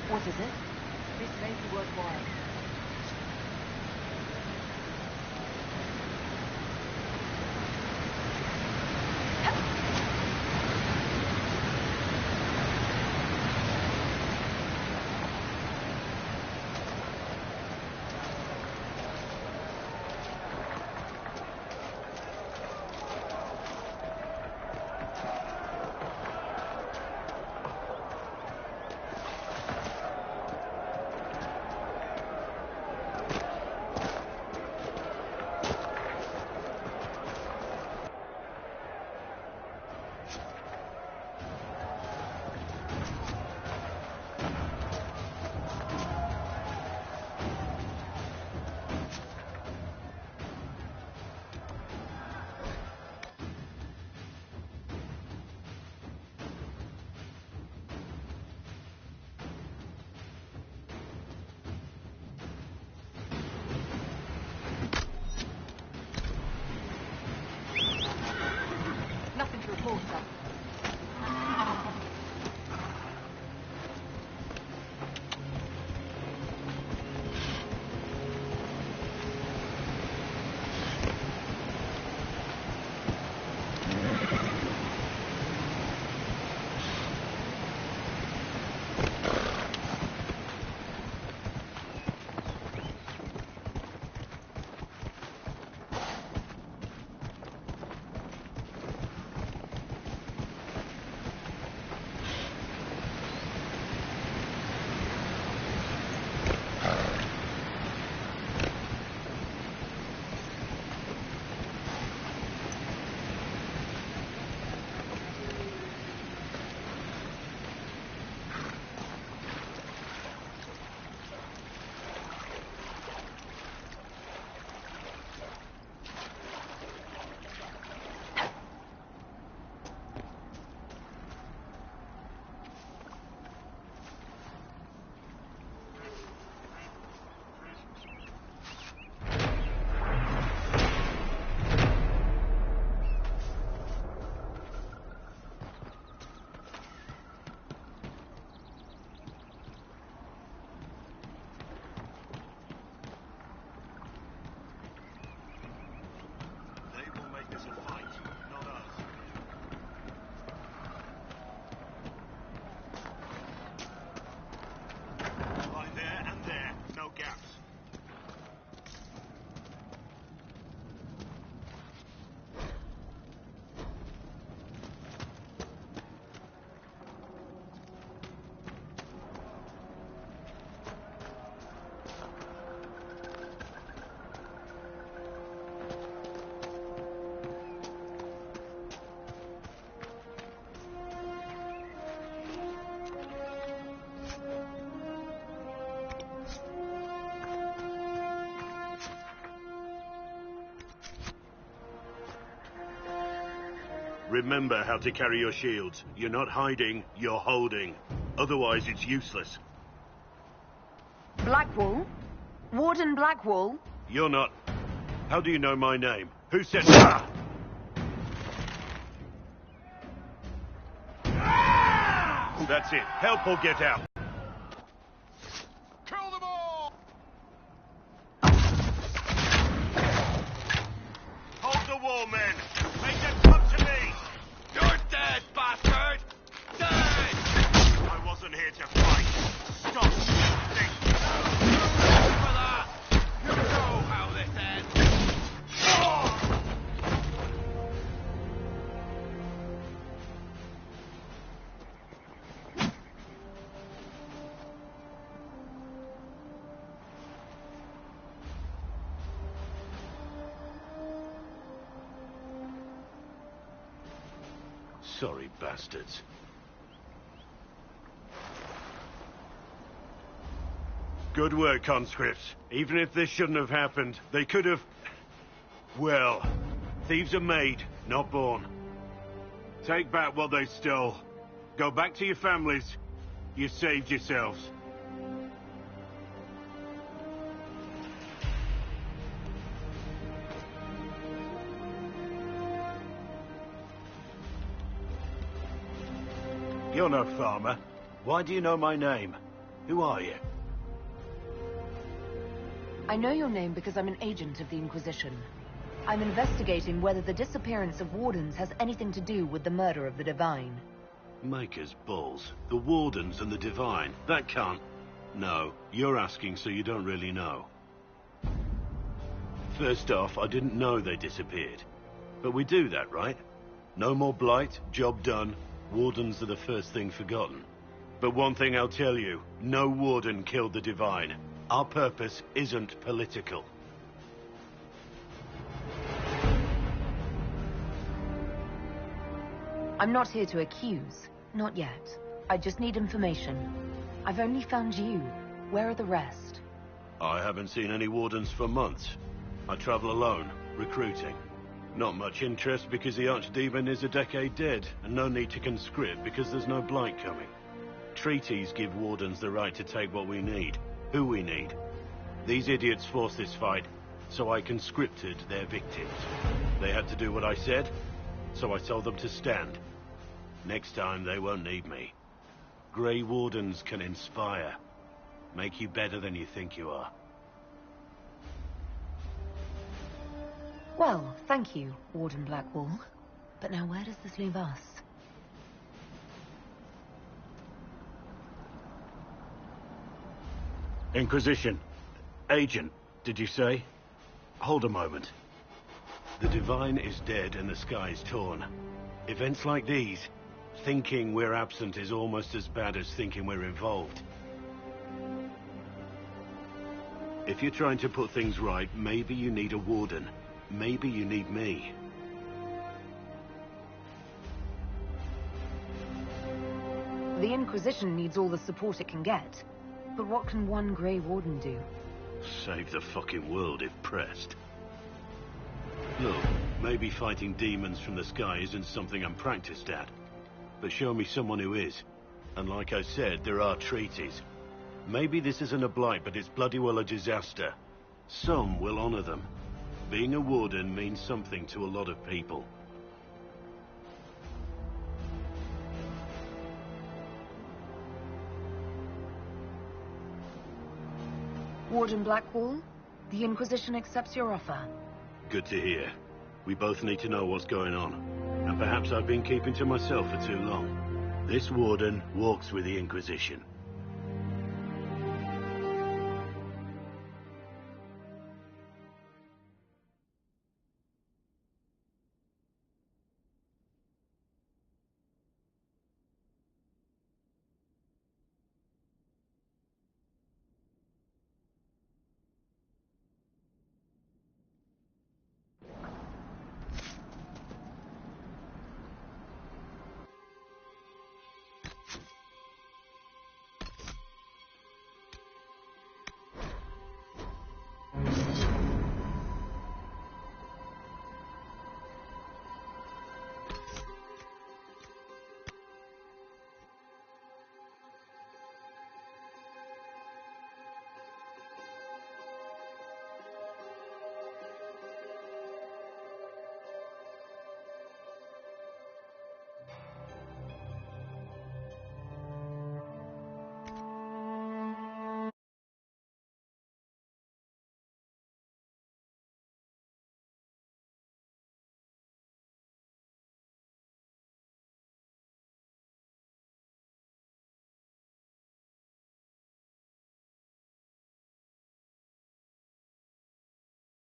What is it? This may be worthwhile. Remember how to carry your shields. You're not hiding, you're holding. Otherwise, it's useless. Blackwall? Warden Blackwall? You're not... How do you know my name? Who said... Ah! That's it. Help or get out. Kill them all! Hold the wall, men. Make them come to me. You're dead, bastard! Dead! I wasn't here to fight. Stop. Think. For that! You know how this ends! Sorry, bastards. Good work, conscripts. Even if this shouldn't have happened, they could have... Well, thieves are made, not born. Take back what they stole. Go back to your families. You saved yourselves. You're no farmer. Why do you know my name? Who are you? I know your name because I'm an agent of the Inquisition. I'm investigating whether the disappearance of Wardens has anything to do with the murder of the Divine. Maker's balls. The Wardens and the Divine. That can't... No, you're asking so you don't really know. First off, I didn't know they disappeared. But we do that, right? No more blight, job done. Wardens are the first thing forgotten. But one thing I'll tell you, no Warden killed the Divine. Our purpose isn't political. I'm not here to accuse. Not yet. I just need information. I've only found you. Where are the rest? I haven't seen any Wardens for months. I travel alone, recruiting. Not much interest because the Archdemon is a decade dead, and no need to conscript because there's no blight coming. Treaties give Wardens the right to take what we need, who we need. These idiots forced this fight, so I conscripted their victims. They had to do what I said, so I told them to stand. Next time they won't need me. Grey Wardens can inspire, make you better than you think you are. Well, thank you, Warden Blackwall. But now where does this leave us? Inquisition. Agent, did you say? Hold a moment. The Divine is dead and the sky is torn. Events like these, thinking we're absent is almost as bad as thinking we're involved. If you're trying to put things right, maybe you need a Warden. Maybe you need me. The Inquisition needs all the support it can get. But what can one Grey Warden do? Save the fucking world if pressed. Look, maybe fighting demons from the sky isn't something I'm practiced at. But show me someone who is. And like I said, there are treaties. Maybe this isn't a blight, but it's bloody well a disaster. Some will honor them. Being a Warden means something to a lot of people. Warden Blackwall, the Inquisition accepts your offer. Good to hear. We both need to know what's going on. And perhaps I've been keeping to myself for too long. This Warden walks with the Inquisition.